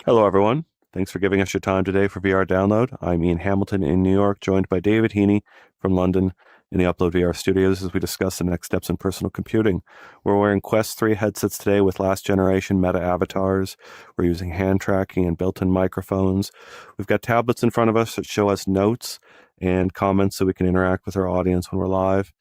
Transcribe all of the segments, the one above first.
Hello, everyone. Thanks for giving us your time today for VR Download. I'm Ian Hamilton in New York, joined by David Heaney from London in the UploadVR studios as we discuss the next steps in personal computing. We're wearing Quest 3 headsets today with last generation Meta avatars. We're using hand tracking and built-in microphones. We've got tablets in front of us that show us notes and comments so we can interact with our audience when we're live.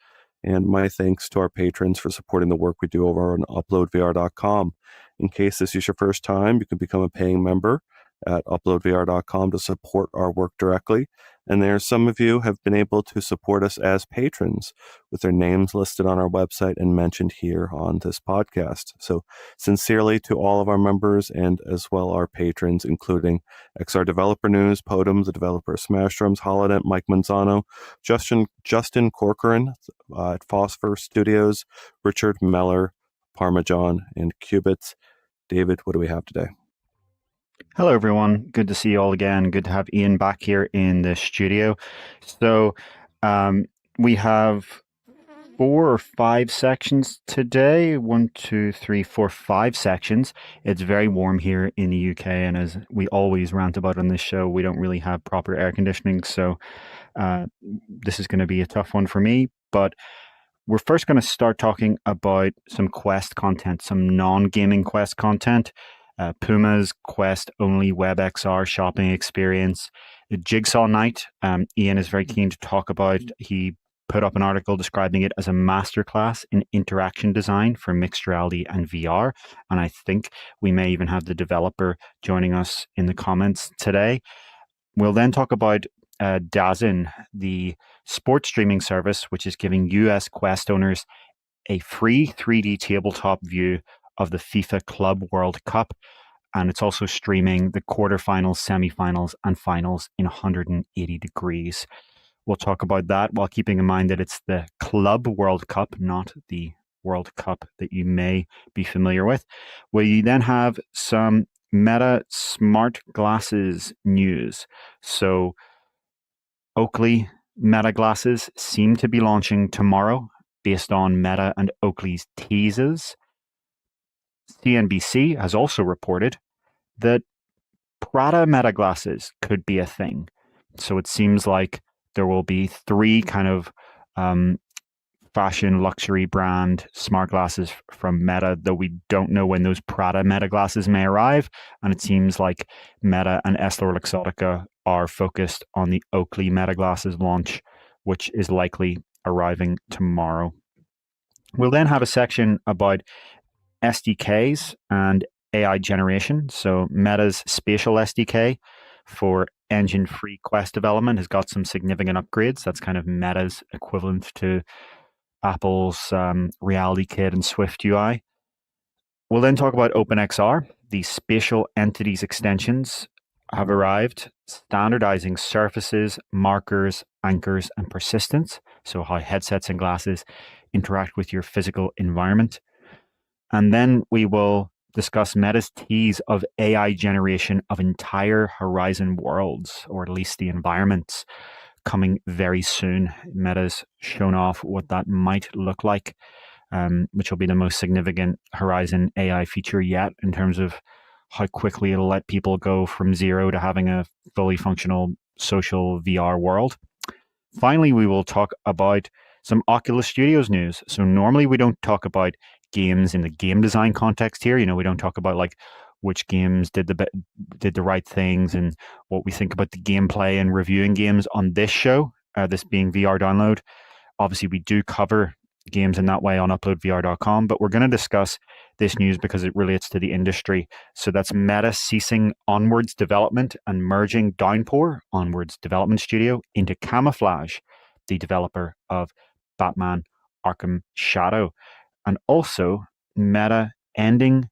And my thanks to our patrons for supporting the work we do over on UploadVR.com. In case this is your first time, you can become a paying member at UploadVR.com to support our work directly. And there, some of you have been able to support us as patrons with their names listed on our website and mentioned here on this podcast. So sincerely to all of our members and as well our patrons, including XR Developer News, Podum, the developer of Smash Drums, Holonet, Mike Manzano, Justin Corcoran at Phosphor Studios, Richard Meller, Parmesan, and Qubits. David, what do we have today? Hello, everyone. Good to see you all again. Good to have Ian back here in the studio. So we have 4 or 5 sections today. 1, 2, 3, 4, 5 sections. It's very warm here in the UK, and as we always rant about on this show, we don't really have proper air conditioning, so this is going to be a tough one for me. But we're first going to start talking about some Quest content, some non-gaming Quest content. Puma's Quest-only WebXR shopping experience. The Jigsaw Night, Ian is very keen to talk about. He put up an article describing it as a masterclass in interaction design for mixed reality and VR. And I think we may even have the developer joining us in the comments today. We'll then talk about DAZN, the sports streaming service, which is giving US Quest owners a free 3D tabletop view of the FIFA Club World Cup. And it's also streaming the quarterfinals, semifinals, and finals in 180 degrees. We'll talk about that while keeping in mind that it's the Club World Cup, not the World Cup that you may be familiar with. We then have some Meta smart glasses news. So Oakley Meta glasses seem to be launching tomorrow based on Meta and Oakley's Teases. CNBC has also reported that Prada Meta glasses could be a thing. So it seems like there will be 3 kind of fashion luxury brand smart glasses from Meta, though we don't know when those Prada Meta glasses may arrive. And it seems like Meta and EssilorLuxottica are focused on the Oakley Meta glasses launch, which is likely arriving tomorrow. We'll then have a section about SDKs and AI generation. So Meta's Spatial SDK for engine-free Quest development has got some significant upgrades. That's kind of Meta's equivalent to Apple's Reality Kit and Swift UI. We'll then talk about OpenXR. The spatial entities extensions have arrived, standardizing surfaces, markers, anchors, and persistence. So how headsets and glasses interact with your physical environment. And then we will discuss Meta's tease of AI generation of entire Horizon worlds, or at least the environments, coming very soon. Meta's shown off what that might look like, which will be the most significant Horizon AI feature yet in terms of how quickly it'll let people go from zero to having a fully functional social VR world. Finally, we will talk about some Oculus Studios news. So normally we don't talk about games in the game design context here. You know, we don't talk about like which games did the right things and what we think about the gameplay and reviewing games on this show, this being VR Download. Obviously, we do cover games in that way on UploadVR.com, but we're going to discuss this news because it relates to the industry. So that's Meta ceasing Onward's development and merging Downpour, Onward's development studio, into Camouflaj, the developer of Batman Arkham Shadow. And also Meta ending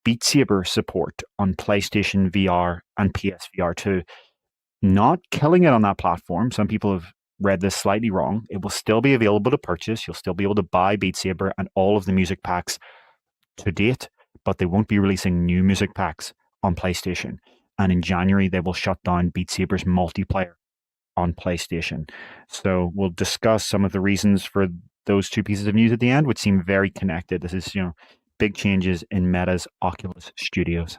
Beat Saber support on PlayStation VR and PSVR 2. Not killing it on that platform. Some people have read this slightly wrong. It will still be available to purchase. You'll still be able to buy Beat Saber and all of the music packs to date, but they won't be releasing new music packs on PlayStation. And in January, they will shut down Beat Saber's multiplayer on PlayStation. So we'll discuss some of the reasons for those 2 pieces of news at the end, which seem very connected. This is, big changes in Meta's Oculus Studios.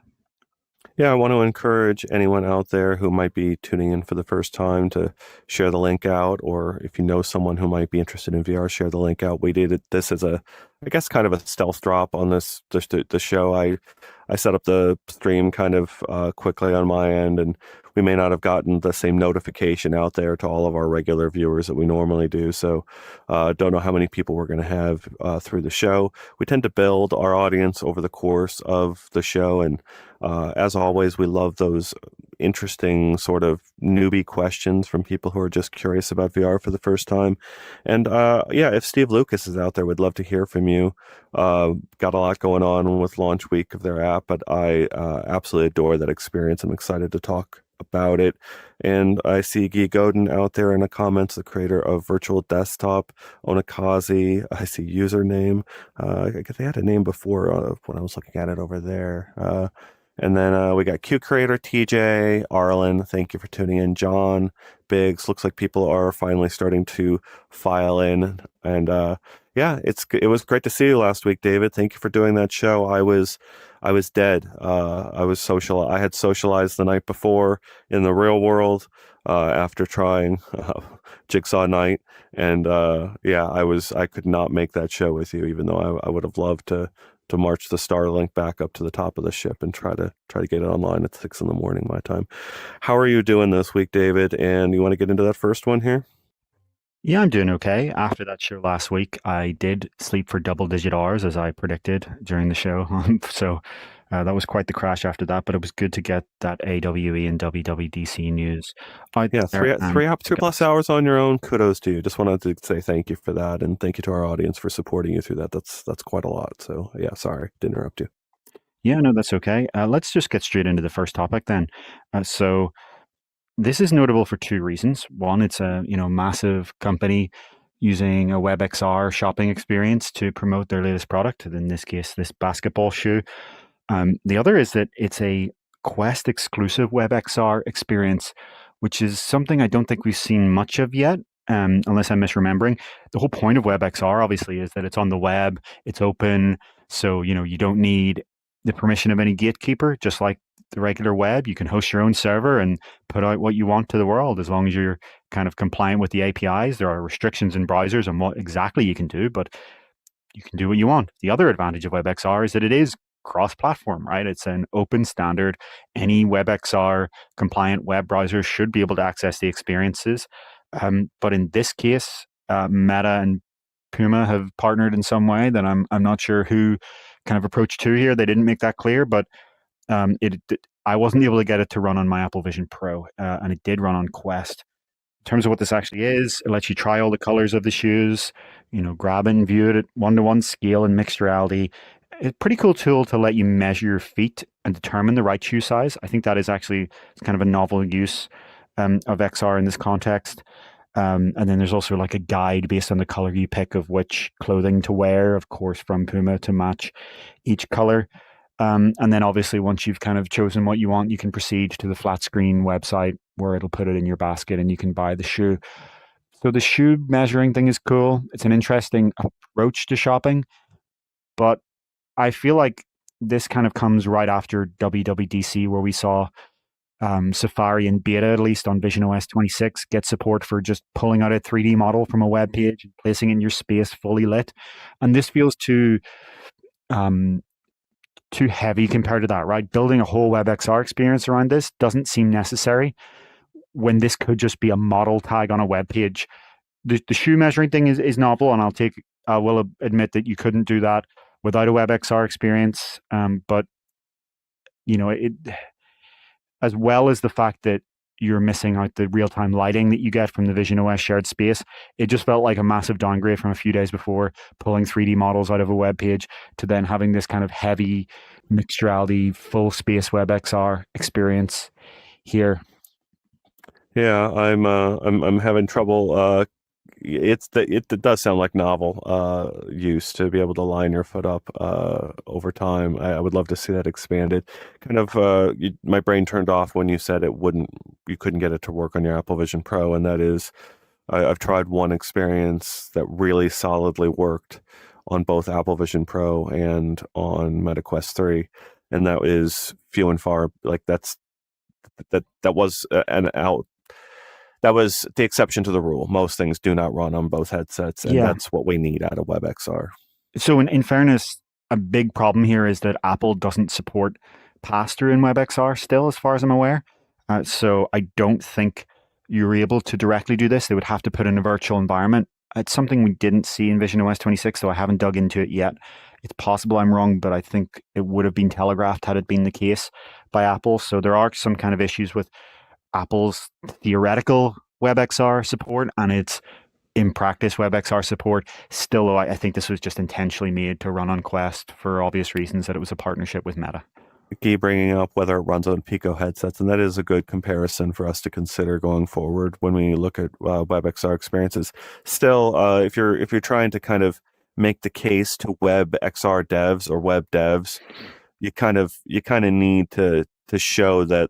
Yeah, I want to encourage anyone out there who might be tuning in for the first time to share the link out, or if you know someone who might be interested in VR, share the link out. We did this as I guess, kind of a stealth drop on the show. I set up the stream kind of quickly on my end, and we may not have gotten the same notification out there to all of our regular viewers that we normally do. So, don't know how many people we're going to have through the show. We tend to build our audience over the course of the show, and as always, we love those interesting sort of newbie questions from people who are just curious about VR for the first time. And yeah, if Steve Lucas is out there, we'd love to hear from you. Got a lot going on with launch week of their app, but I absolutely adore that experience. I'm excited to talk about it. And I see Guy Godin out there in the comments, the creator of Virtual Desktop, Onakazi. I see username. I guess they had a name before when I was looking at it over there. And then we got Q Creator, TJ, Arlen. Thank you for tuning in. John, Biggs. Looks like people are finally starting to file in. And yeah, it was great to see you last week, David. Thank you for doing that show. I was dead. I had socialized the night before in the real world after trying Jigsaw Night. And yeah, I could not make that show with you, even though I would have loved to march the Starlink back up to the top of the ship and try to get it online at 6 a.m. my time. How are you doing this week, David? And you want to get into that first one here? Yeah, I'm doing okay. After that show last week, I did sleep for double-digit hours, as I predicted during the show. So that was quite the crash after that, but it was good to get that AWE and WWDC news out Yeah, there and 3+ hours on your own. Kudos to you. Just wanted to say thank you for that, and thank you to our audience for supporting you through that. That's quite a lot. So yeah, sorry to interrupt you. Yeah, no, that's okay. Let's just get straight into the first topic then. So this is notable for two reasons. One, it's a massive company using a WebXR shopping experience to promote their latest product. In this case, this basketball shoe. The other is that it's a Quest exclusive WebXR experience, which is something I don't think we've seen much of yet, unless I'm misremembering. The whole point of WebXR, obviously, is that it's on the web, it's open, so you don't need the permission of any gatekeeper, just like the regular web. You can host your own server and put out what you want to the world as long as you're kind of compliant with the APIs. There are restrictions in browsers on what exactly you can do, but you can do what you want. The other advantage of WebXR is that it is cross-platform, right? It's an open standard. Any WebXR compliant web browser should be able to access the experiences. But in this case, Meta and Puma have partnered in some way that I'm not sure who kind of approached to here. They didn't make that clear, but I wasn't able to get it to run on my Apple Vision Pro, and it did run on Quest. In terms of what this actually is, it lets you try all the colors of the shoes, grab and view it at 1-to-1 scale and mixed reality. It's a pretty cool tool to let you measure your feet and determine the right shoe size. I think that is actually kind of a novel use of XR in this context. And then there's also like a guide based on the color you pick of which clothing to wear, of course, from Puma to match each color. And then obviously once you've kind of chosen what you want, you can proceed to the flat screen website where it'll put it in your basket and you can buy the shoe. So the shoe measuring thing is cool. It's an interesting approach to shopping, but I feel like this kind of comes right after WWDC, where we saw Safari in beta, at least on Vision OS 26, get support for just pulling out a 3D model from a web page and placing it in your space fully lit. And this feels too heavy compared to that, right? Building a whole WebXR experience around this doesn't seem necessary when this could just be a model tag on a web page. The shoe measuring thing is novel, and I will admit that you couldn't do that without a WebXR experience. But it, as well as the fact that you're missing out the real-time lighting that you get from the Vision OS shared space, it just felt like a massive downgrade from a few days before, pulling 3D models out of a web page to then having this kind of heavy mixed reality full space WebXR experience here. Yeah, I'm having trouble. It does sound like novel use to be able to line your foot up over time. I would love to see that expanded. Kind of my brain turned off when you said you couldn't get it to work on your Apple Vision Pro, and that is I've tried one experience that really solidly worked on both Apple Vision Pro and on Meta Quest 3. and that is few and far. Like that was an out. That was the exception to the rule. Most things do not run on both headsets, and Yeah. that's what we need out of WebXR. So in fairness, a big problem here is that Apple doesn't support pass-through in WebXR still, as far as I'm aware. So I don't think you're able to directly do this. They would have to put in a virtual environment. It's something we didn't see in visionOS 26, so I haven't dug into it yet. It's possible I'm wrong, but I think it would have been telegraphed had it been the case by Apple. So there are some kind of issues with Apple's theoretical WebXR support and its in practice WebXR support. Still, though, I think this was just intentionally made to run on Quest for obvious reasons, that it was a partnership with Meta. Key bringing up whether it runs on Pico headsets, and that is a good comparison for us to consider going forward when we look at WebXR experiences. Still, if you're trying to kind of make the case to WebXR devs or web devs, you kind of need to show that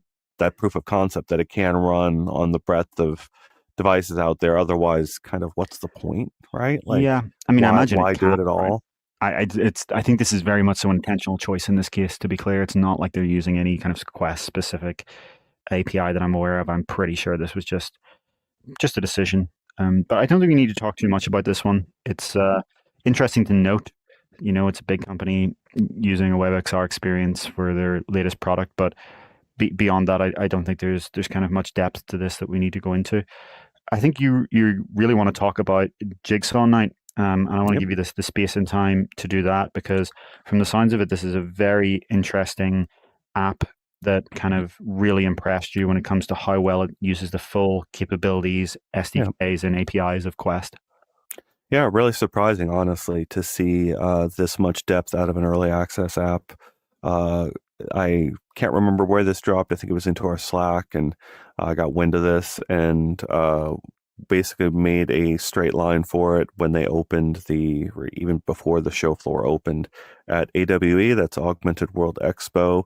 proof of concept, that it can run on the breadth of devices out there. Otherwise, kind of what's the point, right? Like, yeah, I mean, I imagine why it can, do it at all? right? I think this is very much so an intentional choice in this case. To be clear, it's not like they're using any kind of Quest specific API that I'm aware of. I'm pretty sure this was just a decision. But I don't think we need to talk too much about this one. It's interesting to note. It's a big company using a WebXR experience for their latest product, but beyond that, I don't think there's kind of much depth to this that we need to go into. I think you really want to talk about Jigsaw Night, and I want to give you the space and time to do that, because from the signs of it, this is a very interesting app that kind of really impressed you when it comes to how well it uses the full capabilities, SDKs, and APIs of Quest. Yeah, really surprising, honestly, to see this much depth out of an early access app. I can't remember where this dropped. I think it was into our Slack, and I got wind of this and basically made a straight line for it when they opened or even before the show floor opened at AWE. That's Augmented World Expo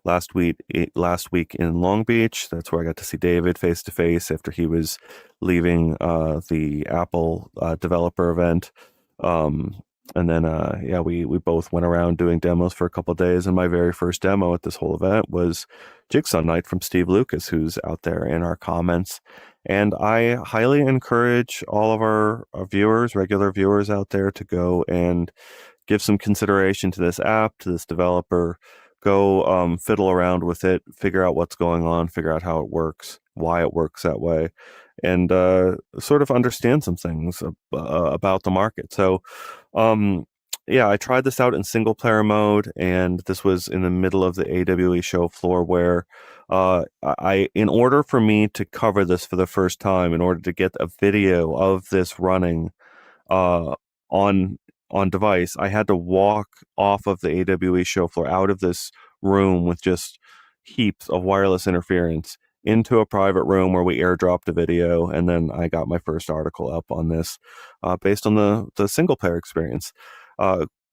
last week in Long Beach. That's where I got to see David face to face after he was leaving the Apple developer event. And then, we both went around doing demos for a couple of days. And my very first demo at this whole event was Jigsaw Night from Steve Lucas, who's out there in our comments. And I highly encourage all of our viewers, regular viewers out there, to go and give some consideration to this app, to this developer. Go fiddle around with it, figure out what's going on, figure out how it works, why it works that way, and sort of understand some things about the market. So, I tried this out in single player mode, and this was in the middle of the AWE show floor where in order for me to cover this for the first time, in order to get a video of this running on device, I had to walk off of the AWE show floor, out of this room with just heaps of wireless interference, into a private room where we airdropped a video, and then I got my first article up on this based on the single player experience.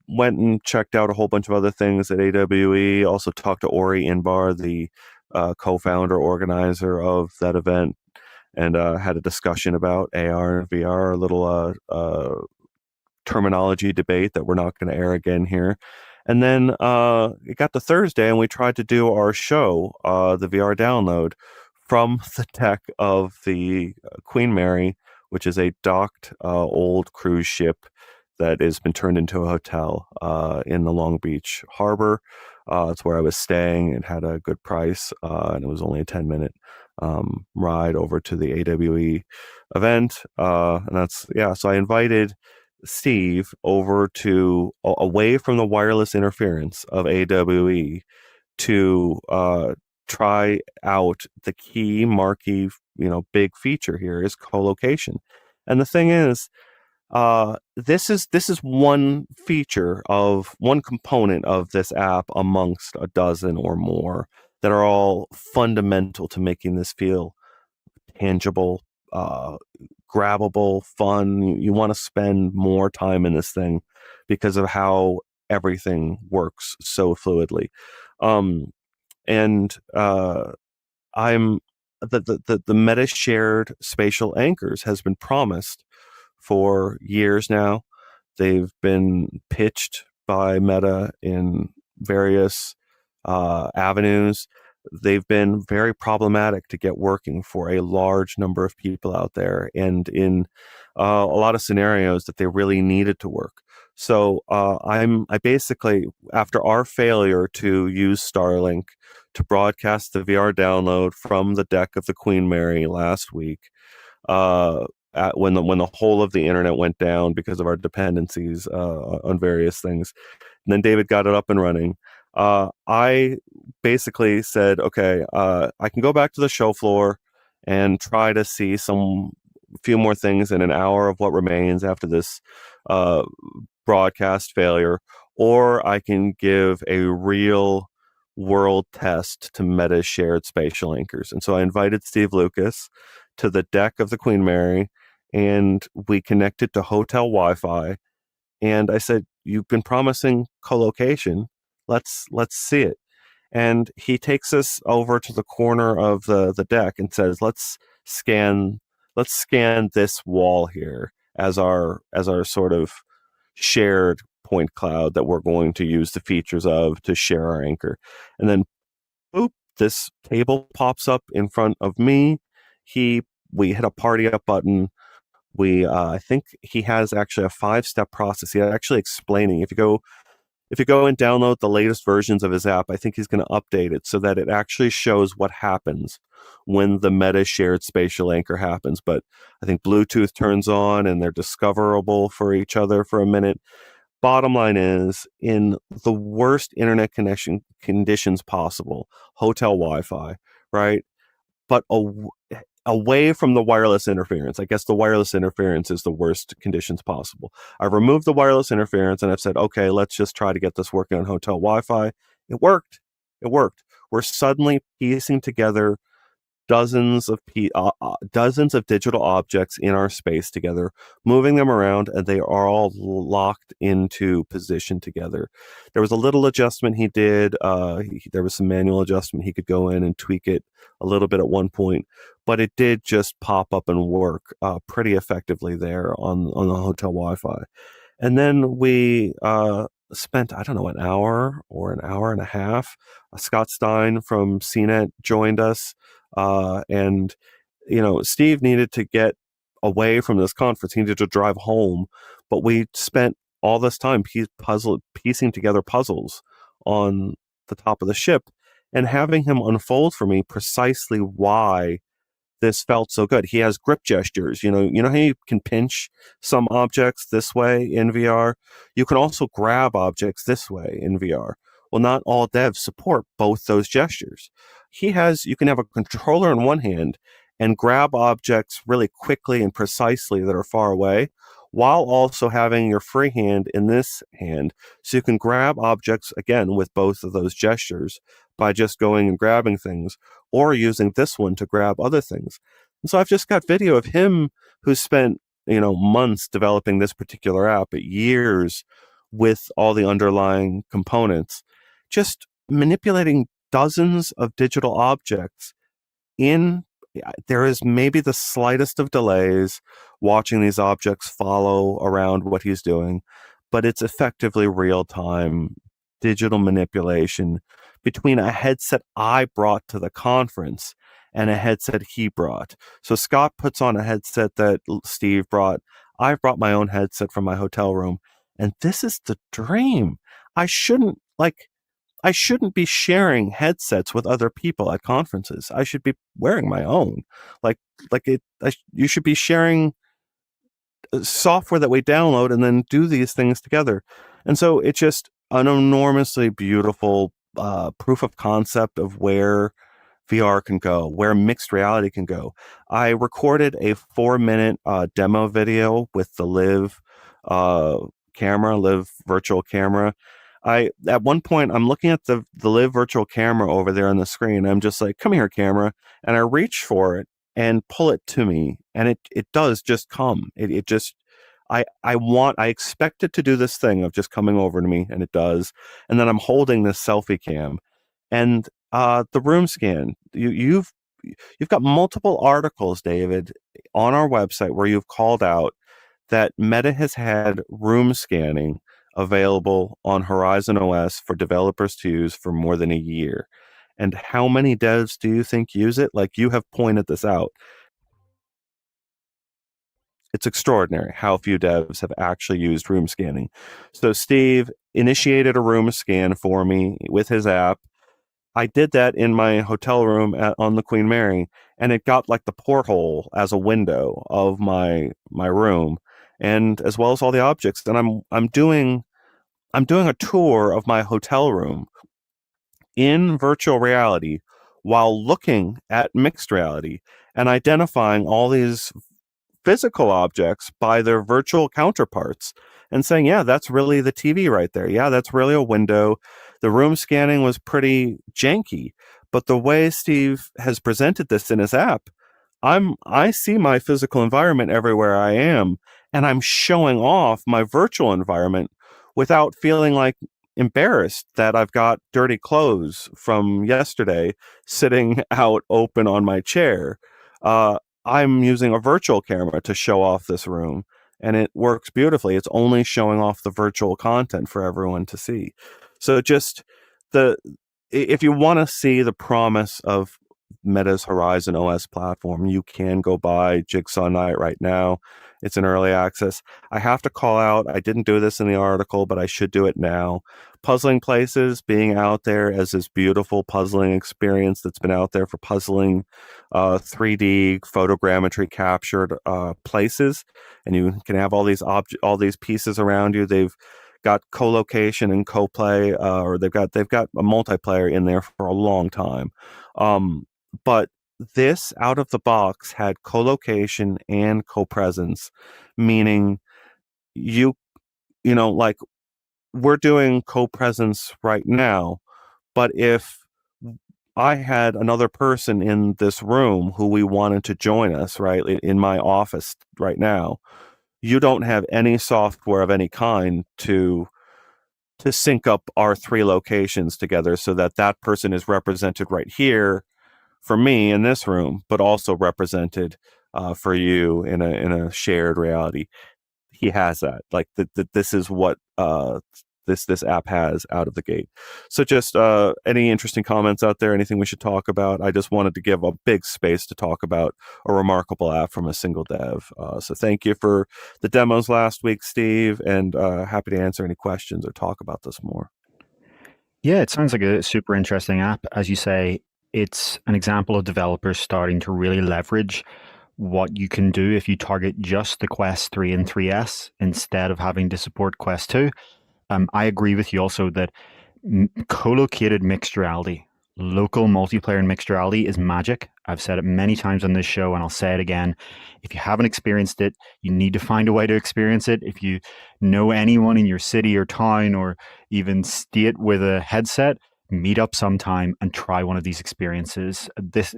Went and checked out a whole bunch of other things at AWE. Also talked to Ori Inbar, the co-founder, organizer of that event, and had a discussion about AR and VR, a little terminology debate that we're not going to air again here. And then it got to Thursday, and we tried to do our show, the VR download, from the deck of the Queen Mary, which is a docked old cruise ship that has been turned into a hotel in the Long Beach harbor. It's where I was staying. It had a good price, and it was only a 10-minute ride over to the AWE event. So I invited Steve over to away from the wireless interference of AWE to try out the key marquee, big feature here is co-location. And the thing is, this is one feature of one component of this app amongst a dozen or more that are all fundamental to making this feel tangible, grabbable, fun. You want to spend more time in this thing because of how everything works so fluidly. The meta shared spatial anchors has been promised for years now. They've been pitched by Meta in various avenues. They've been very problematic to get working for a large number of people out there, and in a lot of scenarios that they really needed to work. So I basically, after our failure to use Starlink to broadcast the VR download from the deck of the Queen Mary last week, when the whole of the internet went down because of our dependencies on various things, and then David got it up and running. I basically said, okay, I can go back to the show floor and try to see some few more things in an hour of what remains after this uh, broadcast failure, or I can give a real world test to Meta's shared spatial anchors. And so I invited Steve Lucas to the deck of the Queen Mary, and we connected to hotel Wi-Fi. And I said, "You've been promising co-location. Let's see it." And he takes us over to the corner of the deck and says, scan let's scan this wall here as our sort of shared point cloud that we're going to use the features of to share our anchor." And then boop, this table pops up in front of me. We hit a party up button. I think he has actually a 5-step process. He's actually explaining, if you go and download the latest versions of his app, I think he's going to update it so that it actually shows what happens when the Meta shared spatial anchor happens. But I think Bluetooth turns on and they're discoverable for each other for a minute. Bottom line is, in the worst internet connection conditions possible, hotel Wi-Fi, right? But away from the wireless interference. I guess the wireless interference is the worst conditions possible. I've removed the wireless interference and I've said, okay, let's just try to get this working on hotel Wi-Fi. It worked. It worked. We're suddenly piecing together dozens of digital objects in our space together, moving them around, and they are all locked into position together. There was a little adjustment he did. There was some manual adjustment. He could go in and tweak it a little bit at one point, but it did just pop up and work pretty effectively there on the hotel Wi-Fi. And then we spent, I don't know, an hour or an hour and a half. Scott Stein from CNET joined us. And, Steve needed to get away from this conference. He needed to drive home. But we spent all this time piecing together puzzles on the top of the ship and having him unfold for me precisely why this felt so good. He has grip gestures. You know how you can pinch some objects this way in VR? You can also grab objects this way in VR. Well, not all devs support both those gestures. You can have a controller in one hand and grab objects really quickly and precisely that are far away, while also having your free hand in this hand. So you can grab objects, again, with both of those gestures by just going and grabbing things, or using this one to grab other things. And so I've just got video of him who spent, months developing this particular app, years with all the underlying components, just manipulating dozens of digital objects there is maybe the slightest of delays watching these objects follow around what he's doing, but it's effectively real-time digital manipulation between a headset I brought to the conference and a headset he brought. So Scott puts on a headset that Steve brought. I've brought my own headset from my hotel room, and this is the dream. I shouldn't be sharing headsets with other people at conferences. I should be wearing my own. You should be sharing software that we download and then do these things together. And so it's just an enormously beautiful proof of concept of where VR can go, where mixed reality can go. I recorded a 4-minute demo video with the Live virtual camera. At one point, I'm looking at the Live virtual camera over there on the screen. I'm just like, come here, camera. And I reach for it and pull it to me. And it does just come. I expect it to do this thing of just coming over to me, and it does. And then I'm holding this selfie cam. And the room scan, you've got multiple articles, David, on our website where you've called out that Meta has had room scanning available on Horizon OS for developers to use for more than a year. And how many devs do you think use it? Like, you have pointed this out. It's extraordinary how few devs have actually used room scanning. So Steve initiated a room scan for me with his app. I did that in my hotel room on the Queen Mary, and it got like the porthole as a window of my room, and as well as all the objects. And I'm doing a tour of my hotel room in virtual reality while looking at mixed reality and identifying all these physical objects by their virtual counterparts and saying, yeah, that's really the TV right there. Yeah, that's really a window. The room scanning was pretty janky, but the way Steve has presented this in his app, I see my physical environment everywhere I am, and I'm showing off my virtual environment without feeling like embarrassed that I've got dirty clothes from yesterday sitting out open on my chair. I'm using a virtual camera to show off this room, and it works beautifully. It's only showing off the virtual content for everyone to see. So just the if you want to see the promise of Meta's Horizon OS platform, you can go buy Jigsaw Night right now. It's in early access. I have to call out, I didn't do this in the article, but I should do it now. Puzzling Places being out there as this beautiful puzzling experience that's been out there for puzzling 3D photogrammetry captured places, and you can have all these pieces around you. They've got co-location and co-play, or they've got a multiplayer in there for a long time. But this out of the box had co-location and co-presence, meaning you know, like, we're doing co-presence right now, but if I had another person in this room who we wanted to join us, right, in my office right now, you don't have any software of any kind to sync up our three locations together so that that person is represented right here for me in this room, but also represented for you in a shared reality. He has that. Like, this is what this app has out of the gate. So just any interesting comments out there? Anything we should talk about? I just wanted to give a big space to talk about a remarkable app from a single dev. So thank you for the demos last week, Steve, and happy to answer any questions or talk about this more. Yeah, it sounds like a super interesting app. As you say, it's an example of developers starting to really leverage what you can do if you target just the Quest 3 and 3S instead of having to support Quest 2. I agree with you also that co-located mixed reality, local multiplayer and mixed reality is magic. I've said it many times on this show, and I'll say it again. If you haven't experienced it, you need to find a way to experience it. If you know anyone in your city or town or even state with a headset, meet up sometime and try one of these experiences. This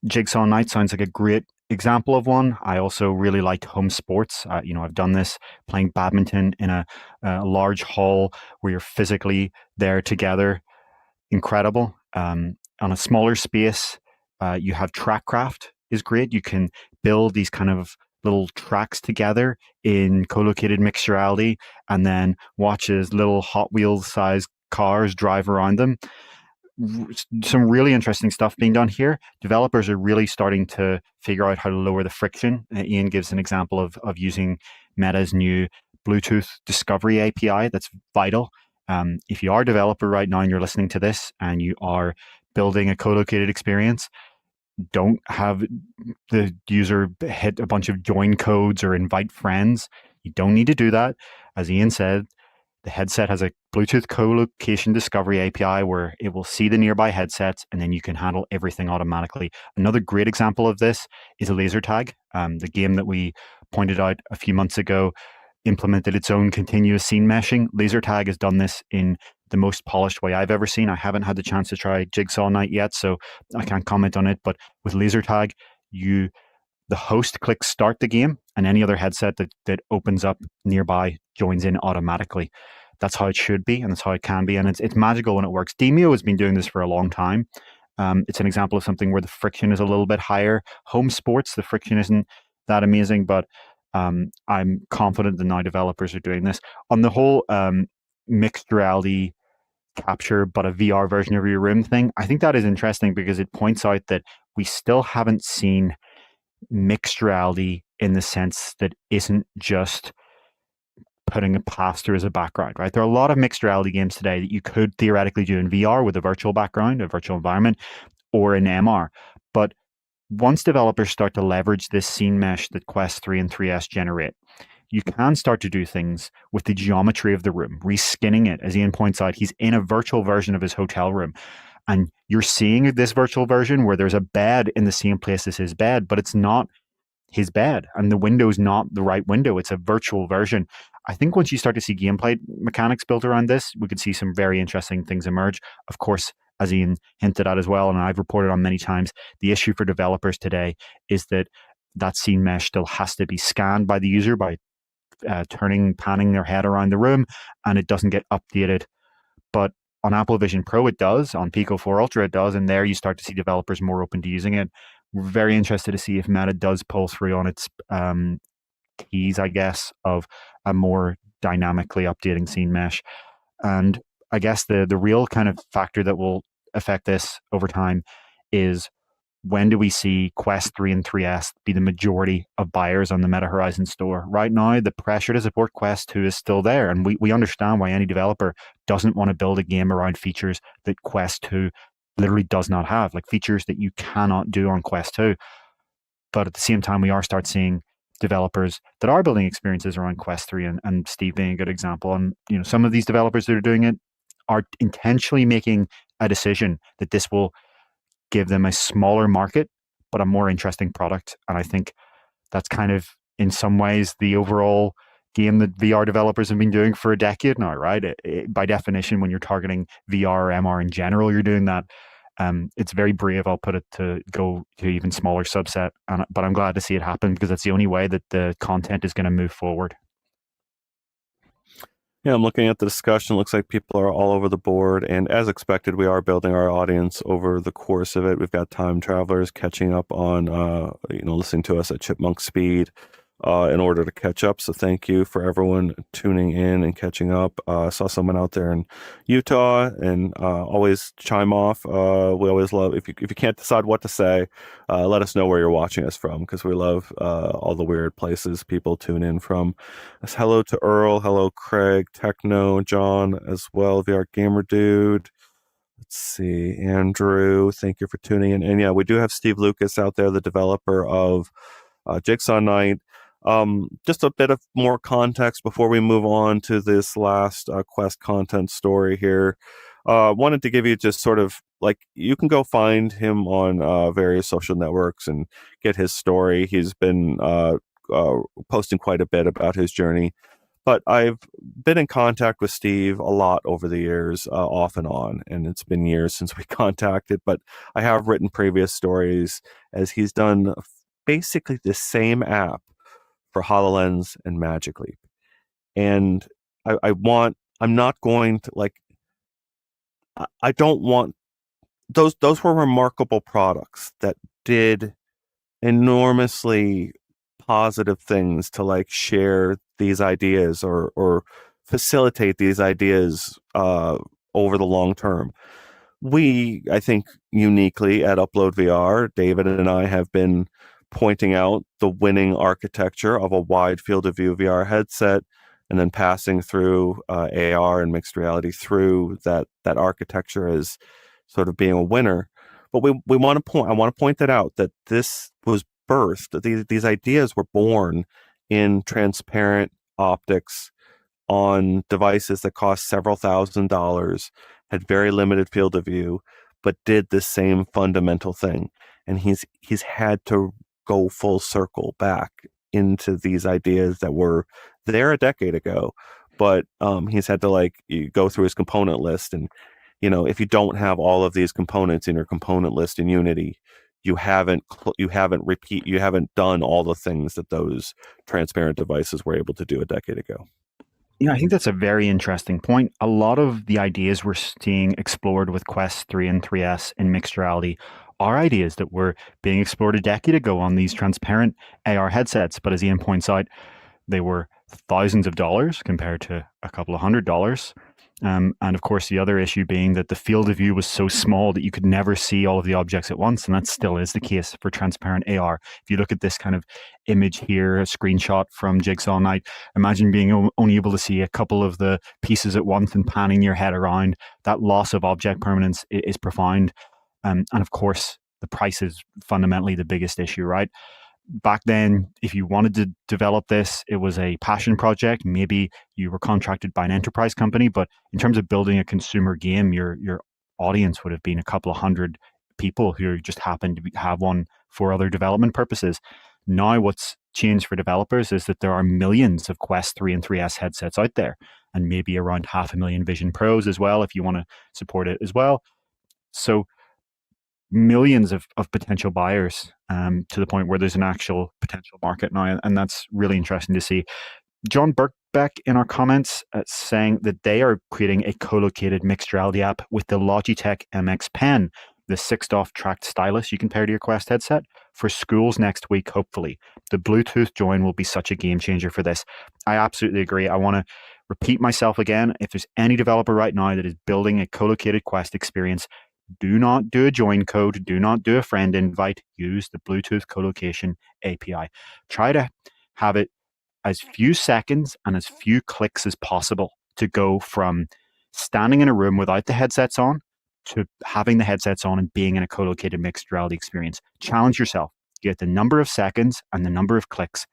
Jigsaw Night sounds like a great example of one. I also really like home sports. I've done this playing badminton in a large hall where you're physically there together. Incredible. On a smaller space, you have TrackCraft is great. You can build these kind of little tracks together in co-located mixed reality and then watch as little Hot Wheels sized cars drive around them. Some really interesting stuff being done here. Developers are really starting to figure out how to lower the friction. Ian gives an example of using Meta's new Bluetooth Discovery API. That's vital. If you are a developer right now and you're listening to this and you are building a co-located experience, don't have the user hit a bunch of join codes or invite friends. You don't need to do that. As Ian said, the headset has a Bluetooth co-location discovery API where it will see the nearby headsets and then you can handle everything automatically. Another great example of this is Laser Tag. The game that we pointed out a few months ago implemented its own continuous scene meshing. Laser Tag has done this in the most polished way I've ever seen. I haven't had the chance to try Jigsaw Night yet, so I can't comment on it. But with Laser Tag, the host clicks start the game and any other headset that opens up nearby joins in automatically. That's how it should be and that's how it can be. And it's magical when it works. Demio has been doing this for a long time. It's an example of something where the friction is a little bit higher. Home sports, the friction isn't that amazing, but I'm confident that now developers are doing this. On the whole mixed reality capture, but a VR version of your room thing, I think that is interesting because it points out that we still haven't seen mixed reality in the sense that isn't just putting a plaster as a background, right? There are a lot of mixed reality games today that you could theoretically do in VR with a virtual background, a virtual environment, or in MR. But once developers start to leverage this scene mesh that Quest 3 and 3S generate, you can start to do things with the geometry of the room, reskinning it. As Ian points out, he's in a virtual version of his hotel room. And you're seeing this virtual version where there's a bed in the same place as his bed, but it's not his bed. And the window's not the right window. It's a virtual version. I think once you start to see gameplay mechanics built around this, we could see some very interesting things emerge. Of course, as Ian hinted at as well, and I've reported on many times, the issue for developers today is that that scene mesh still has to be scanned by the user by panning their head around the room, and it doesn't get updated. But on Apple Vision Pro, it does. On Pico 4 Ultra, it does. And there you start to see developers more open to using it. We're very interested to see if Meta does pull through on its keys, I guess, of a more dynamically updating scene mesh. And I guess the real kind of factor that will affect this over time is when do we see Quest 3 and 3S be the majority of buyers on the Meta Horizon store? Right now, the pressure to support Quest 2 is still there. And we understand why any developer doesn't want to build a game around features that Quest 2 literally does not have, like features that you cannot do on Quest 2. But at the same time, we are start seeing developers that are building experiences around Quest 3 and Steve being a good example. And some of these developers that are doing it are intentionally making a decision that this will give them a smaller market, but a more interesting product. And I think that's kind of, in some ways, the overall game that VR developers have been doing for a decade now, right? By definition, when you're targeting VR or MR in general, you're doing that. It's very brave, I'll put it, to go to even smaller subset. But I'm glad to see it happen because that's the only way that the content is going to move forward. Yeah, I'm looking at the discussion. Looks like people are all over the board. And as expected, we are building our audience over the course of it. We've got time travelers catching up on, listening to us at chipmunk speed in order to catch up. So thank you for everyone tuning in and catching up. I saw someone out there in Utah, and always chime off. We always love, if you can't decide what to say, let us know where you're watching us from, because we love all the weird places people tune in from. Hello to Earl, hello Craig, Techno, John as well, VR Gamer Dude. Let's see, Andrew, thank you for tuning in. And yeah, we do have Steve Lucas out there, the developer of Jigsaw Night. Just a bit of more context before we move on to this last Quest content story here. Wanted to give you just sort of, like, you can go find him on various social networks and get his story. He's been posting quite a bit about his journey. But I've been in contact with Steve a lot over the years, off and on, and it's been years since we contacted, but I have written previous stories as he's done basically the same app for HoloLens and Magic Leap. And I'm not going to, like, I don't want, those were remarkable products that did enormously positive things to, like, share these ideas or facilitate these ideas over the long term. We, I think, uniquely at UploadVR, David and I have been pointing out the winning architecture of a wide field of view VR headset, and then passing through AR and mixed reality through that architecture as sort of being a winner. But I want to point that out, that this was birthed. These ideas were born in transparent optics on devices that cost several $1,000s, had very limited field of view, but did the same fundamental thing. And he's had to go full circle back into these ideas that were there a decade ago, but he's had to, like, you go through his component list, and if you don't have all of these components in your component list in Unity, you haven't done all the things that those transparent devices were able to do a decade ago. Yeah, I think that's a very interesting point. A lot of the ideas we're seeing explored with Quest 3 and 3S in mixed reality are ideas that were being explored a decade ago on these transparent AR headsets. But as Ian points out, they were thousands of dollars compared to a couple of $100. And of course, the other issue being that the field of view was so small that you could never see all of the objects at once. And that still is the case for transparent AR. If you look at this kind of image here, a screenshot from Jigsaw Night, imagine being only able to see a couple of the pieces at once and panning your head around. That loss of object permanence is profound. And of course, the price is fundamentally the biggest issue, right? Back then, if you wanted to develop this, it was a passion project. Maybe you were contracted by an enterprise company, but in terms of building a consumer game, your audience would have been a couple of hundred people who just happened to have one for other development purposes. Now, what's changed for developers is that there are millions of Quest 3 and 3S headsets out there, and maybe around 500,000 Vision Pros as well, if you want to support it as well. So millions of potential buyers, to the point where there's an actual potential market now. And that's really interesting to see. John Birkbeck in our comments saying that they are creating a co-located mixed reality app with the Logitech MX Pen, the 6-DoF tracked stylus you can pair to your Quest headset, for schools next week, hopefully. The Bluetooth join will be such a game changer for this. I absolutely agree. I want to repeat myself again. If there's any developer right now that is building a co-located Quest experience, do not do a join code. Do not do a friend invite. Use the Bluetooth co-location API. Try to have it as few seconds and as few clicks as possible to go from standing in a room without the headsets on to having the headsets on and being in a co-located mixed reality experience. Challenge yourself. Get the number of seconds and the number of clicks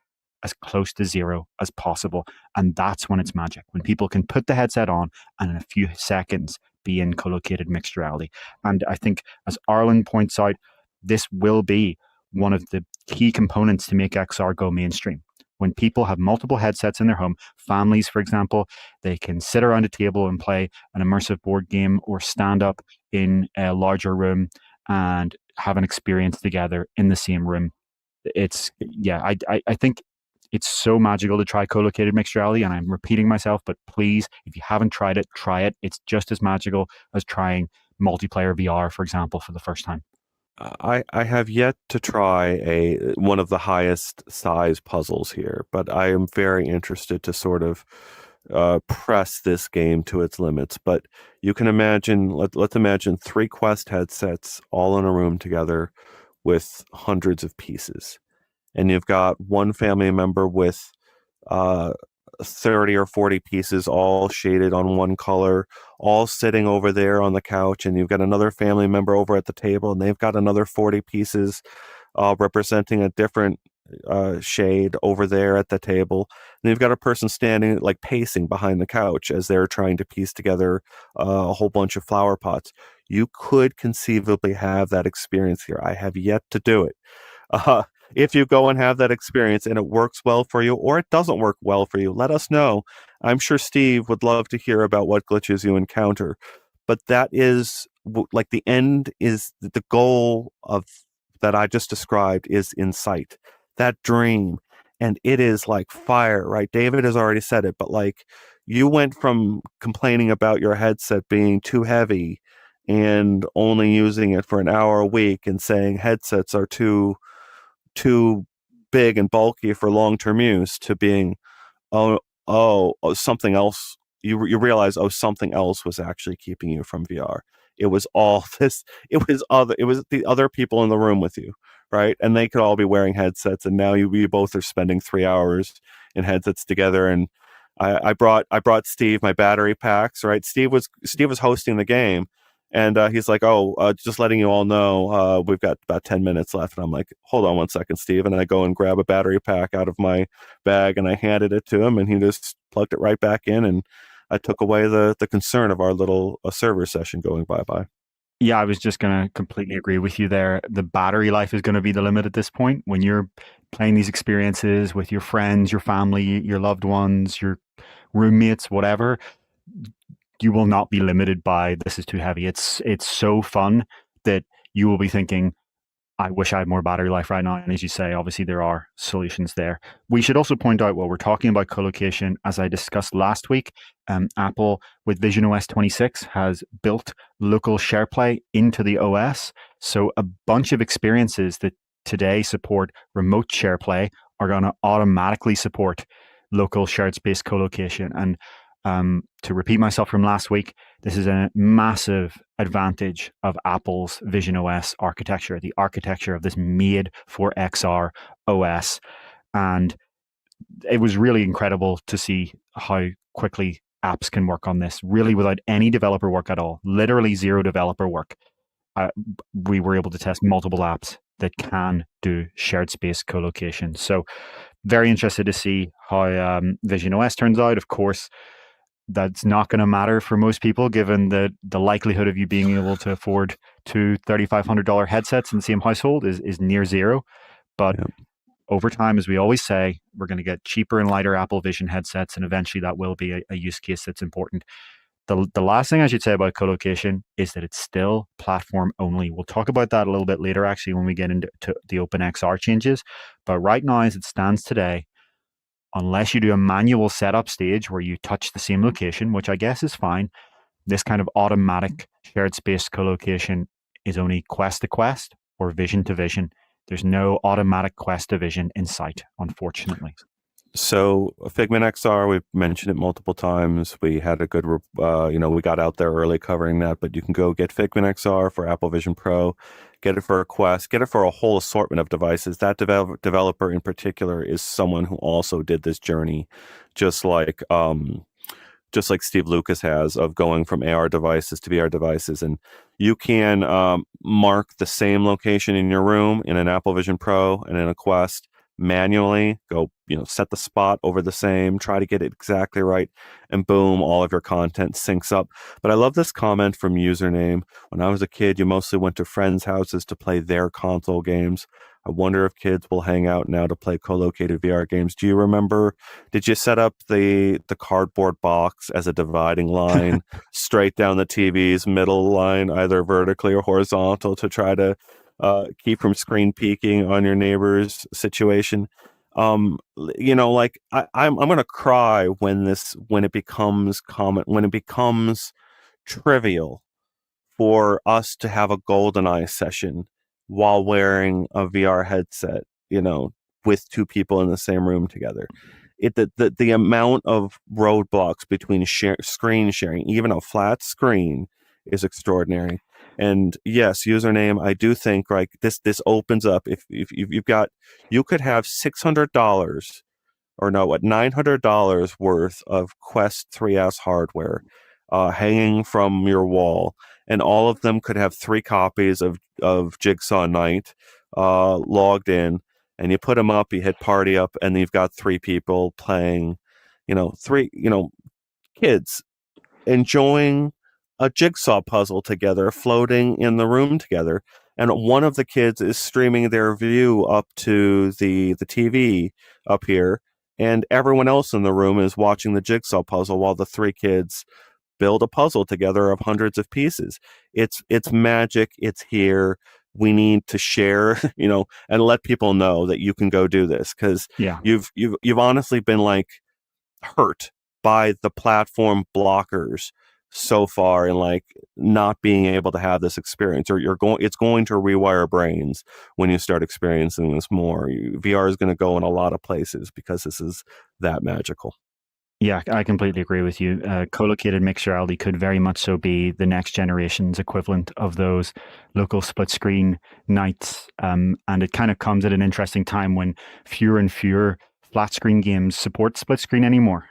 as close to zero as possible. And that's when it's magic. When people can put the headset on and in a few seconds be in co-located mixed reality. And I think, as Arlen points out, this will be one of the key components to make XR go mainstream. When people have multiple headsets in their home, families, for example, they can sit around a table and play an immersive board game or stand up in a larger room and have an experience together in the same room. I think it's so magical to try co-located mixed reality, and I'm repeating myself, but please, if you haven't tried it, try it. It's just as magical as trying multiplayer VR, for example, for the first time. I have yet to try one of the highest size puzzles here, but I am very interested to sort of press this game to its limits. But you can imagine, let's imagine 3 Quest headsets all in a room together with hundreds of pieces. And you've got one family member with 30 or 40 pieces all shaded on one color, all sitting over there on the couch, and you've got another family member over at the table, and they've got another 40 pieces representing a different shade over there at the table. And you've got a person standing, like, pacing behind the couch as they're trying to piece together a whole bunch of flower pots. You could conceivably have that experience here. I have yet to do it. If you go and have that experience and it works well for you, or it doesn't work well for you, let us know. I'm sure Steve would love to hear about what glitches you encounter. But that is, like, the end is the goal of that I just described is in sight. That dream. And it is like fire, right? David has already said it, but like, you went from complaining about your headset being too heavy and only using it for an hour a week and saying headsets are too big and bulky for long-term use, to being something else. You realize, something else was actually keeping you from VR. It was all this. It was the other people in the room with you, right? And they could all be wearing headsets, and now you both are spending 3 hours in headsets together. And I brought Steve my battery packs, right? Steve was hosting the game. And he's like, just letting you all know, we've got about 10 minutes left. And I'm like, hold on one second, Steve. And I go and grab a battery pack out of my bag, and I handed it to him, and he just plugged it right back in. And I took away the concern of our little server session going bye-bye. Yeah, I was just going to completely agree with you there. The battery life is going to be the limit at this point. When you're playing these experiences with your friends, your family, your loved ones, your roommates, whatever, you will not be limited by this is too heavy. It's so fun that you will be thinking, I wish I had more battery life right now. And as you say, obviously there are solutions there. We should also point out while we're talking about co-location, as I discussed last week, Apple with visionOS 26 has built local SharePlay into the OS. So a bunch of experiences that today support remote SharePlay are going to automatically support local shared space co-location. And to repeat myself from last week, this is a massive advantage of Apple's visionOS architecture, the architecture of this made for XR OS. And it was really incredible to see how quickly apps can work on this, really without any developer work at all, literally zero developer work. We were able to test multiple apps that can do shared space co-location. So very interested to see how visionOS turns out. Of course, that's not going to matter for most people, given the likelihood of you being able to afford two $3,500 headsets in the same household is near zero. But over time, as we always say, we're going to get cheaper and lighter Apple Vision headsets, and eventually that will be a use case that's important. The last thing I should say about co-location is that it's still platform only. We'll talk about that a little bit later, actually, when we get into the OpenXR changes. But right now, as it stands today, unless you do a manual setup stage where you touch the same location, which I guess is fine, this kind of automatic shared space co-location is only Quest to Quest or Vision to Vision. There's no automatic Quest to Vision in sight, unfortunately. So Figment XR, we've mentioned it multiple times. We had a good, we got out there early covering that, but you can go get Figment XR for Apple Vision Pro, get it for a Quest, get it for a whole assortment of devices. That developer in particular is someone who also did this journey, just like Steve Lucas has, of going from AR devices to VR devices. And you can mark the same location in your room in an Apple Vision Pro and in a Quest manually, go, set the spot over the same, try to get it exactly right, and boom, all of your content syncs up. But I love this comment from Username. When I was a kid, you mostly went to friends' houses to play their console games. I wonder if kids will hang out now to play co-located VR games. Do you remember, did you set up the cardboard box as a dividing line straight down the TV's middle line, either vertically or horizontal, to try to keep from screen peeking on your neighbor's situation? I'm going to cry when it becomes common, when it becomes trivial for us to have a GoldenEye session while wearing a VR headset, with two people in the same room together. The amount of roadblocks between screen sharing, even a flat screen, is extraordinary. And yes, Username, I do think like this opens up, if you've got, you could have $600 or no, what, $900 worth of Quest 3S hardware hanging from your wall, and all of them could have 3 copies of Jigsaw Night logged in, and you put them up, you hit party up, and you've got 3 people playing, kids enjoying a jigsaw puzzle together, floating in the room together, and one of the kids is streaming their view up to the TV up here, and everyone else in the room is watching the jigsaw puzzle while the 3 kids build a puzzle together of hundreds of pieces. It's magic. It's here. We need to share, and let people know that you can go do this, because you've honestly been like hurt by the platform blockers so far, and like not being able to have this experience, or it's going to rewire brains when you start experiencing this more. VR is going to go in a lot of places because this is that magical. Yeah, I completely agree with you. Co-located mixed reality could very much so be the next generation's equivalent of those local split screen nights. And it kind of comes at an interesting time when fewer and fewer flat screen games support split screen anymore.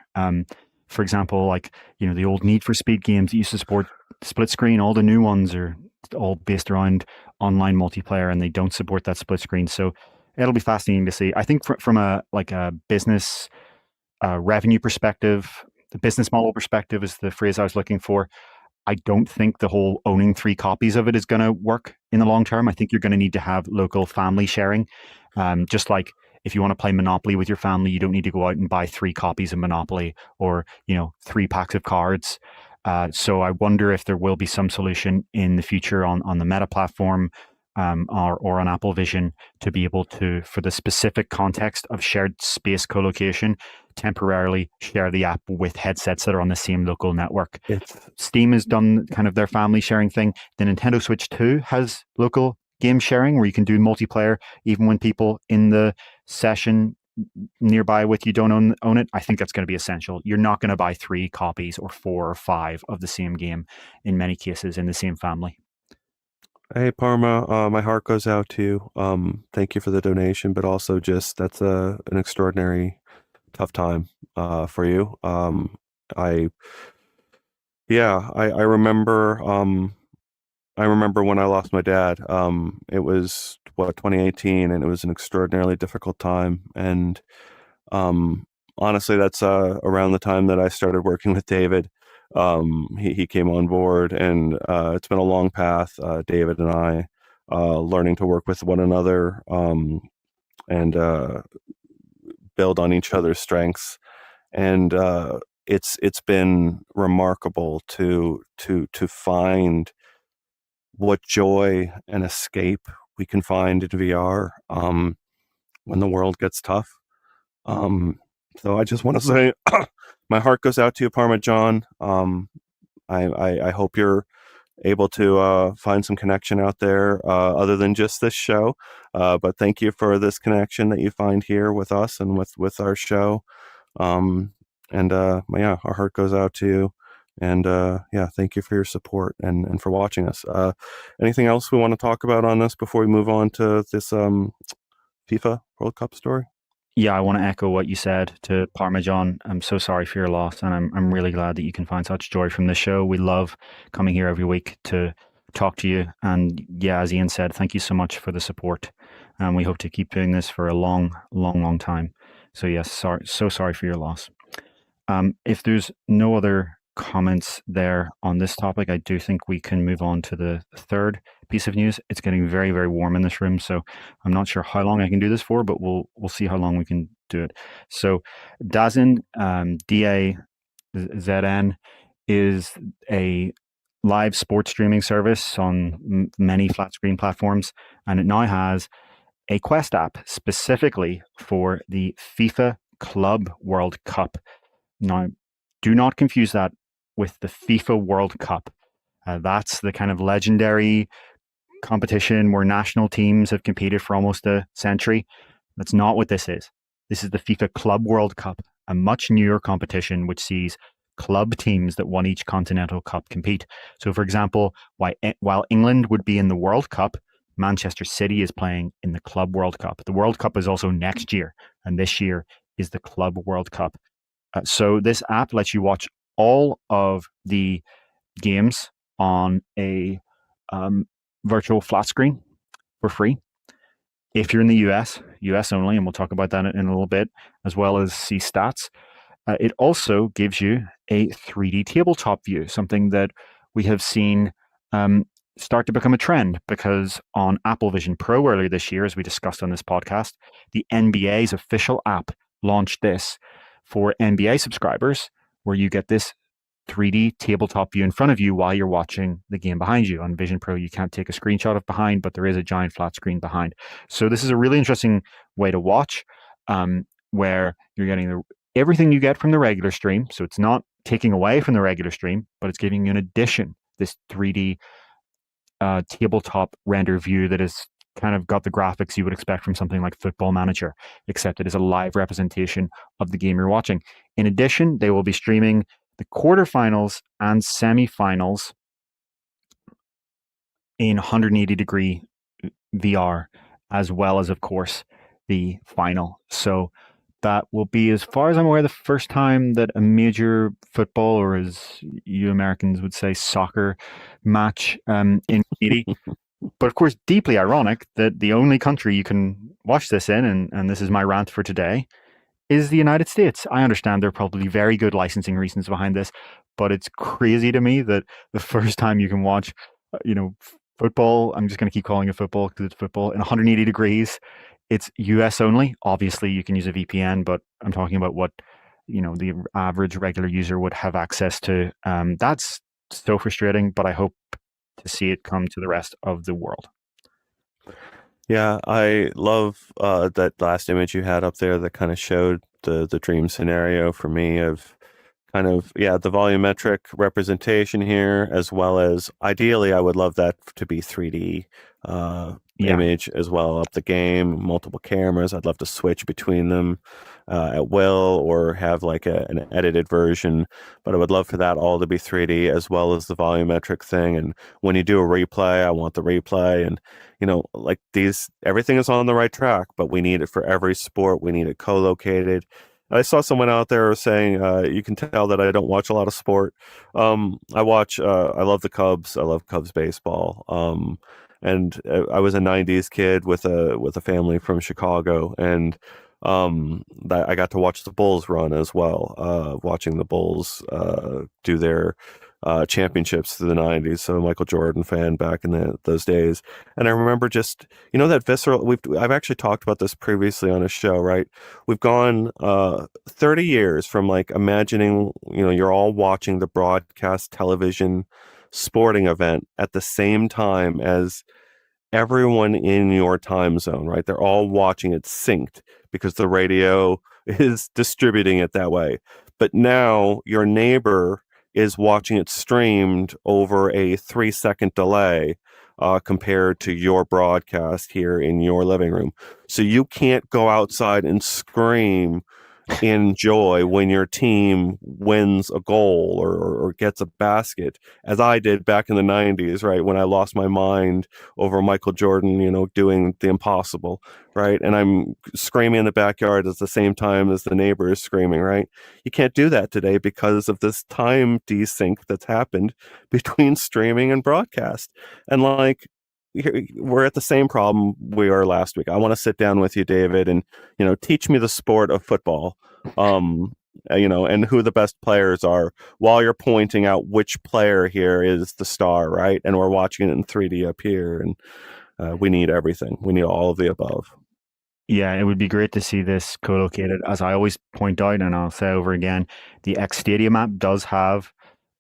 For example, like, the old Need for Speed games that used to support split screen, all the new ones are all based around online multiplayer, and they don't support that split screen. So it'll be fascinating to see. I think from a business revenue perspective, the business model perspective is the phrase I was looking for. I don't think the whole owning 3 copies of it is going to work in the long term. I think you're going to need to have local family sharing. Just like if you want to play Monopoly with your family, you don't need to go out and buy 3 copies of Monopoly or, 3 packs of cards. So I wonder if there will be some solution in the future on the Meta platform or on Apple Vision to be able to, for the specific context of shared space co-location, temporarily share the app with headsets that are on the same local network. Steam has done kind of their family sharing thing. The Nintendo Switch 2 has local game sharing where you can do multiplayer even when people in the session nearby with you don't own it. I think that's going to be essential. You're not going to buy 3 copies or 4 or 5 of the same game in many cases in the same family. Hey, Parma, my heart goes out to you. Thank you for the donation, but also just that's an extraordinary tough time for you. I remember when I lost my dad. It was 2018, and it was an extraordinarily difficult time. And honestly, that's around the time that I started working with David. He came on board, and it's been a long path. David and I learning to work with one another and build on each other's strengths. And it's been remarkable to find what joy and escape we can find in VR when the world gets tough. So I just want to say my heart goes out to you, Parmesan. I hope you're able to find some connection out there other than just this show. But thank you for this connection that you find here with us and with our show. Our heart goes out to you. And thank you for your support and for watching us. Anything else we want to talk about on this before we move on to this FIFA World Cup story? Yeah, I want to echo what you said to Parmesan. I'm so sorry for your loss, and I'm really glad that you can find such joy from this show. We love coming here every week to talk to you. And yeah, as Ian said, thank you so much for the support. And we hope to keep doing this for a long, long, long time. So yes, so sorry for your loss. If there's no other comments there on this topic, I do think we can move on to the third piece of news. It's getting very, very warm in this room, so I'm not sure how long I can do this for, but we'll see how long we can do it. So DAZN, DAZN, is a live sports streaming service on many flat screen platforms, and it now has a Quest app specifically for the FIFA Club World Cup. Now, do not confuse that with the FIFA World Cup. That's the kind of legendary competition where national teams have competed for almost a century. That's not what this is. This is the FIFA Club World Cup, a much newer competition which sees club teams that won each continental cup compete. So, for example, while England would be in the World Cup, Manchester City is playing in the Club World Cup. The World Cup is also next year, and this year is the Club World Cup. So this app lets you watch all of the games on a virtual flat screen for free. If you're in the US only, and we'll talk about that in a little bit, as well as see stats. It also gives you a 3D tabletop view, something that we have seen start to become a trend, because on Apple Vision Pro earlier this year, as we discussed on this podcast, the NBA's official app launched this for NBA subscribers, where you get this 3D tabletop view in front of you while you're watching the game behind you. On Vision Pro, you can't take a screenshot of behind, but there is a giant flat screen behind. So this is a really interesting way to watch, where you're getting everything you get from the regular stream. So it's not taking away from the regular stream, but it's giving you in addition this 3D tabletop render view that is kind of got the graphics you would expect from something like Football Manager, except it is a live representation of the game you're watching. In addition, they will be streaming the quarterfinals and semifinals in 180-degree VR, as well as, of course, the final. So that will be, as far as I'm aware, the first time that a major football, or as you Americans would say, soccer match in 180. But of course, deeply ironic that the only country you can watch this in, and this is my rant for today, is the United States. I understand there are probably very good licensing reasons behind this, but it's crazy to me that the first time you can watch, football, I'm just going to keep calling it football because it's football, in 180 degrees, it's US only. Obviously, you can use a VPN, but I'm talking about what, the average regular user would have access to. That's so frustrating, but I hope to see it come to the rest of the world. Yeah, I love that last image you had up there that kind of showed the dream scenario for me of kind of, yeah, the volumetric representation here, as well as ideally I would love that to be 3D Yeah. image as well up the game, multiple cameras. I'd love to switch between them at will or have like an edited version, but I would love for that all to be 3D as well as the volumetric thing. And when you do a replay, I want the replay. And like these, everything is on the right track, but we need it for every sport. We need it co-located. I saw someone out there saying, you can tell that I don't watch a lot of sport. I love the Cubs. I love Cubs baseball. And I was a 90s kid with a family from Chicago. And I got to watch the Bulls run as well, watching the Bulls do their championships through the 90s. So Michael Jordan fan back in those days. And I remember just, that visceral, I've actually talked about this previously on a show, right? We've gone 30 years from like imagining, you're all watching the broadcast television sporting event at the same time as everyone in your time zone, right? They're all watching it synced because the radio is distributing it that way. But now your neighbor is watching it streamed over a 3-second delay compared to your broadcast here in your living room. So you can't go outside and scream in joy when your team wins a goal or gets a basket, as I did back in the 90s, right? When I lost my mind over Michael Jordan, doing the impossible, right? And I'm screaming in the backyard at the same time as the neighbor is screaming, right? You can't do that today because of this time desync that's happened between streaming and broadcast. And like, we're at the same problem we were last week. I want to sit down with you, David, and teach me the sport of football, and who the best players are, while you're pointing out which player here is the star, right? And we're watching it in 3D up here, and we need everything. We need all of the above. Yeah, it would be great to see this co-located. As I always point out, and I'll say over again, the X Stadium app does have,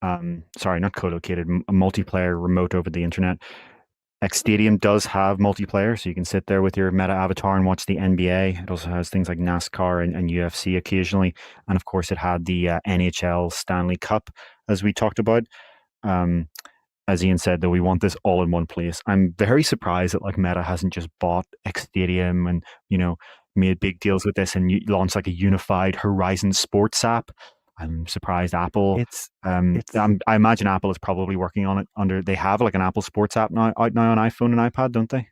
sorry, not co-located, a multiplayer remote over the internet. X Stadium does have multiplayer, so you can sit there with your Meta avatar and watch the NBA. It also has things like NASCAR and UFC occasionally, and of course, it had the NHL Stanley Cup, as we talked about. Um, as Ian said, though, we want this all in one place. I'm very surprised that like Meta hasn't just bought X Stadium and made big deals with this and launched like a unified Horizon Sports app. I'm surprised Apple. It's it's I imagine Apple is probably working on it under. They have like an Apple Sports app now out now on iPhone and iPad, don't they?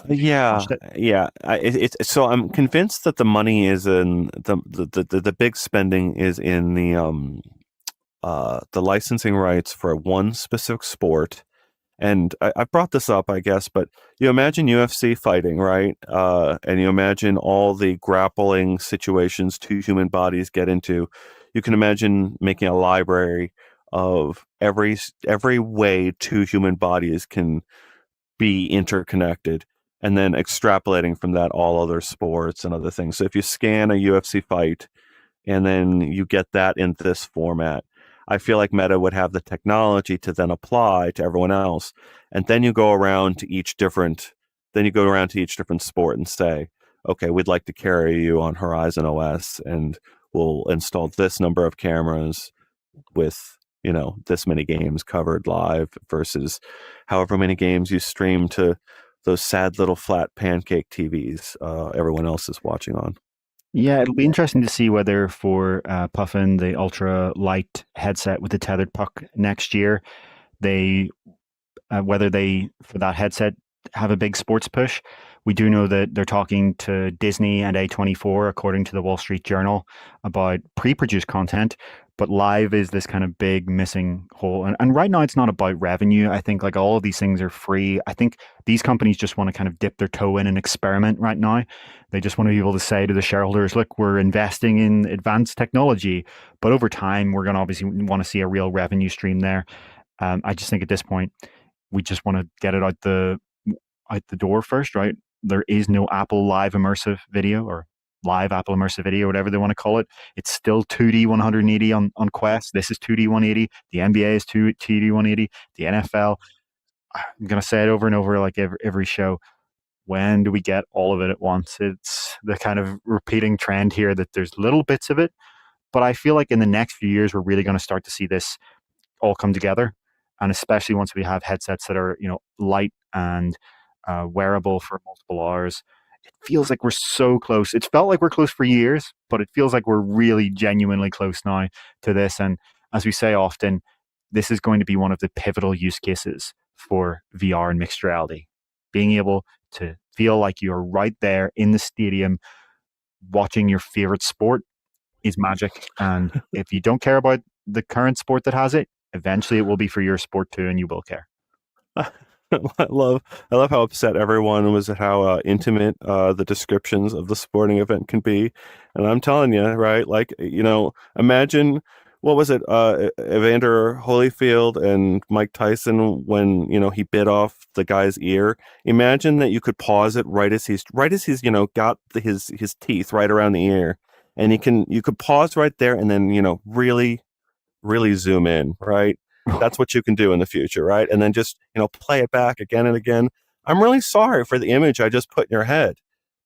Yeah, Launched it. yeah. It's so I'm convinced that the money is in the big spending is in the licensing rights for one specific sport. And I brought this up, I guess, but you imagine UFC fighting, right? And you imagine all the grappling situations two human bodies get into. You can imagine making a library of every way two human bodies can be interconnected, and then extrapolating from that all other sports and other things. So if you scan a UFC fight and then you get that in this format, I feel like Meta would have the technology to then apply to everyone else. And then you go around to each different sport and say, okay, we'd like to carry you on Horizon OS, and we'll install this number of cameras with this many games covered live versus however many games you stream to those sad little flat pancake TVs everyone else is watching on. Yeah, it'll be interesting to see whether for Puffin, the ultra light headset with the tethered puck next year, they whether they for that headset have a big sports push. We do know that they're talking to Disney and A24, according to the Wall Street Journal, about pre-produced content. But live is this kind of big missing hole. And right now, it's not about revenue. I think like all of these things are free. I think these companies just want to kind of dip their toe in and experiment right now. They just want to be able to say to the shareholders, look, we're investing in advanced technology, but over time, we're going to obviously want to see a real revenue stream there. I just think at this point, we just want to get it out the door first, right? There is no Apple Live immersive video or live Apple immersive video, whatever they want to call it. It's still 2D 180 on Quest. This is 2D 180. The NBA is 2D 180. The NFL, I'm going to say it over and over like every show. when do we get all of it at once? It's the kind of repeating trend here that there's little bits of it, but I feel like in the next few years, we're really going to start to see this all come together. And especially once we have headsets that are, light and wearable for multiple hours, it feels like we're so close. It's felt like we're close for years, but it feels like we're really genuinely close now to this. And as we say often, this is going to be one of the pivotal use cases for VR and mixed reality. Being able to feel like you're right there in the stadium watching your favorite sport is magic. And if you don't care about the current sport that has it, eventually it will be for your sport too, and you will care. I love how upset everyone was at how intimate the descriptions of the sporting event can be. And I'm telling you, right, like, imagine, what was it, Evander Holyfield and Mike Tyson when, he bit off the guy's ear. Imagine that you could pause it right as he's got his teeth right around the ear, and you could pause right there and then, really, really zoom in, right? That's what you can do in the future, right? And then just, play it back again and again. I'm really sorry for the image I just put in your head,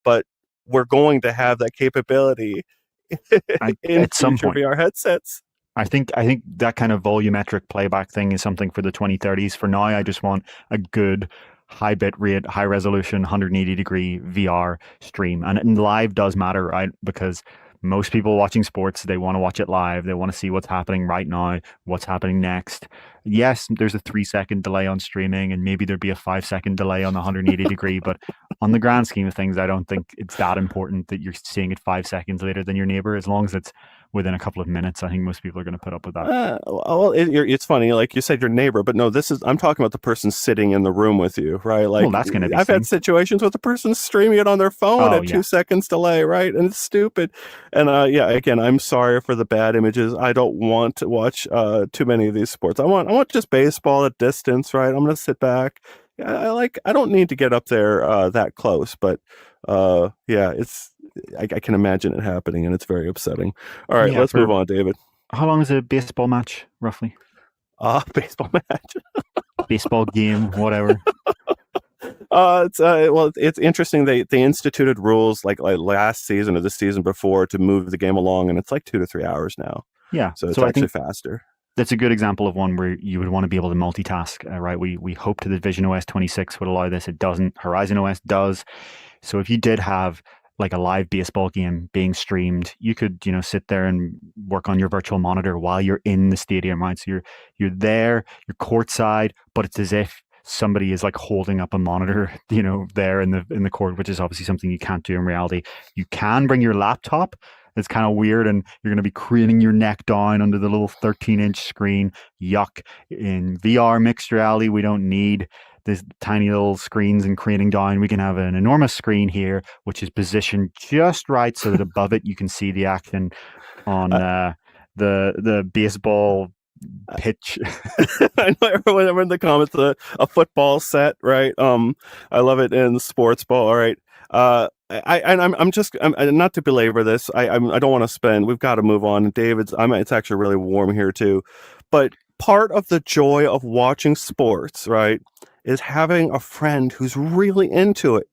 but we're going to have that capability in at some future point. VR headsets. I think that kind of volumetric playback thing is something for the 2030s. For now, I just want a good high bit rate, high resolution, 180-degree VR stream. And live does matter, right? Because most people watching sports, they want to watch it live. They want to see what's happening right now, what's happening next. Yes, there's a 3-second delay on streaming, and maybe there'd be a 5-second delay on the 180-degree. But on the grand scheme of things, I don't think it's that important that you're seeing it 5 seconds later than your neighbor. As long as it's within a couple of minutes, I think most people are going to put up with that. Well, it's funny, like you said, your neighbor, but no, I'm talking about the person sitting in the room with you, right? Like, well, that's going to be. I've had situations with the person streaming it on their phone at 2 seconds delay, right? And it's stupid. And again, I'm sorry for the bad images. I don't want to watch too many of these sports. I want just baseball at distance, right? I'm going to sit back. I don't need to get up there that close, but it's. I can imagine it happening, and it's very upsetting. All right, let's move on, David. How long is a baseball match, roughly? Baseball match. Baseball game, whatever. It's interesting. They instituted rules like last season or the season before to move the game along, and it's like 2 to 3 hours now. Yeah, so it's actually faster. That's a good example of one where you would want to be able to multitask, right? We hoped that Vision OS 26 would allow this. It doesn't. Horizon OS does. So if you did have like a live baseball game being streamed, you could, sit there and work on your virtual monitor while you're in the stadium, right? So you're there, you're courtside, but it's as if somebody is like holding up a monitor, there in the court, which is obviously something you can't do in reality. You can bring your laptop. It's kind of weird, and you're going to be craning your neck down under the little 13-inch screen. Yuck. In VR mixed reality, we don't need these tiny little screens and craning down. We can have an enormous screen here, which is positioned just right so that above it you can see the action on the baseball pitch. I know everyone in the comments, a football set, right? I love it in sports ball. All right. I'm not to belabor this. I don't want to spend. We've got to move on. David's. It's actually really warm here too, but part of the joy of watching sports, right, is having a friend who's really into it,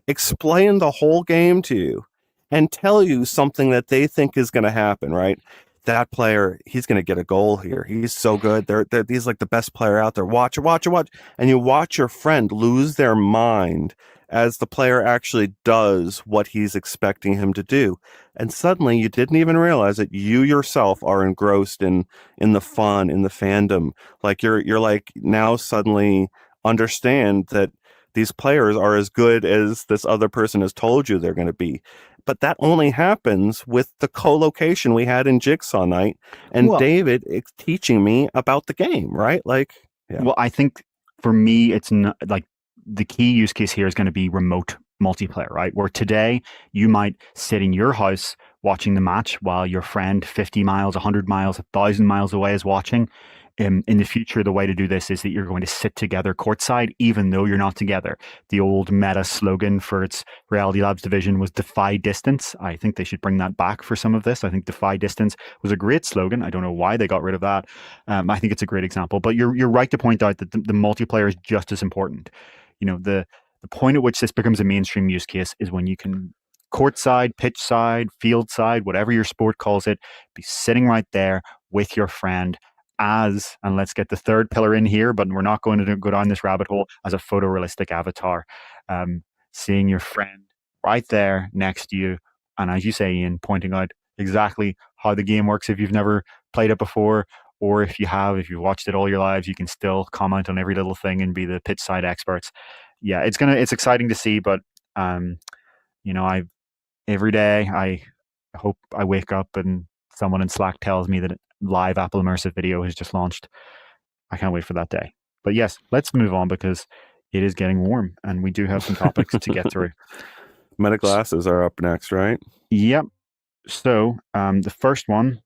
explain the whole game to you, and tell you something that they think is going to happen, right? That player, he's going to get a goal here. He's so good. He's like the best player out there. Watch. And you watch your friend lose their mind as the player actually does what he's expecting him to do. And suddenly you didn't even realize that you yourself are engrossed in the fun, in the fandom. Like you're like now suddenly understand that these players are as good as this other person has told you they're going to be. But that only happens with the co-location we had in Jigsaw Night and David teaching me about the game, right? Like, yeah. Well, I think for me, it's not like the key use case here is going to be remote multiplayer, right? Where today you might sit in your house watching the match while your friend 50 miles, 100 miles, 1,000 miles away is watching. In the future, the way to do this is that you're going to sit together courtside, even though you're not together. The old Meta slogan for its Reality Labs division was defy distance. I think they should bring that back for some of this. I think defy distance was a great slogan. I don't know why they got rid of that. I think it's a great example. But you're right to point out that the multiplayer is just as important. The The point at which this becomes a mainstream use case is when you can courtside, pitch side, field side, whatever your sport calls it, be sitting right there with your friend as, and let's get the third pillar in here, but we're not going to go down this rabbit hole, as a photorealistic avatar. Seeing your friend right there next to you, and as you say, Ian, pointing out exactly how the game works if you've never played it before, or if you have, if you've watched it all your lives, you can still comment on every little thing and be the pitch side experts. Yeah, it's exciting to see, but every day I hope I wake up and someone in Slack tells me that live Apple Immersive Video has just launched. I can't wait for that day. But yes, let's move on because it is getting warm and we do have some topics to get through. Meta glasses are up next, right? Yep. So the first one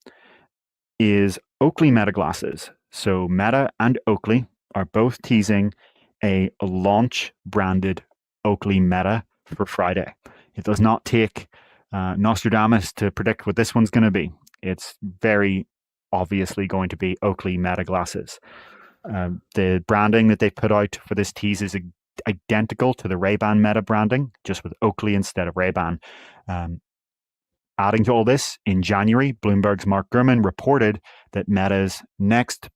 is Oakley Meta glasses. So Meta and Oakley are both teasing a launch branded Oakley Meta for Friday. It does not take Nostradamus to predict what this one's going to be. It's very obviously going to be Oakley Meta glasses. The branding that they've put out for this tease is identical to the Ray-Ban Meta branding, just with Oakley instead of Ray-Ban. Adding to all this, in January, Bloomberg's Mark Gurman reported that Meta's next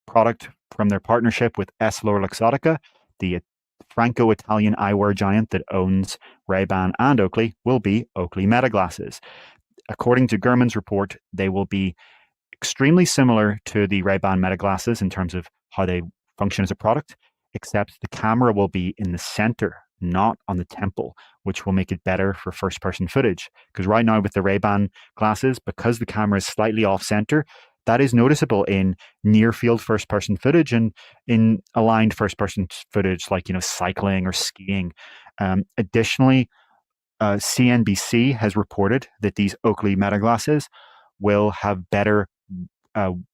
product from their partnership with EssilorLuxottica, the Franco-Italian eyewear giant that owns Ray-Ban and Oakley, will be Oakley Meta glasses. According to Gurman's report, they will be extremely similar to the Ray-Ban Meta glasses in terms of how they function as a product, except the camera will be in the center, not on the temple, which will make it better for first-person footage. Because right now with the Ray-Ban glasses, because the camera is slightly off-center, that is noticeable in near-field first-person footage and in aligned first-person footage like, cycling or skiing. Additionally, CNBC has reported that these Oakley Meta glasses will have better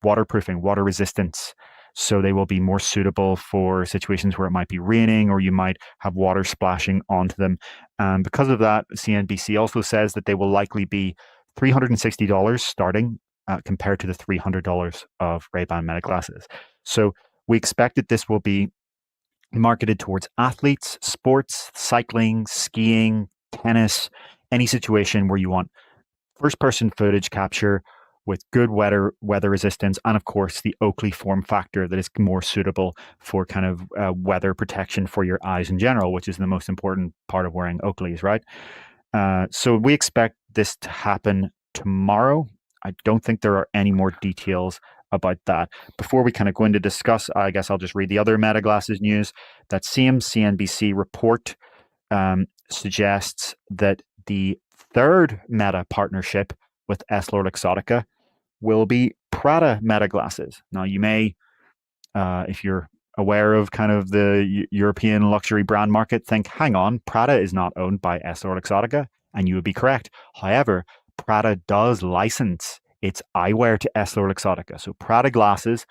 waterproofing, water resistance. So they will be more suitable for situations where it might be raining or you might have water splashing onto them. And because of that, CNBC also says that they will likely be $360 starting compared to the $300 of Ray-Ban Meta glasses. So we expect that this will be marketed towards athletes, sports, cycling, skiing, tennis, any situation where you want first-person footage capture with good weather resistance, and of course the Oakley form factor that is more suitable for kind of weather protection for your eyes in general, which is the most important part of wearing Oakleys, right? So we expect this to happen tomorrow. I don't think there are any more details about that. Before we kind of go in to discuss, I guess I'll just read the other Meta glasses news. That same CNBC report suggests that the third Meta partnership with EssilorLuxottica will be Prada Meta glasses. Now, you may, if you're aware of kind of the European luxury brand market, think, hang on, Prada is not owned by EssilorLuxottica, and you would be correct. However, Prada does license its eyewear to EssilorLuxottica. So Prada glasses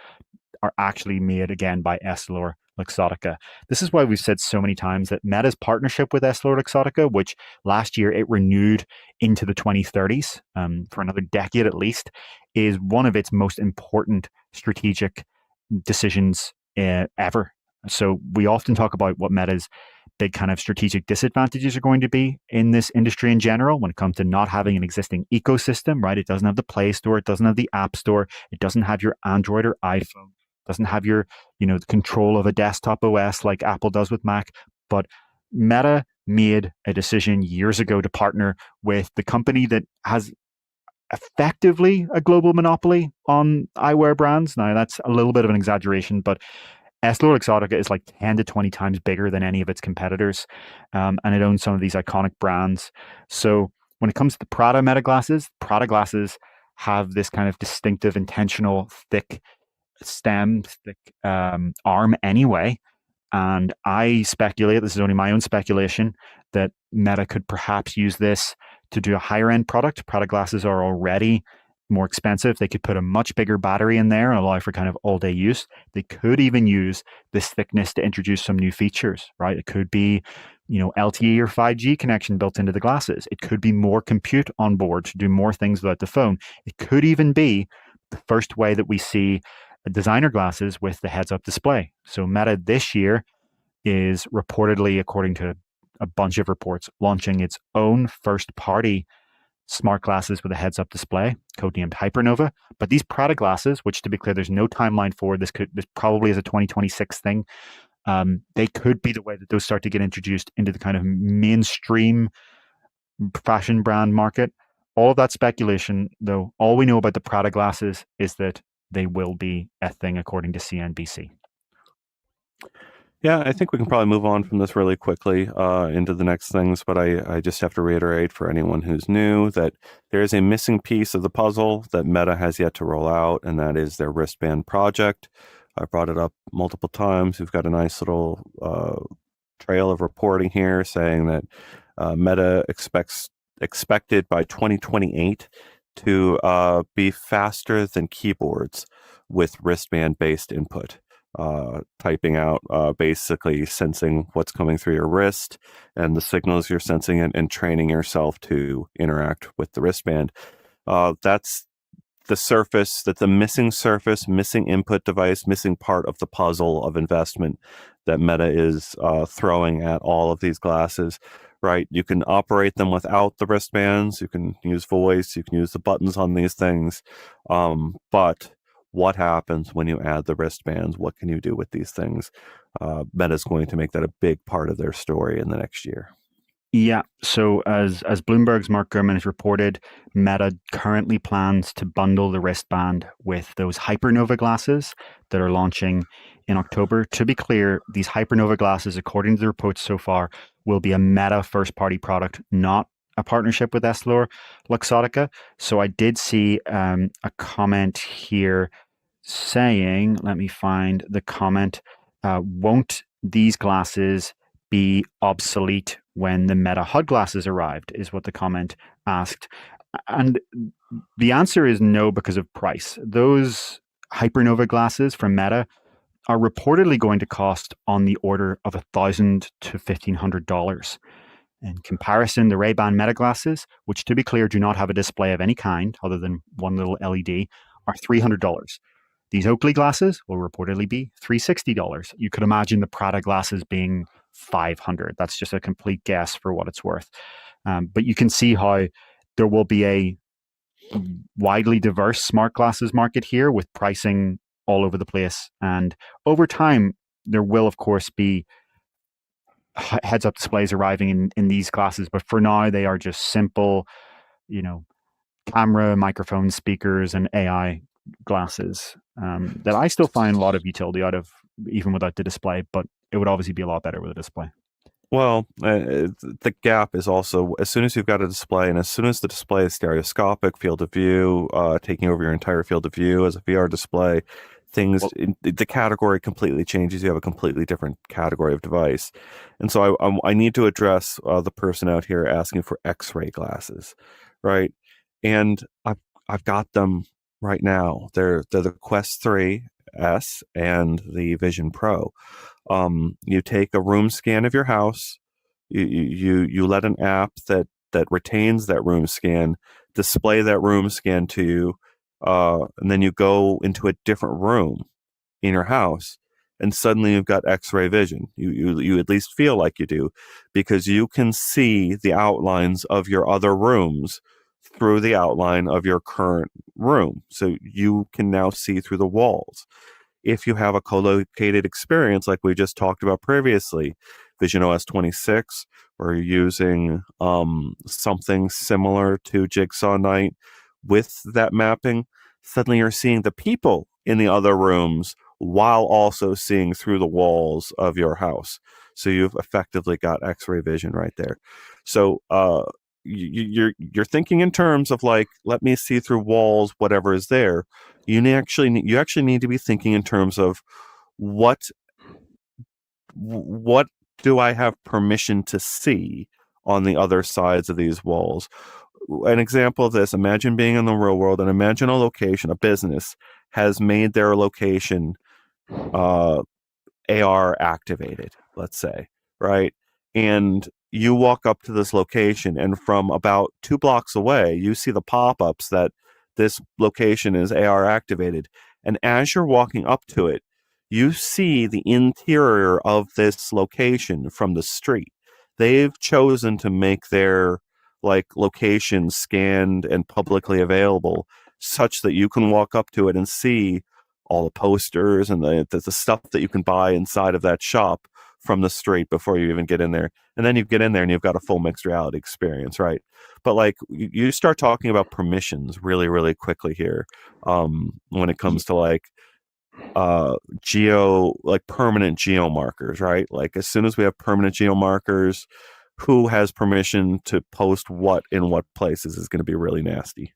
are actually made again by EssilorLuxottica. This is why we've said so many times that Meta's partnership with EssilorLuxottica, which last year it renewed into the 2030s for another decade at least, is one of its most important strategic decisions ever. So we often talk about what Meta's big kind of strategic disadvantages are going to be in this industry in general when it comes to not having an existing ecosystem, right? It doesn't have the Play Store, it doesn't have the App Store, it doesn't have your Android or iPhone, it doesn't have your, the control of a desktop OS like Apple does with Mac. But Meta made a decision years ago to partner with the company that has effectively a global monopoly on eyewear brands. Now, that's a little bit of an exaggeration, but EssilorLuxottica is like 10 to 20 times bigger than any of its competitors, and it owns some of these iconic brands. So when it comes to the Prada Meta glasses, Prada glasses have this kind of distinctive, intentional, thick stem, thick arm anyway. And I speculate, this is only my own speculation, that Meta could perhaps use this to do a higher end product. Prada glasses are already more expensive. They could put a much bigger battery in there and allow for kind of all day use. They could even use this thickness to introduce some new features, right? It could be, LTE or 5G connection built into the glasses. It could be more compute on board to do more things without the phone. It could even be the first way that we see designer glasses with the heads-up display. So Meta this year is reportedly, according to a bunch of reports, launching its own first-party smart glasses with a heads-up display, codenamed Hypernova. But these Prada glasses, which to be clear, there's no timeline for, this probably is a 2026 thing. They could be the way that those start to get introduced into the kind of mainstream fashion brand market. All of that speculation, though, all we know about the Prada glasses is that they will be a thing, according to CNBC. Yeah, I think we can probably move on from this really quickly into the next things, but I just have to reiterate for anyone who's new that there is a missing piece of the puzzle that Meta has yet to roll out, and that is their wristband project. I brought it up multiple times. We've got a nice little trail of reporting here saying that Meta expected by 2028 to be faster than keyboards with wristband-based input. Typing out, basically sensing what's coming through your wrist and the signals you're sensing and training yourself to interact with the wristband. That's the surface, that's the missing input device, missing part of the puzzle of investment that Meta is throwing at all of these glasses, right? You can operate them without the wristbands. You can use voice. You can use the buttons on these things. But what happens when you add the wristbands? What can you do with these things? Meta's going to make that a big part of their story in the next year. Yeah. So as Bloomberg's Mark Gurman has reported, Meta currently plans to bundle the wristband with those Hypernova glasses that are launching in October. To be clear, these Hypernova glasses, according to the reports so far, will be a Meta first-party product, not a partnership with EssilorLuxottica. So I did see a comment here saying, let me find the comment, won't these glasses be obsolete when the Meta HUD glasses arrived, is what the comment asked. And the answer is no, because of price. Those Hypernova glasses from Meta are reportedly going to cost on the order of $1,000 to $1,500. In comparison, the Ray-Ban Meta glasses, which to be clear do not have a display of any kind other than one little LED, are $300. These Oakley glasses will reportedly be $360. You could imagine the Prada glasses being $500. That's just a complete guess for what it's worth. But you can see how there will be a widely diverse smart glasses market here with pricing all over the place. And over time, there will, of course, be heads-up displays arriving in these glasses. But for now, they are just simple, camera, microphone, speakers, and AI glasses that I still find a lot of utility out of, even without the display, but it would obviously be a lot better with a display. Well, the gap is also, as soon as you've got a display and as soon as the display is stereoscopic, field of view, taking over your entire field of view as a VR display, the category completely changes. You have a completely different category of device. And so I need to address the person out here asking for X-ray glasses, right? And I've got them right now. They're the Quest 3S and the Vision Pro. You take a room scan of your house. You let an app that retains that room scan display that room scan to you, and then you go into a different room in your house, and suddenly you've got X-ray vision. You at least feel like you do, because you can see the outlines of your other rooms through the outline of your current room. So you can now see through the walls. If you have a co-located experience like we just talked about previously, visionOS 26, or you're using something similar to Jigsaw Night with that mapping, suddenly you're seeing the people in the other rooms while also seeing through the walls of your house. So you've effectively got X-ray vision right there. So you're thinking in terms of like, let me see through walls, whatever is there. You actually need to be thinking in terms of what do I have permission to see on the other sides of these walls? An example of this: imagine being in the real world, and imagine a location, a business has made their location AR activated, let's say, right? And you walk up to this location, and from about 2 blocks away, you see the pop-ups that this location is AR activated. And as you're walking up to it, you see the interior of this location from the street. They've chosen to make their like location scanned and publicly available such that you can walk up to it and see all the posters and the stuff that you can buy inside of that shop from the street before you even get in there. And then you get in there and you've got a full mixed reality experience, right? But like you start talking about permissions really, really quickly here when it comes to like permanent geo markers, right? Like as soon as we have permanent geo markers, who has permission to post what in what places is going to be really nasty.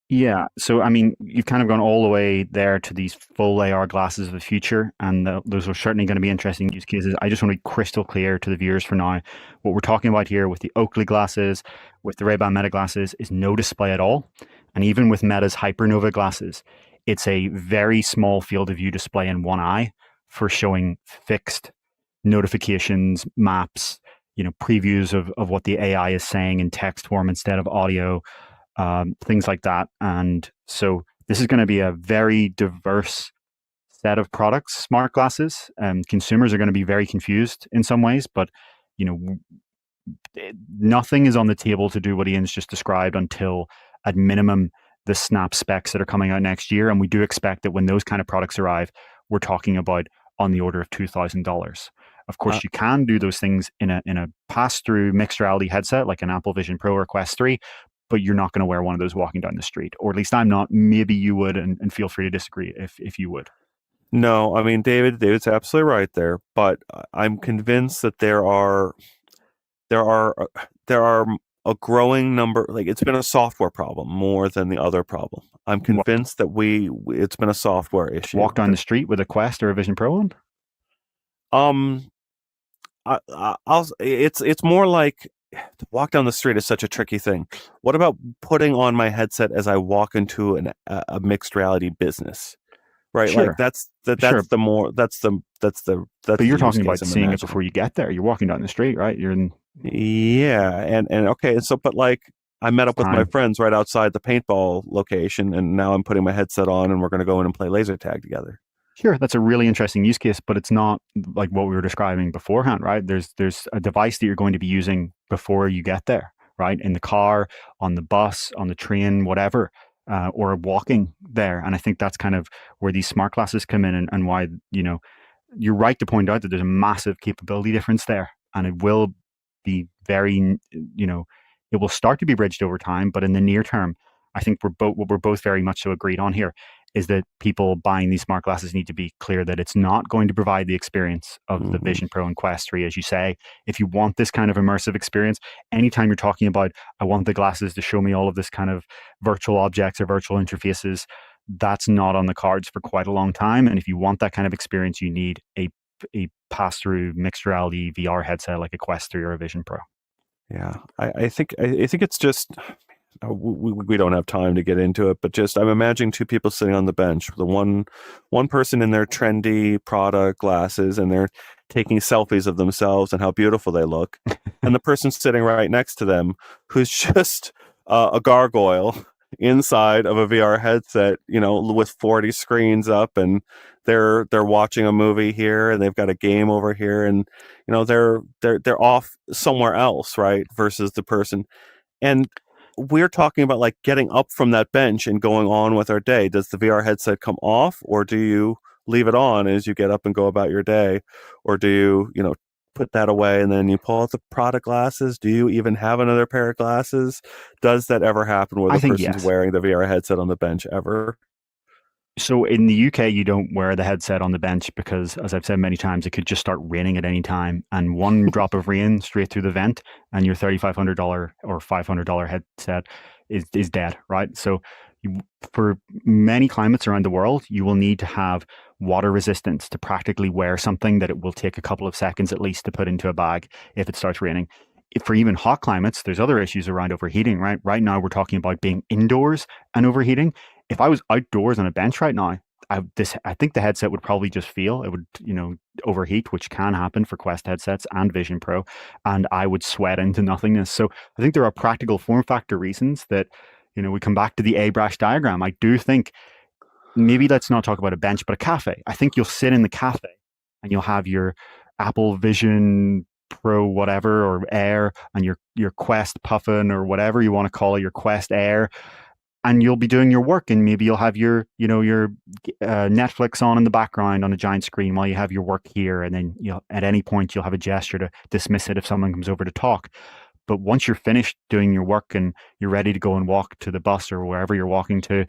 Yeah. So, I mean, you've kind of gone all the way there to these full AR glasses of the future, and those are certainly going to be interesting use cases. I just want to be crystal clear to the viewers for now. What we're talking about here with the Oakley glasses, with the Ray-Ban Meta glasses, is no display at all. And even with Meta's Hypernova glasses, it's a very small field of view display in one eye for showing fixed notifications, maps, previews of what the AI is saying in text form instead of audio. Things like that. And so this is going to be a very diverse set of products, smart glasses. Consumers are going to be very confused in some ways, but nothing is on the table to do what Ian's just described until, at minimum, the Snap specs that are coming out next year. And we do expect that when those kind of products arrive, we're talking about on the order of $2,000. Of course, you can do those things in a pass-through mixed reality headset like an Apple Vision Pro or Quest 3, but you're not going to wear one of those walking down the street. Or at least I'm not. Maybe you would, and feel free to disagree if you would. No, I mean, David's absolutely right there, but I'm convinced that there are a growing number, like it's been a software problem more than the other problem. I'm convinced that it's been a software issue. Walk down the street with a Quest or a Vision Pro on? It's more like to walk down the street is such a tricky thing. What about putting on my headset as I walk into a mixed reality business? Right, sure. Like that's sure. But you're talking about seeing it before you get there. You're walking down the street, right? You're in. Yeah, and okay, so but like I met up with my friends right outside the paintball location, and now I'm putting my headset on, and we're going to go in and play laser tag together. Sure, that's a really interesting use case, but it's not like what we were describing beforehand, right? There's a device that you're going to be using before you get there, right? In the car, on the bus, on the train, whatever, or walking there. And I think that's kind of where these smart glasses come in, and why, you're right to point out that there's a massive capability difference there, and it will be very, it will start to be bridged over time, but in the near term, I think we're both very much so agreed on here is that people buying these smart glasses need to be clear that it's not going to provide the experience of the Vision Pro and Quest 3, as you say. If you want this kind of immersive experience, anytime you're talking about, I want the glasses to show me all of this kind of virtual objects or virtual interfaces, that's not on the cards for quite a long time. And if you want that kind of experience, you need a pass-through mixed reality VR headset like a Quest 3 or a Vision Pro. Yeah, I think it's just... We don't have time to get into it, but just I'm imagining two people sitting on the bench. The one person in their trendy Prada glasses, and they're taking selfies of themselves and how beautiful they look, and the person sitting right next to them who's just a gargoyle inside of a VR headset, with 40 screens up, and they're watching a movie here, and they've got a game over here, and they're off somewhere else, right? Versus the person, and we're talking about like getting up from that bench and going on with our day. Does the VR headset come off, or do you leave it on as you get up and go about your day? Or do you, put that away and then you pull out the Prada glasses? Do you even have another pair of glasses? Does that ever happen where the person's wearing the VR headset on the bench ever? So in the UK, you don't wear the headset on the bench because, as I've said many times, it could just start raining at any time, and one drop of rain straight through the vent, and your $3,500 or $500 headset is dead, right? So for many climates around the world, you will need to have water resistance to practically wear something that it will take a couple of seconds at least to put into a bag if it starts raining. For even hot climates, there's other issues around overheating, right? Right now, we're talking about being indoors and overheating. If I was outdoors on a bench right now, I think the headset would probably just feel, it would, overheat, which can happen for Quest headsets and Vision Pro, and I would sweat into nothingness. So I think there are practical form factor reasons that, we come back to the A-brush diagram. I do think maybe let's not talk about a bench, but a cafe. I think you'll sit in the cafe and you'll have your Apple Vision Pro whatever or Air and your Quest Puffin or whatever you want to call it, your Quest Air, and you'll be doing your work, and maybe you'll have your Netflix on in the background on a giant screen while you have your work here, and then at any point you'll have a gesture to dismiss it if someone comes over to talk. But once you're finished doing your work and you're ready to go and walk to the bus or wherever you're walking to,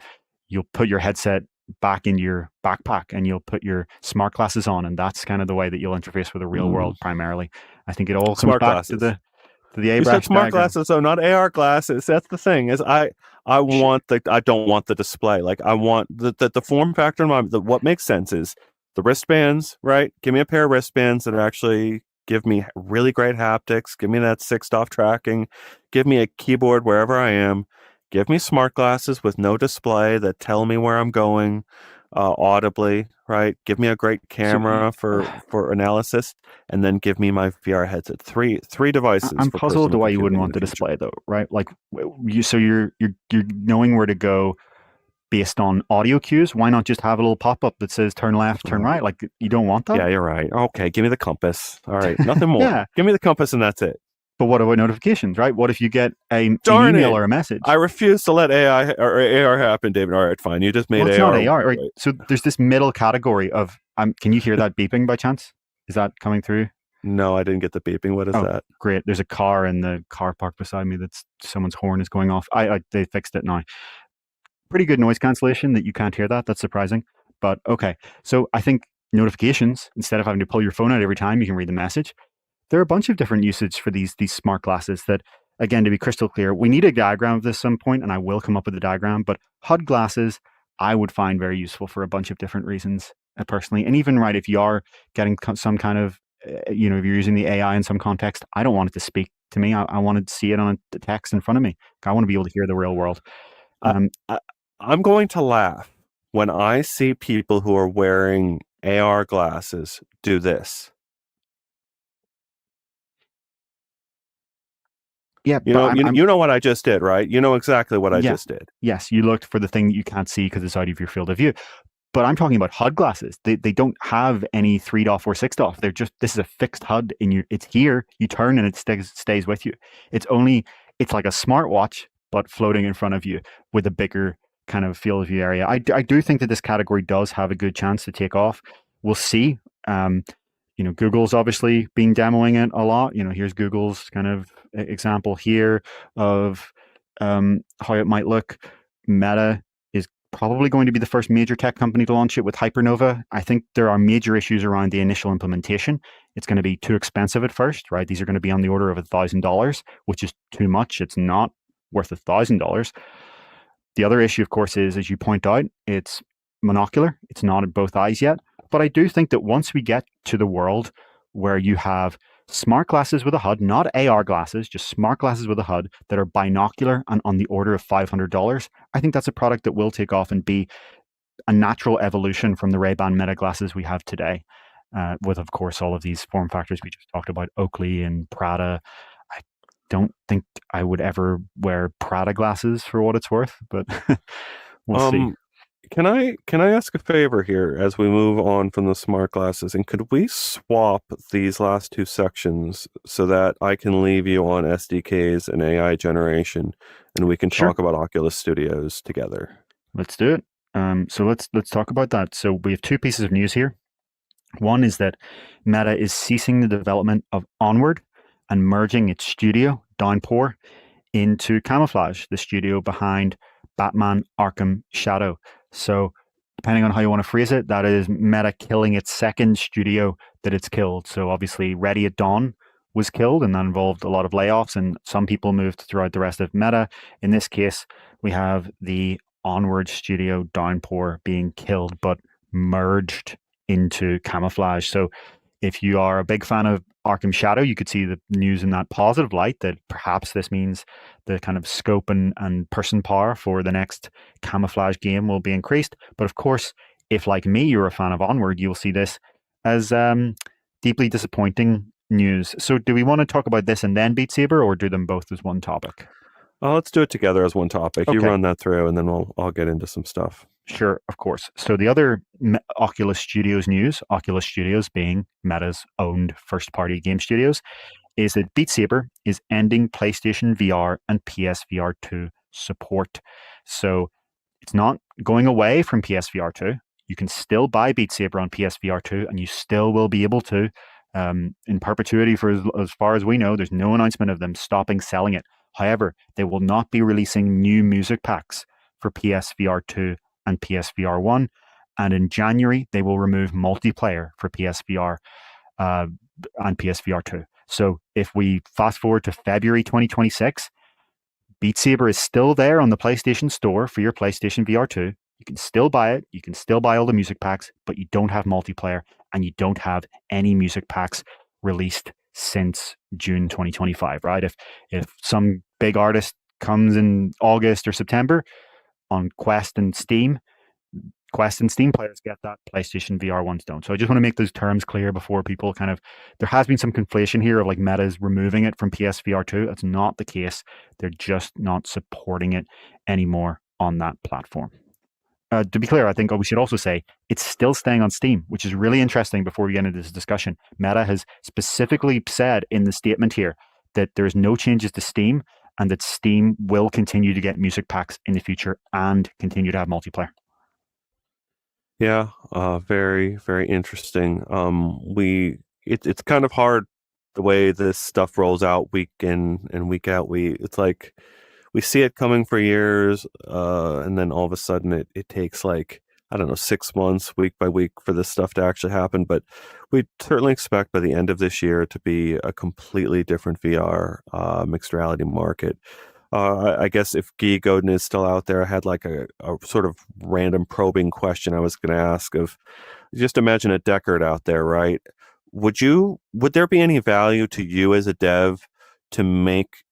you'll put your headset back in your backpack and you'll put your smart glasses on, and that's kind of the way that you'll interface with the real world primarily. I think it all comes back to the You said smart glasses, though, not AR glasses. That's the thing. Is I don't want the display. Like I want the form factor in my what makes sense is the wristbands, right? Give me a pair of wristbands that actually give me really great haptics. Give me that 6-DoF tracking. Give me a keyboard wherever I am. Give me smart glasses with no display that tell me where I'm going audibly, right? Give me a great camera for analysis, and then give me my VR headset. Three devices. I'm puzzled why you wouldn't want the display, though, right? Like you're knowing where to go based on audio cues. Why not just have a little pop-up that says turn left, turn right? Like you don't want that? Yeah, you're right. Okay, give me the compass. All right, nothing more. Yeah. Give me the compass and that's it. But what about notifications, right? What if you get an email or a message? I refuse to let AI or AR happen, David. All right, fine. You just made AR. It's not AR, right? So there's this middle category of, can you hear that beeping by chance? Is that coming through? No, I didn't get the beeping. What is that? Great. There's a car in the car park beside me that's someone's horn is going off. They fixed it now. Pretty good noise cancellation that you can't hear that. That's surprising. But okay. So I think notifications, instead of having to pull your phone out every time, you can read the message. There are a bunch of different usage for these smart glasses that, again, to be crystal clear, we need a diagram of this some point, and I will come up with a diagram, but HUD glasses I would find very useful for a bunch of different reasons personally. And even, right, if you are getting some kind of, if you're using the AI in some context, I don't want it to speak to me. I want to see it on the text in front of me. I want to be able to hear the real world. I'm going to laugh when I see people who are wearing AR glasses do this. Yeah, you know what I just did, right? You know exactly what I just did. Yes, you looked for the thing that you can't see because it's out of your field of view. But I'm talking about HUD glasses. They don't have any 3-DoF or 6-DoF. They're just, this is a fixed HUD it's here, you turn and it stays with you. It's like a smartwatch, but floating in front of you with a bigger kind of field of view area. I do think that this category does have a good chance to take off. We'll see. Google's obviously been demoing it a lot. Here's Google's kind of example here of how it might look. Meta is probably going to be the first major tech company to launch it with Hypernova. I think there are major issues around the initial implementation. It's going to be too expensive at first, right? These are going to be on the order of $1,000, which is too much. It's not worth $1,000. The other issue, of course, is, as you point out, it's monocular. It's not at both eyes yet. But I do think that once we get to the world where you have smart glasses with a HUD, not AR glasses, just smart glasses with a HUD that are binocular and on the order of $500, I think that's a product that will take off and be a natural evolution from the Ray-Ban Meta glasses we have today, with, of course, all of these form factors we just talked about, Oakley and Prada. I don't think I would ever wear Prada glasses for what it's worth, but we'll see. Can I ask a favor here as we move on from the smart glasses? And could we swap these last two sections so that I can leave you on SDKs and AI generation, and we can talk about Oculus Studios together? Let's do it. So let's talk about that. So we have two pieces of news here. One is that Meta is ceasing the development of Onward and merging its studio, Downpour, into Camouflaj, the studio behind Batman Arkham Shadow. So depending on how you want to phrase it, that is Meta killing its second studio that it's killed. So obviously Ready at Dawn was killed, and that involved a lot of layoffs, and some people moved throughout the rest of Meta. In this case, we have the Onward studio, Downpour, being killed, but merged into Camouflaj. So if you are a big fan of Arkham Shadow, you could see the news in that positive light, that perhaps this means the kind of scope and person power for the next Camouflaj game will be increased. But of course, if like me, you're a fan of Onward, you will see this as deeply disappointing news. So do we want to talk about this and then Beat Saber, or do them both as one topic? Let's do it together as one topic. Okay. You run that through, and then I'll get into some stuff. Sure, of course. So the other Oculus Studios news, Oculus Studios being Meta's owned first-party game studios, is that Beat Saber is ending PlayStation VR and PSVR 2 support. So it's not going away from PSVR 2. You can still buy Beat Saber on PSVR 2, and you still will be able to, in perpetuity for as far as we know. There's no announcement of them stopping selling it. However, they will not be releasing new music packs for PSVR 2 and PSVR 1. And in January, they will remove multiplayer for PSVR and PSVR 2. So if we fast forward to February 2026, Beat Saber is still there on the PlayStation Store for your PlayStation VR 2. You can still buy it. You can still buy all the music packs, but you don't have multiplayer and you don't have any music packs released since June 2025, right? If some big artist comes in August or September on Quest and Steam players get that, PlayStation VR ones don't. So I just want to make those terms clear before people there has been some conflation here of like Meta's removing it from PSVR 2. That's not the case. They're just not supporting it anymore on that platform. To be clear, I think we should also say it's still staying on Steam, which is really interesting before we get into this discussion. Meta has specifically said in the statement here that there's no changes to Steam and that Steam will continue to get music packs in the future and continue to have multiplayer. Yeah, very, very interesting. It's kind of hard the way this stuff rolls out week in and week out. It's like we see it coming for years, and then all of a sudden it takes like, I don't know, 6 months, week by week, for this stuff to actually happen. But we certainly expect by the end of this year to be a completely different VR mixed reality market. I guess if Guy Godin is still out there, I had like a sort of random probing question I was going to ask of, just imagine a Deckard out there, right? Would there be any value to you as a dev to make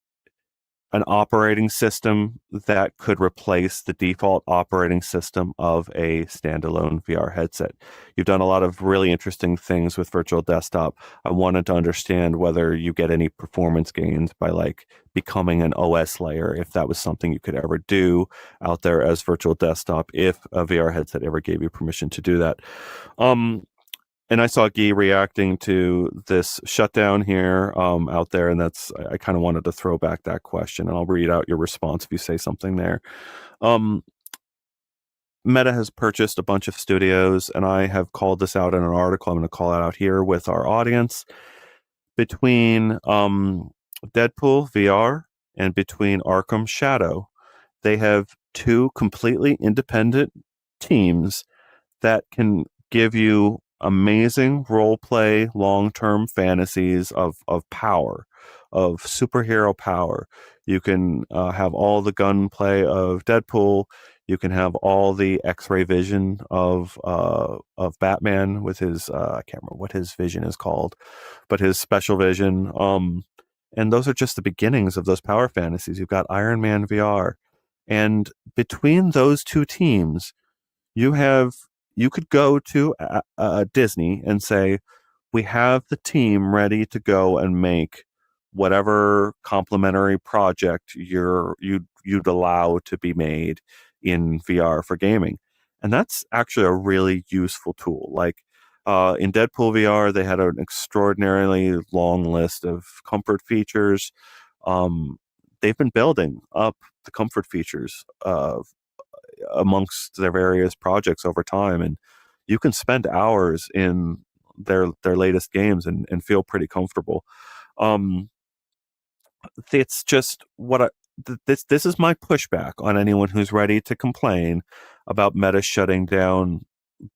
an operating system that could replace the default operating system of a standalone VR headset? You've done a lot of really interesting things with virtual desktop. I wanted to understand whether you get any performance gains by like becoming an OS layer, if that was something you could ever do out there as virtual desktop, if a VR headset ever gave you permission to do that. And I saw Guy reacting to this shutdown here out there, and I kind of wanted to throw back that question, and I'll read out your response if you say something there. Meta has purchased a bunch of studios, and I have called this out in an article. I'm going to call it out here with our audience. Between Deadpool VR and between Arkham Shadow, they have two completely independent teams that can give you amazing role play, long-term fantasies of power, of superhero power. You can have all the gunplay of Deadpool. You can have all the X-ray vision of Batman with his I can't remember what his vision is called, but his special vision. And those are just the beginnings of those power fantasies. You've got Iron Man VR, and between those two teams, you could go to Disney and say, we have the team ready to go and make whatever complementary project you'd allow to be made in VR for gaming. And that's actually a really useful tool. Like in Deadpool VR, they had an extraordinarily long list of comfort features. They've been building up the comfort features amongst their various projects over time, and you can spend hours in their latest games and feel pretty comfortable. It's just this is my pushback on anyone who's ready to complain about Meta shutting down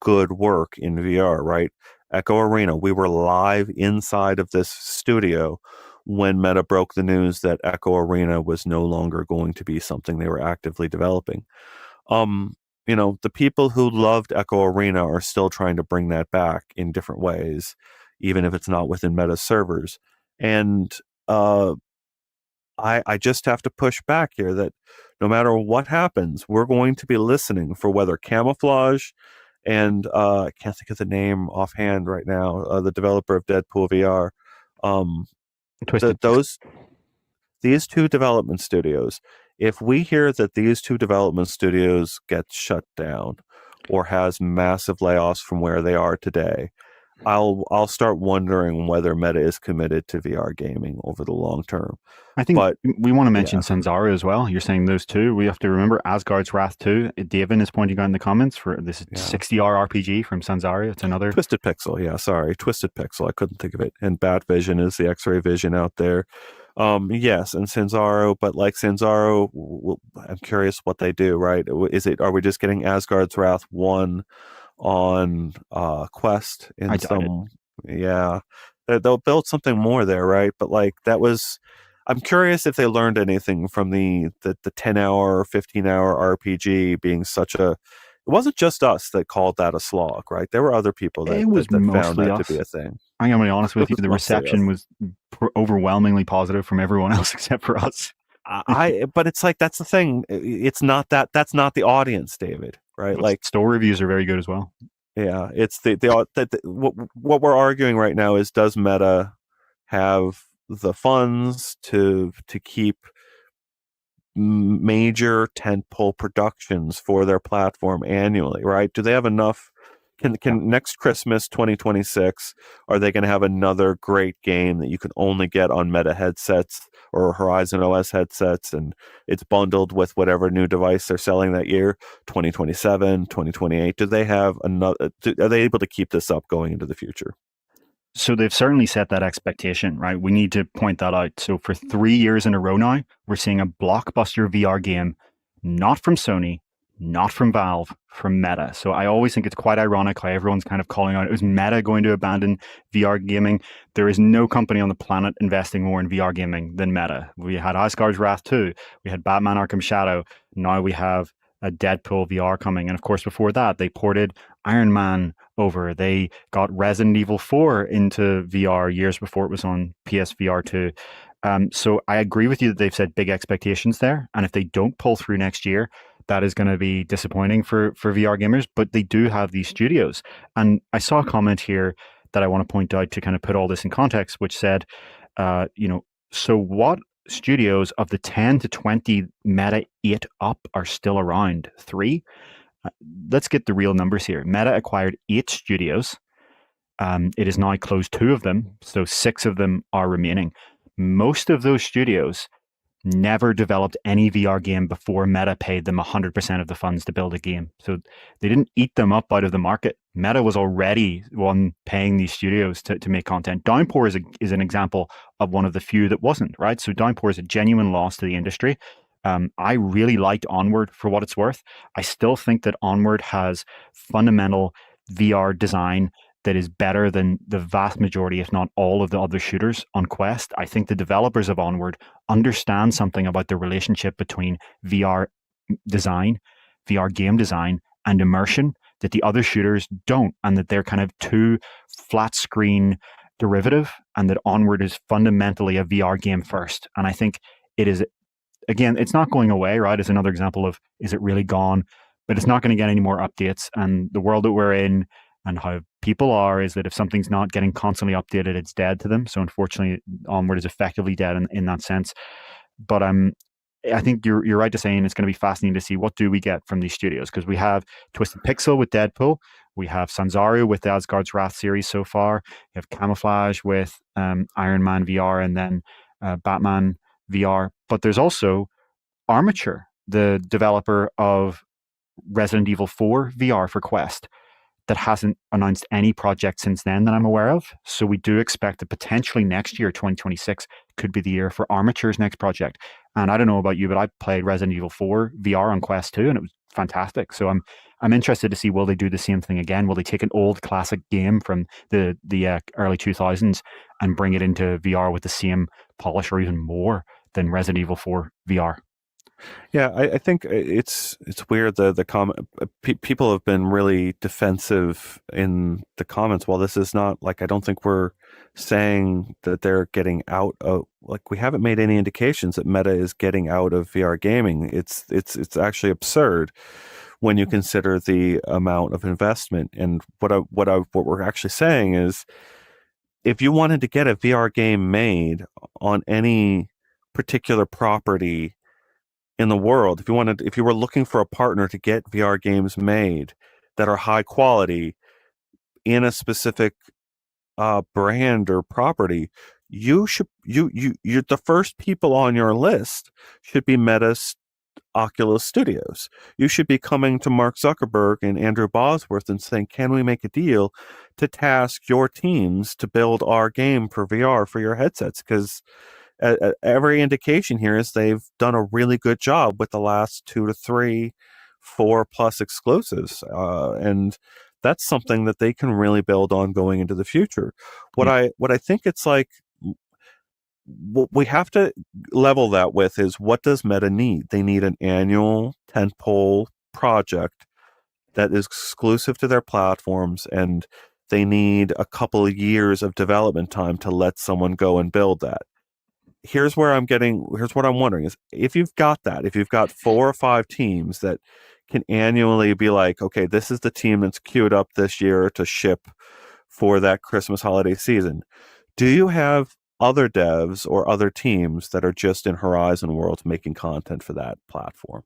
good work in VR, right? Echo Arena, we were live inside of this studio when Meta broke the news that Echo Arena was no longer going to be something they were actively developing. The people who loved Echo Arena are still trying to bring that back in different ways, even if it's not within Meta's servers. And I just have to push back here that no matter what happens, we're going to be listening for whether Camouflaj and I can't think of the name offhand right now, the developer of Deadpool VR. These two development studios, if we hear that these two development studios get shut down or has massive layoffs from where they are today, I'll start wondering whether Meta is committed to VR gaming over the long term. I think But we want to mention yeah, Sanzara as well. You're saying those two. We have to remember Asgard's Wrath 2. DAZN is pointing out in the comments for this yeah. 60R RPG from Sanzara. It's another. Twisted Pixel, yeah, sorry, Twisted Pixel. I couldn't think of it. And Bat Vision is the X-ray vision out there. Yes, and Sanzaro, but like Sanzaro, I'm curious what they do. Right? Are we just getting Asgard's Wrath 1 on Quest in I doubt it. Yeah, they'll build something more there, right? But like that was, I'm curious if they learned anything from the 10-hour or 15-hour RPG being such a. It wasn't just us that called that a slog, right? There were other people It was that found mostly that us. to be a thing. I'm going to be honest with you. The Mostly reception us. was overwhelmingly positive from everyone else except for us. But it's like that's the thing. It's not that. That's not the audience, David. Right? But Like store reviews are very good as well. yeah, it's what we're arguing right now is, does Meta have the funds to keep major tentpole productions for their platform annually, right? Do they have enough? Can next Christmas 2026, are they going to have another great game that you can only get on Meta headsets or Horizon OS headsets, and it's bundled with whatever new device they're selling that year, 2027, 2028? Do they have another? Are they able to keep this up going into the future? So they've certainly set that expectation, right? We need to point that out. So for 3 years in a row now, we're seeing a blockbuster VR game, not from Sony, not from Valve, from Meta. So I always think it's quite ironic how everyone's kind of calling out, it was Meta going to abandon VR gaming. There is no company on the planet investing more in VR gaming than Meta. We had Asgard's Wrath 2, we had Batman Arkham Shadow, now we have a Deadpool VR coming. And of course, before that, they ported Iron Man over. They got Resident Evil 4 into VR years before it was on PSVR 2. So I agree with you that they've set big expectations there. And if they don't pull through next year, that is going to be disappointing for VR gamers. But they do have these studios. And I saw a comment here that I want to point out to kind of put all this in context, which said, so what studios of the 10 to 20 Meta ate up are still around? 3? Let's get the real numbers here. Meta acquired 8 studios. It is now closed 2 of them, so 6 of them are remaining. Most of those studios never developed any VR game before Meta paid them 100% of the funds to build a game. So they didn't eat them up out of the market. Meta was already one paying these studios to make content. Downpour is an example of one of the few that wasn't, right? So Downpour is a genuine loss to the industry. I really liked Onward for what it's worth. I still think that Onward has fundamental VR design that is better than the vast majority, if not all, of the other shooters on Quest. I think the developers of Onward understand something about the relationship between VR design, VR game design, and immersion that the other shooters don't, and that they're kind of too flat screen derivative, and that Onward is fundamentally a VR game first. And I think it is, again, it's not going away, right? It's another example of, is it really gone? But it's not going to get any more updates. And the world that we're in and how people are is that if something's not getting constantly updated, it's dead to them. So unfortunately, Onward is effectively dead in that sense. But I think you're right to saying it's going to be fascinating to see what do we get from these studios, because we have Twisted Pixel with Deadpool, we have Sanzaru with the Asgard's Wrath series so far, we have Camouflaj with Iron Man VR, and then Batman VR. But there's also Armature, the developer of Resident Evil 4 VR for Quest, that hasn't announced any project since then that I'm aware of. So we do expect that potentially next year, 2026, could be the year for Armature's next project. And I don't know about you, but I played Resident Evil 4 VR on Quest 2, and it was fantastic. So I'm interested to see, will they do the same thing again? Will they take an old classic game from the early 2000s and bring it into VR with the same polish or even more than Resident Evil 4 VR? Yeah, I think it's weird. People have been really defensive in the comments. While this is not like, I don't think we're saying that they're getting out of, like, we haven't made any indications that Meta is getting out of VR gaming. It's actually absurd when you consider the amount of investment. And what we're actually saying is, if you wanted to get a VR game made on any particular property in the world, if you were looking for a partner to get VR games made that are high quality in a specific brand or property, you're the first people on your list should be Meta's Oculus Studios. You should be coming to Mark Zuckerberg and Andrew Bosworth and saying, can we make a deal to task your teams to build our game for VR for your headsets? Because every indication here is they've done a really good job with the last 2 to 3, 4 plus exclusives. And that's something that they can really build on going into the future. What I think it's like, what we have to level that with is, what does Meta need? They need an annual tentpole project that is exclusive to their platforms, and they need a couple of years of development time to let someone go and build that. Here's what I'm wondering is, if you've got 4 or 5 teams that can annually be like, okay, this is the team that's queued up this year to ship for that Christmas holiday season. Do you have other devs or other teams that are just in Horizon Worlds making content for that platform?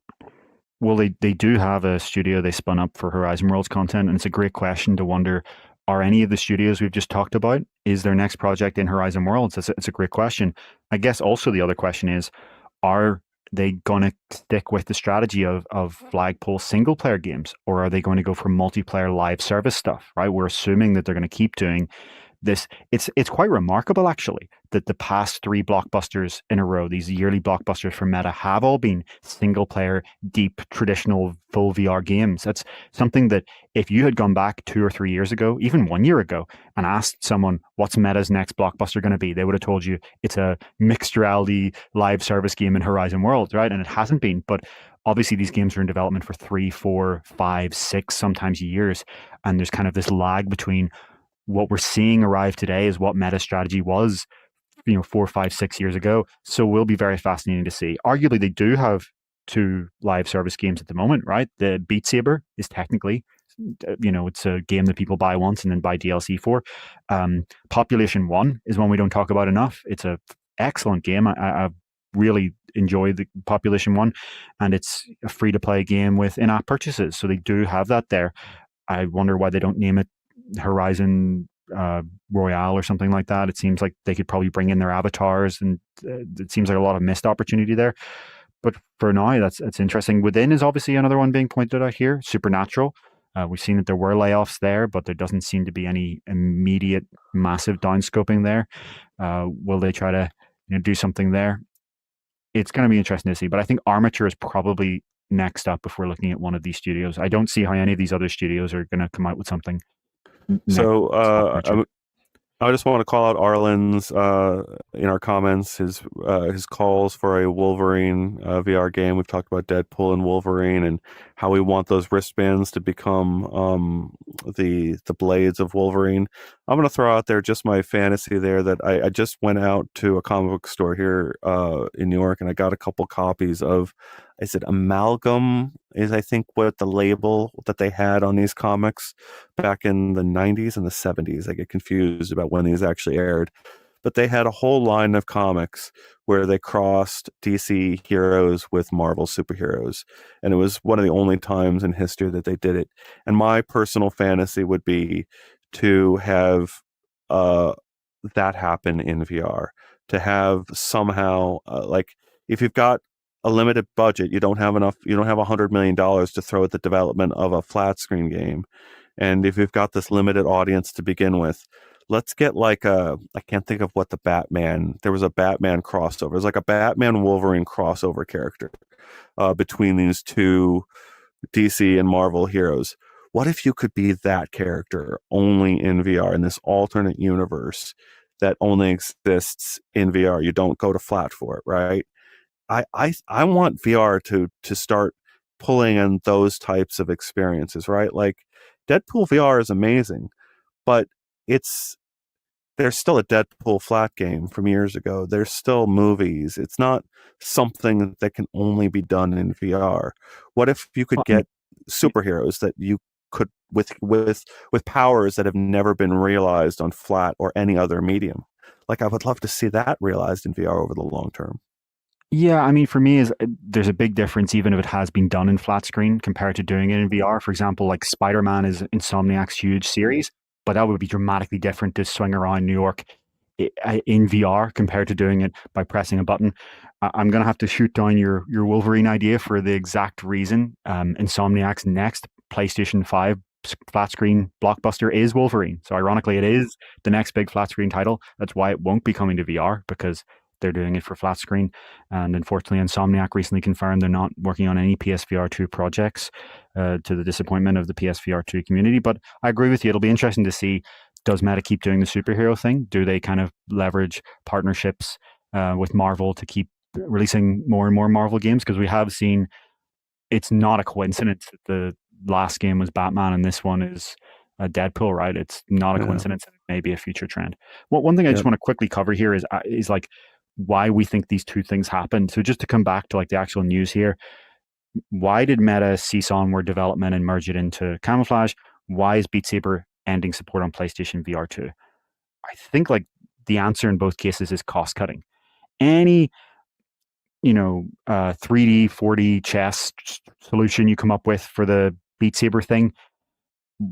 Well, they do have a studio they spun up for Horizon Worlds content, and it's a great question to wonder, are any of the studios we've just talked about, is their next project in Horizon Worlds? It's a great question. I guess also the other question is, are they going to stick with the strategy of flagpole single player games, or are they going to go for multiplayer live service stuff, right? We're assuming that they're going to keep doing this. It's quite remarkable, actually, that the past 3 blockbusters in a row, these yearly blockbusters for Meta, have all been single player, deep, traditional, full VR games. That's something that if you had gone back 2 or 3 years ago, even 1 year ago, and asked someone, what's Meta's next blockbuster going to be, they would have told you it's a mixed reality live service game in Horizon Worlds, right? And it hasn't been. But obviously these games are in development for 3, 4, 5, 6, sometimes years. And there's kind of this lag between what we're seeing arrive today is what Meta's strategy was, 4, 5, 6 years ago. So will be very fascinating to see. Arguably, they do have 2 live service games at the moment, right? The Beat Saber is technically, it's a game that people buy once and then buy DLC for. Population 1 is one we don't talk about enough. It's an excellent game. I really enjoy the Population 1, and it's a free-to-play game with in-app purchases. So they do have that there. I wonder why they don't name it Horizon Royale or something like that. It seems like they could probably bring in their avatars, and it seems like a lot of missed opportunity there. But for now, that's interesting. Within is obviously another one being pointed out here. Supernatural. We've seen that there were layoffs there, but there doesn't seem to be any immediate massive downscoping there. Will they try to do something there? It's going to be interesting to see. But I think Armature is probably next up if we're looking at one of these studios. I don't see how any of these other studios are going to come out with something. So I just want to call out Arlen's in our comments, his calls for a Wolverine VR game. We've talked about Deadpool and Wolverine and how we want those wristbands to become the blades of Wolverine. I'm going to throw out there just my fantasy there that I just went out to a comic book store here in New York, and I got a couple copies of, is it Amalgam is I think what the label that they had on these comics back in the 90s and the 70s. I get confused about when these actually aired. But they had a whole line of comics where they crossed DC heroes with Marvel superheroes. And it was one of the only times in history that they did it. And my personal fantasy would be to have that happen in VR. To have somehow, like, if you've got a limited budget, you don't have $100 million to throw at the development of a flat screen game. And if you've got this limited audience to begin with, let's get like I can't think of what there was a Batman crossover. It was like a Batman Wolverine crossover character between these 2 DC and Marvel heroes. What if you could be that character only in VR in this alternate universe that only exists in VR? You don't go to flat for it, right? I want VR to start pulling in those types of experiences, right? Like Deadpool VR is amazing, but there's still a Deadpool flat game from years ago. There's still movies. It's not something that can only be done in VR. What if you could get superheroes that you could with powers that have never been realized on flat or any other medium? Like, I would love to see that realized in VR over the long term. Yeah, I mean, for me, is there's a big difference, even if it has been done in flat screen compared to doing it in VR. For example, like Spider-Man is Insomniac's huge series, but that would be dramatically different to swing around New York in VR compared to doing it by pressing a button. I'm going to have to shoot down your Wolverine idea for the exact reason. Insomniac's next PlayStation 5 flat screen blockbuster is Wolverine. So ironically, it is the next big flat screen title. That's why it won't be coming to VR, because they're doing it for flat screen. And unfortunately, Insomniac recently confirmed they're not working on any PSVR 2 projects, to the disappointment of the PSVR 2 community. But I agree with you. It'll be interesting to see, does Meta keep doing the superhero thing? Do they kind of leverage partnerships with Marvel to keep releasing more and more Marvel games? Because we have seen, it's not a coincidence that the last game was Batman and this one is Deadpool, right? It's not a coincidence. It may be a future trend. Well, one thing I just want to quickly cover here is like why we think these two things happened. So just to come back to like the actual news here, why did Meta cease Onward development and merge it into Camouflaj? Why is Beat Saber ending support on PlayStation VR 2? I think like the answer in both cases is cost cutting. Any 3D 4D chess solution you come up with for the Beat Saber thing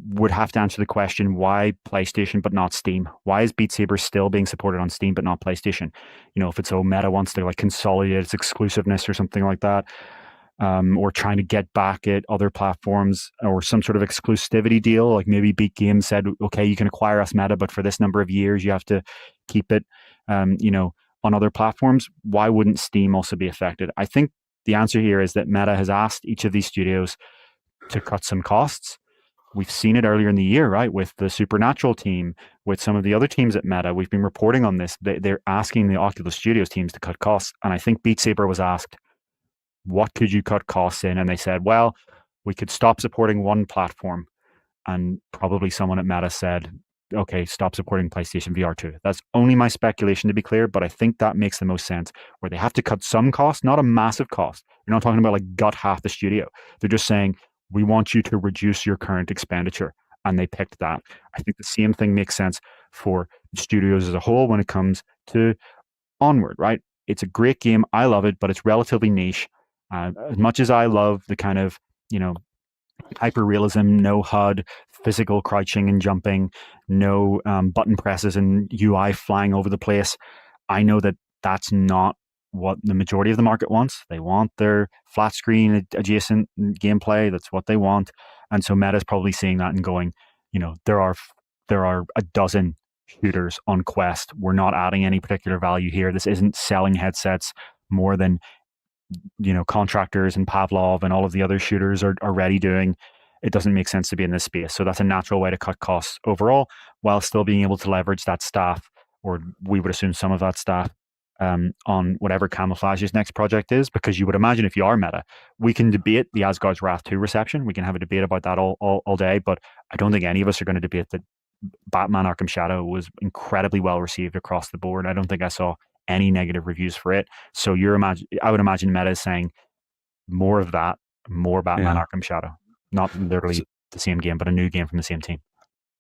would have to answer the question, why PlayStation but not Steam? Why is Beat Saber still being supported on Steam but not PlayStation? If it's Meta wants to like consolidate its exclusiveness or something like that, or trying to get back at other platforms or some sort of exclusivity deal, like maybe Beat Games said, okay, you can acquire us Meta, but for this number of years you have to keep it, on other platforms. Why wouldn't Steam also be affected? I think the answer here is that Meta has asked each of these studios to cut some costs. We've seen it earlier in the year, right? With the Supernatural team, with some of the other teams at Meta. We've been reporting on this. They're asking the Oculus Studios teams to cut costs. And I think Beat Saber was asked, what could you cut costs in? And they said, well, we could stop supporting one platform. And probably someone at Meta said, okay, stop supporting PlayStation VR 2. That's only my speculation, to be clear, but I think that makes the most sense, where they have to cut some cost, not a massive cost. You're not talking about like gut half the studio. They're just saying, we want you to reduce your current expenditure. And they picked that. I think the same thing makes sense for studios as a whole when it comes to Onward, right? It's a great game. I love it, but it's relatively niche. As much as I love the kind of, hyper realism, no HUD, physical crouching and jumping, no button presses and UI flying over the place, I know that that's not what the majority of the market wants. They want their flat screen adjacent gameplay. That's what they want. And so Meta's probably seeing that and going, there are a dozen shooters on Quest. We're not adding any particular value here. This isn't selling headsets more than contractors and Pavlov and all of the other shooters are already doing. It doesn't make sense to be in this space. So that's a natural way to cut costs overall, while still being able to leverage that staff, or we would assume some of that staff, on whatever Camouflaj's next project is. Because you would imagine, if you are Meta, we can debate the Asgard's Wrath 2 reception. We can have a debate about that all day, but I don't think any of us are going to debate that Batman Arkham Shadow was incredibly well received across the board. I don't think I saw any negative reviews for it. So I would imagine Meta is saying more of that, more Batman Arkham Shadow. Not literally the same game, but a new game from the same team.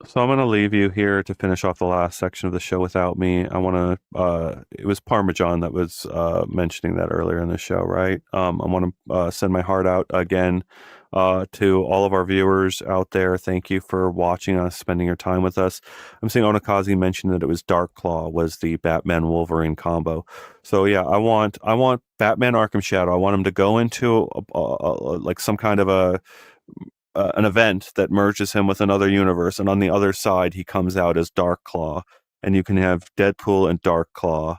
So I'm going to leave you here to finish off the last section of the show without me. I want to, it was Parmesan that was mentioning that earlier in the show, right? I want to send my heart out again to all of our viewers out there. Thank you for watching us, spending your time with us. I'm seeing Onakazi mention that it was Dark Claw was the Batman Wolverine combo. So yeah, I want Batman Arkham Shadow. I want him to go into like some kind of an event that merges him with another universe, and on the other side he comes out as Dark Claw, and you can have Deadpool and Dark Claw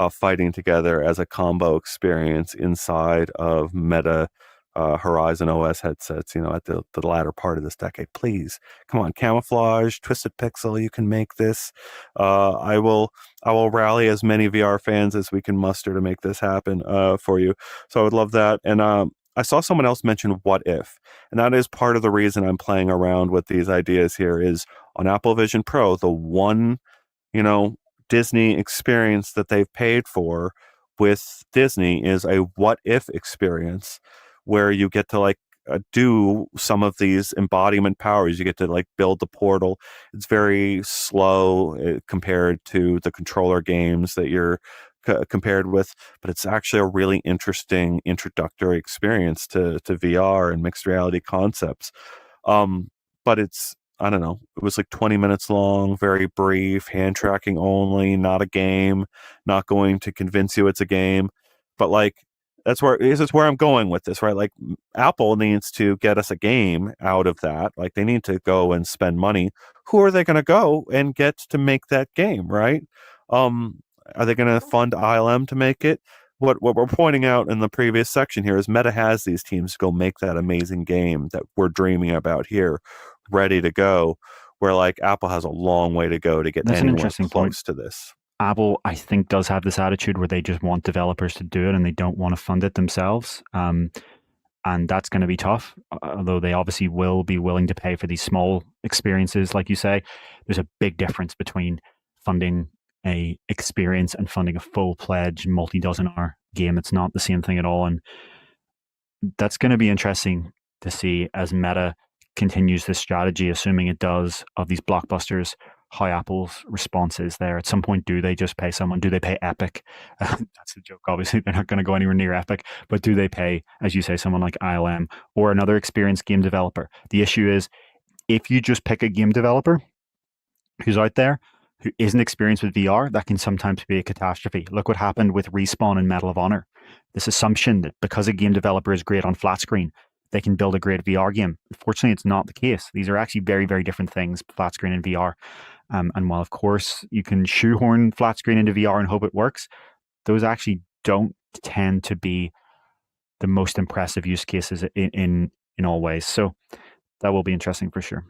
fighting together as a combo experience inside of Meta Horizon OS headsets, at the latter part of this decade. Please, come on, Camouflaj, Twisted Pixel, you can make this. I will rally as many VR fans as we can muster to make this happen for you. So I would love that. And I saw someone else mention what if, and that is part of the reason I'm playing around with these ideas here. Is on Apple Vision Pro, the one, Disney experience that they've paid for with Disney is a what if experience, where you get to do some of these embodiment powers. You get to build the portal. It's very slow compared to the controller games that you're compared with, but it's actually a really interesting introductory experience to VR and mixed reality concepts. But it's, I don't know, it was like 20 minutes long, very brief, hand tracking only, not a game, not going to convince you it's a game. But like, this is where I'm going with this, right? Like, Apple needs to get us a game out of that. Like, they need to go and spend money. Who are they going to go and get to make that game, right? Are they going to fund ILM to make it? What we're pointing out in the previous section here is Meta has these teams to go make that amazing game that we're dreaming about here, ready to go, where like Apple has a long way to go to get That's an anywhere interesting close point. to this. Apple, I think, does have this attitude where they just want developers to do it and they don't want to fund it themselves. And that's going to be tough, although they obviously will be willing to pay for these small experiences. Like you say, there's a big difference between funding a experience and funding a full-fledged multi-dozen hour game. It's not the same thing at all. And that's going to be interesting to see as Meta continues this strategy, assuming it does, of these blockbusters, how Apple's response is there. At some point, do they just pay someone? Do they pay Epic? That's the joke. Obviously, they're not going to go anywhere near Epic, but do they pay, as you say, someone like ILM or another experienced game developer? The issue is, if you just pick a game developer who's out there, who isn't experienced with VR, that can sometimes be a catastrophe. Look what happened with Respawn and Medal of Honor. This assumption that because a game developer is great on flat screen, they can build a great VR game. Unfortunately, it's not the case. These are actually very, very different things, flat screen and VR. And while, of course, you can shoehorn flat screen into VR and hope it works, those actually don't tend to be the most impressive use cases in all ways. So that will be interesting for sure.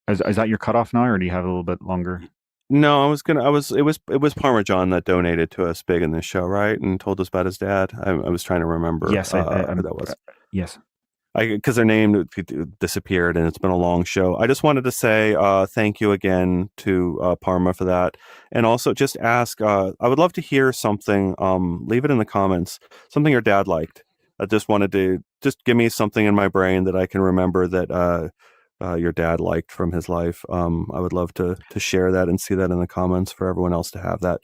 Is that your cutoff now, or do you have a little bit longer? No, it was Parmesan that donated to us big in this show, right? And told us about his dad. I was trying to remember Yes, who that was. Yes. Because their name disappeared and it's been a long show. I just wanted to say thank you again to Parma for that. And also just ask, I would love to hear something, leave it in the comments, something your dad liked. I just wanted to just give me something in my brain that I can remember that your dad liked from his life. I would love to share that and see that in the comments for everyone else to have that.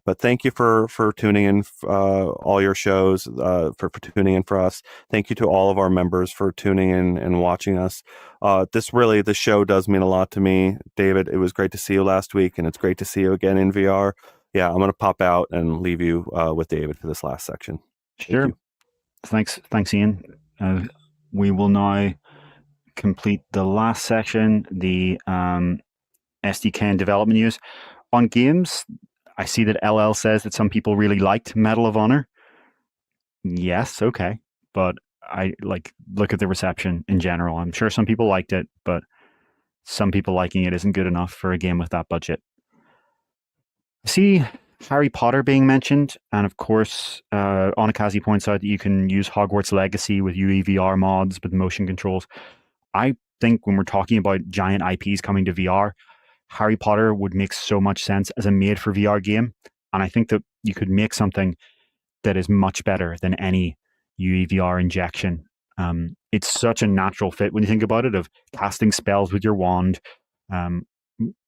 But thank you for tuning in all your shows, for tuning in for us. Thank you to all of our members for tuning in and watching us. The show does mean a lot to me. David, it was great to see you last week, and it's great to see you again in VR. Yeah, I'm going to pop out and leave you with David for this last section. Sure. Thanks, Ian. We will now complete the last section, the SDK and development news. On games, I see that LL says that some people really liked Medal of Honor. Yes, okay. But I look at the reception in general. I'm sure some people liked it, but some people liking it isn't good enough for a game with that budget. I see Harry Potter being mentioned, and of course, Onakazi points out that you can use Hogwarts Legacy with UEVR mods with motion controls. I think when we're talking about giant IPs coming to VR, Harry Potter would make so much sense as a made-for-VR game, and I think that you could make something that is much better than any UEVR injection. It's such a natural fit when you think about it, of casting spells with your wand.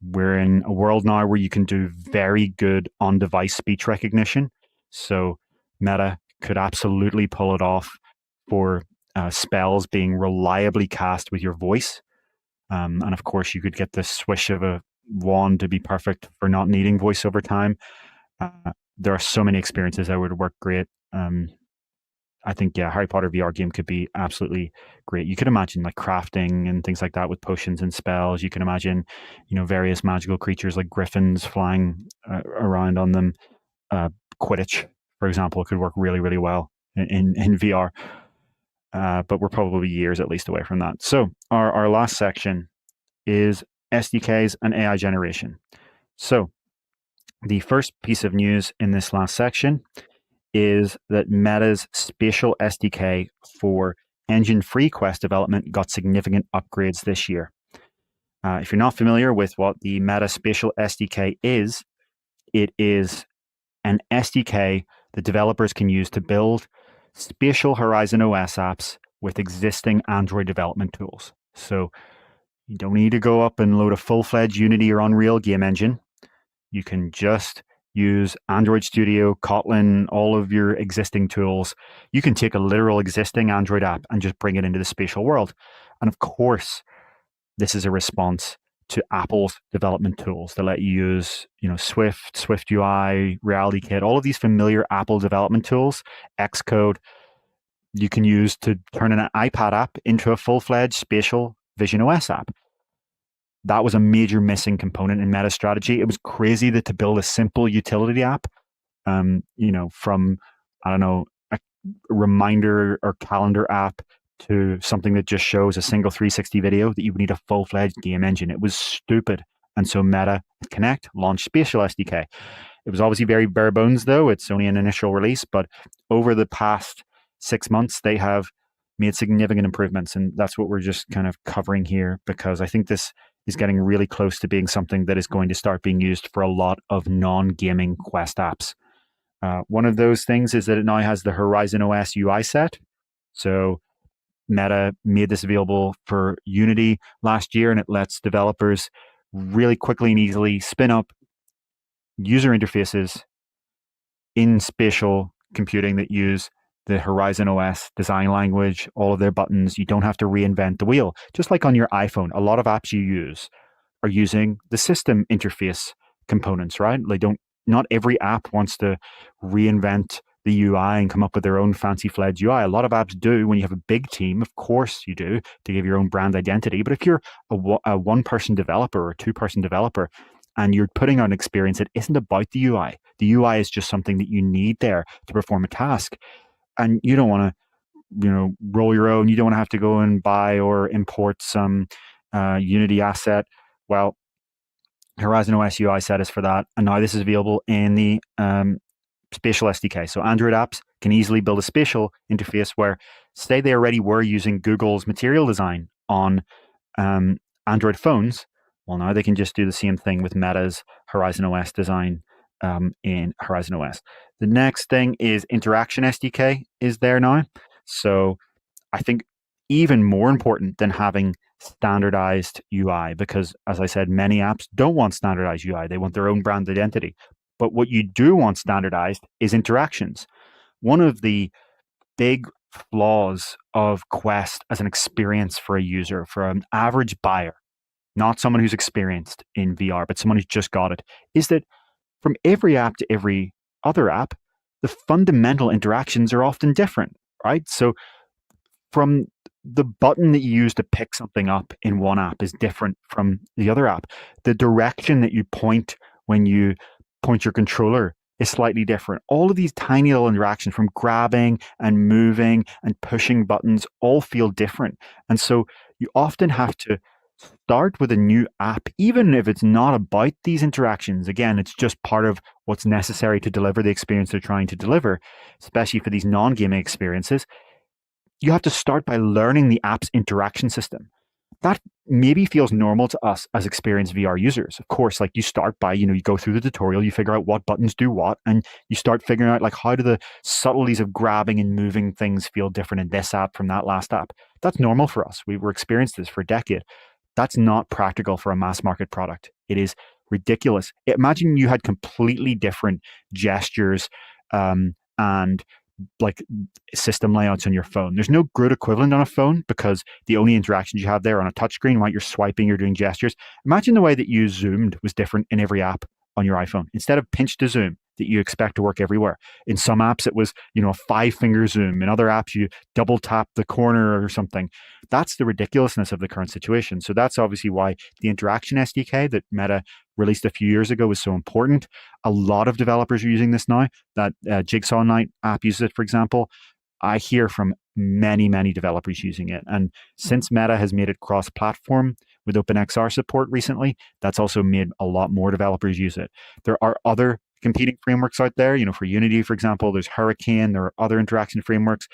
We're in a world now where you can do very good on-device speech recognition, so Meta could absolutely pull it off for spells being reliably cast with your voice. And of course, you could get the swish of a wand to be perfect for not needing voice over time. There are so many experiences that would work great. I think, Harry Potter VR game could be absolutely great. You could imagine like crafting and things like that with potions and spells. You can imagine, various magical creatures like griffins flying around on them. Quidditch, for example, could work really, really well in VR. But we're probably years at least away from that. So our last section is SDKs and AI generation. So the first piece of news in this last section is that Meta's Spatial SDK for engine-free Quest development got significant upgrades this year. If you're not familiar with what the Meta Spatial SDK is, it is an SDK that developers can use to build Spatial Horizon OS apps with existing Android development tools. So you don't need to go up and load a full-fledged Unity or Unreal game engine. You can just use Android Studio, Kotlin, all of your existing tools. You can take a literal existing Android app and just bring it into the spatial world. And of course, this is a response to Apple's development tools that let you use, Swift, Swift UI, Reality Kit, all of these familiar Apple development tools, Xcode, you can use to turn an iPad app into a full-fledged spatial Vision OS app. That was a major missing component in Meta's strategy. It was crazy that to build a simple utility app, from, I don't know, a reminder or calendar app to something that just shows a single 360 video, that you would need a full-fledged game engine. It was stupid. And so Meta Connect launched Spatial SDK. It was obviously very bare bones, though. It's only an initial release, but over the past 6 months, they have made significant improvements. And that's what we're just kind of covering here, because I think this is getting really close to being something that is going to start being used for a lot of non-gaming Quest apps. One of those things is that it now has the Horizon OS UI set. So Meta made this available for Unity last year, and it lets developers really quickly and easily spin up user interfaces in spatial computing that use the Horizon OS design language, all of their buttons. You don't have to reinvent the wheel. Just like on your iPhone, a lot of apps you use are using the system interface components, right? Not every app wants to reinvent the UI and come up with their own fancy fledged UI. A lot of apps do. When you have a big team, of course you do, to give your own brand identity. But if you're a one-person developer or a two-person developer, and you're putting out an experience that isn't about the UI is just something that you need there to perform a task. And you don't want to, roll your own. You don't want to have to go and buy or import some Unity asset. Well, Horizon OS UI set is for that. And now this is available in the Spatial SDK. So Android apps can easily build a spatial interface where, say they already were using Google's material design on Android phones. Well, now they can just do the same thing with Meta's Horizon OS design in Horizon OS. The next thing is Interaction SDK is there now. So I think even more important than having standardized UI, because as I said, many apps don't want standardized UI. They want their own brand identity. But what you do want standardized is interactions. One of the big flaws of Quest as an experience for a user, for an average buyer, not someone who's experienced in VR, but someone who's just got it, is that from every app to every other app, the fundamental interactions are often different, right? So from the button that you use to pick something up in one app is different from the other app. The direction that you point when you point your controller is slightly different. All of these tiny little interactions, from grabbing and moving and pushing buttons, all feel different. And so you often have to start with a new app, even if it's not about these interactions. Again, it's just part of what's necessary to deliver the experience they're trying to deliver, especially for these non-gaming experiences. You have to start by learning the app's interaction system. That maybe feels normal to us as experienced VR users. Of course, like you start by, you go through the tutorial, you figure out what buttons do what, and you start figuring out like how do the subtleties of grabbing and moving things feel different in this app from that last app. That's normal for us. We were experienced this for a decade. That's not practical for a mass market product. It is ridiculous. Imagine you had completely different gestures and like system layouts on your phone. There's no GUID equivalent on a phone because the only interactions you have there on a touchscreen, right? You're swiping, you're doing gestures. Imagine the way that you zoomed was different in every app on your iPhone. Instead of pinch to zoom that you expect to work everywhere. In some apps, it was, a 5-finger zoom. In other apps, you double tap the corner or something. That's the ridiculousness of the current situation. So that's obviously why the Interaction SDK that Meta released a few years ago was so important. A lot of developers are using this now. That Jigsaw Night app uses it, for example. I hear from many, many developers using it. And since Meta has made it cross-platform with OpenXR support recently, that's also made a lot more developers use it. There are other competing frameworks out there. For Unity, for example, there's Hurricane, there are other interaction frameworks.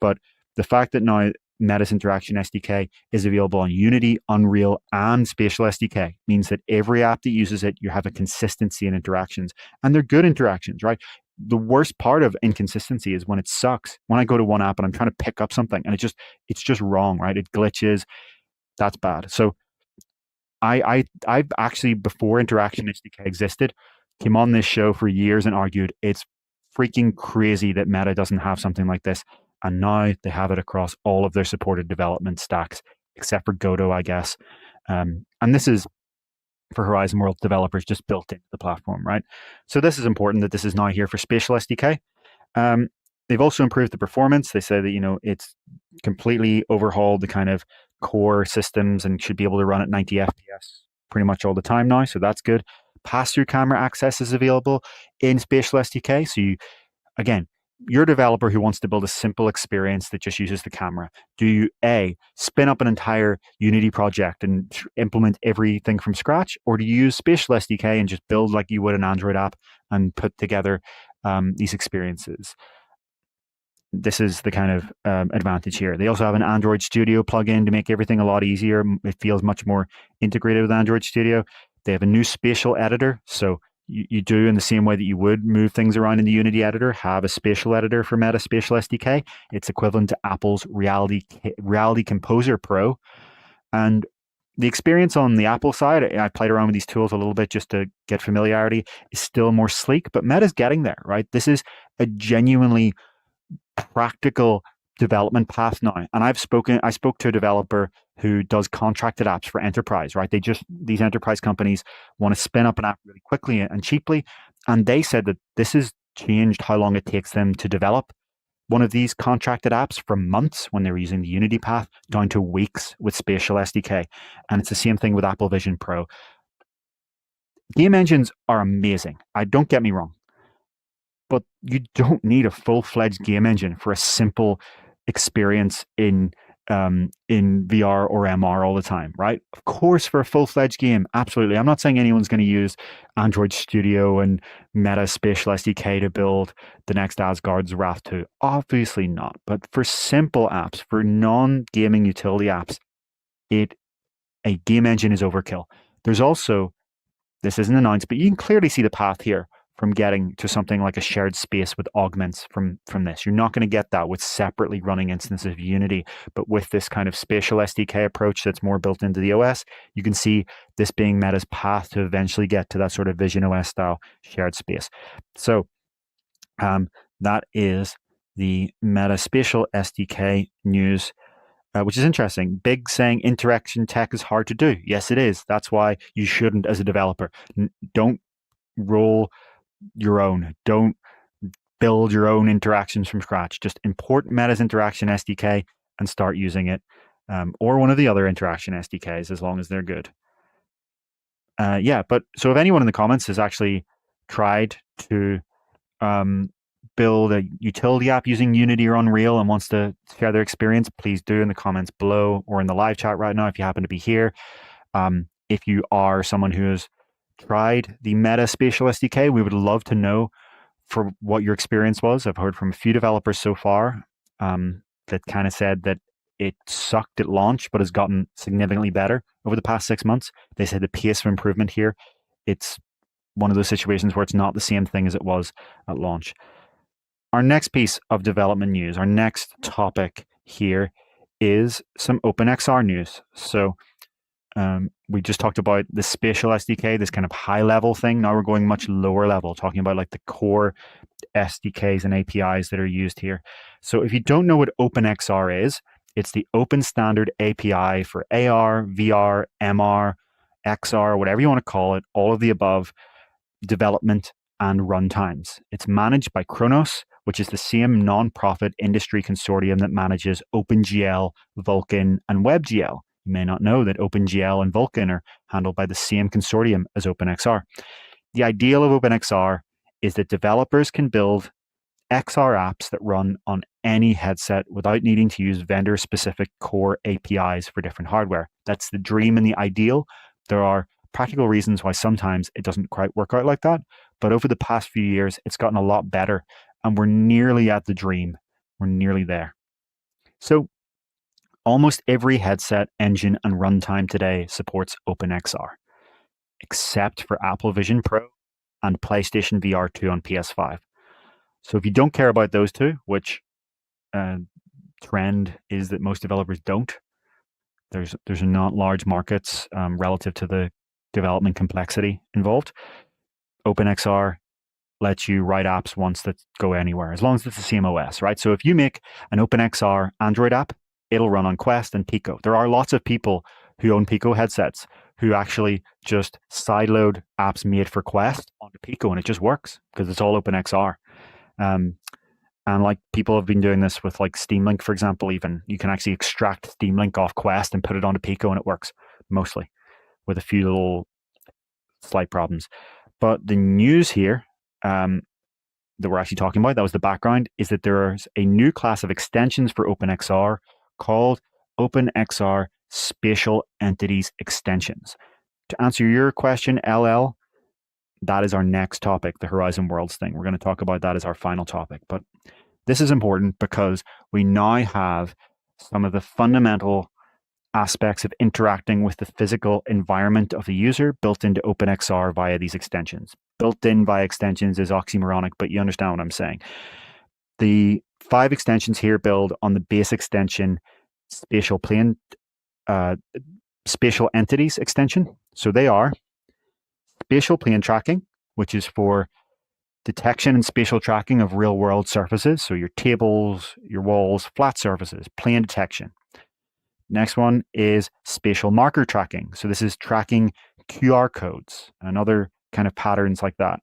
But the fact that now Meta's Interaction SDK is available on Unity, Unreal, and Spatial SDK means that every app that uses it, you have a consistency in interactions. And they're good interactions, right? The worst part of inconsistency is when it sucks. When I go to one app and I'm trying to pick up something and it's just wrong, right? It glitches. That's bad. So I've actually, before Interaction SDK existed, came on this show for years and argued it's freaking crazy that Meta doesn't have something like this. And now they have it across all of their supported development stacks, except for Godot, I guess. And this is for Horizon World developers just built into the platform, right? So this is important that this is now here for Spatial SDK. They've also improved the performance. They say that, it's completely overhauled the kind of core systems and should be able to run at 90 FPS pretty much all the time now. So that's good. Pass-through camera access is available in Spatial SDK. So again, you're a developer who wants to build a simple experience that just uses the camera. Do you spin up an entire Unity project and implement everything from scratch, or do you use Spatial SDK and just build like you would an Android app and put together these experiences? This is the kind of advantage here. They also have an Android Studio plugin to make everything a lot easier. It feels much more integrated with Android Studio. They have a new spatial editor, so you do, in the same way that you would move things around in the Unity editor, have a spatial editor for Meta Spatial SDK. It's equivalent to Apple's Reality Composer Pro. And the experience on the Apple side, I played around with these tools a little bit just to get familiarity, is still more sleek, but Meta's getting there, right? This is a genuinely practical development path now. And I spoke to a developer who does contracted apps for enterprise, right? These enterprise companies want to spin up an app really quickly and cheaply. And they said that this has changed how long it takes them to develop one of these contracted apps from months when they were using the Unity path down to weeks with Spatial SDK. And it's the same thing with Apple Vision Pro. Game engines are amazing. Don't get me wrong. But you don't need a full-fledged game engine for a simple experience in VR or MR all the time, right? Of course, for a full-fledged game, absolutely. I'm not saying anyone's going to use Android Studio and Meta Spatial SDK to build the next Asgard's Wrath 2. Obviously not. But for simple apps, for non-gaming utility apps, a game engine is overkill. There's also, this isn't announced, but you can clearly see the path here from getting to something like a shared space with augments from this. You're not going to get that with separately running instances of Unity, but with this kind of Spatial SDK approach that's more built into the OS, you can see this being Meta's path to eventually get to that sort of Vision OS style shared space. So that is the Meta Spatial SDK news, which is interesting. Big saying interaction tech is hard to do. Yes, it is. That's why you shouldn't, as a developer, don't roll your own. Don't build your own interactions from scratch. Just import Meta's interaction SDK and start using it, or one of the other interaction SDKs, as long as they're good. But so if anyone in the comments has actually tried to build a utility app using Unity or Unreal and wants to share their experience, please do in the comments below or in the live chat right now if you happen to be here. If you are someone who has tried the Meta Spatial SDK, we would love to know for what your experience was. I've heard from a few developers so far that kind of said that it sucked at launch, but has gotten significantly better over the past 6 months. They said the pace of improvement here, it's one of those situations where it's not the same thing as it was at launch. Our next piece of development news, our next topic here is some OpenXR news. So we just talked about the Spatial SDK, this kind of high-level thing. Now we're going much lower level, talking about like the core SDKs and APIs that are used here. So if you don't know what OpenXR is, it's the Open Standard API for AR, VR, MR, XR, whatever you want to call it, all of the above, development and runtimes. It's managed by Kronos, which is the same non-profit industry consortium that manages OpenGL, Vulkan, and WebGL. You may not know that OpenGL and Vulkan are handled by the same consortium as OpenXR. The ideal of OpenXR is that developers can build XR apps that run on any headset without needing to use vendor-specific core APIs for different hardware. That's the dream and the ideal. There are practical reasons why sometimes it doesn't quite work out like that, but over the past few years, it's gotten a lot better, and we're nearly at the dream. We're nearly there. So almost every headset, engine, and runtime today supports OpenXR, except for Apple Vision Pro and PlayStation VR 2 on PS5. So if you don't care about those two, which trend is that most developers don't, there's not large markets relative to the development complexity involved. OpenXR lets you write apps once that go anywhere, as long as it's the same OS, right? So if you make an OpenXR Android app, it'll run on Quest and Pico. There are lots of people who own Pico headsets who actually just sideload apps made for Quest onto Pico, and it just works because it's all OpenXR. And like people have been doing this with like Steam Link, for example, even you can actually extract Steam Link off Quest and put it onto Pico, and it works mostly with a few little slight problems. But the news here that we're actually talking about, that was the background, is that there's a new class of extensions for OpenXR called OpenXR Spatial Entities Extensions. To answer your question, LL, that is our next topic, the Horizon Worlds thing. We're going to talk about that as our final topic. But this is important because we now have some of the fundamental aspects of interacting with the physical environment of the user built into OpenXR via these extensions. Built in via extensions is oxymoronic, but you understand what I'm saying. The 5 extensions here build on the base extension spatial entities extension. So they are spatial plane tracking, which is for detection and spatial tracking of real world surfaces. So your tables, your walls, flat surfaces, plane detection. Next one is spatial marker tracking. So this is tracking QR codes and other kind of patterns like that.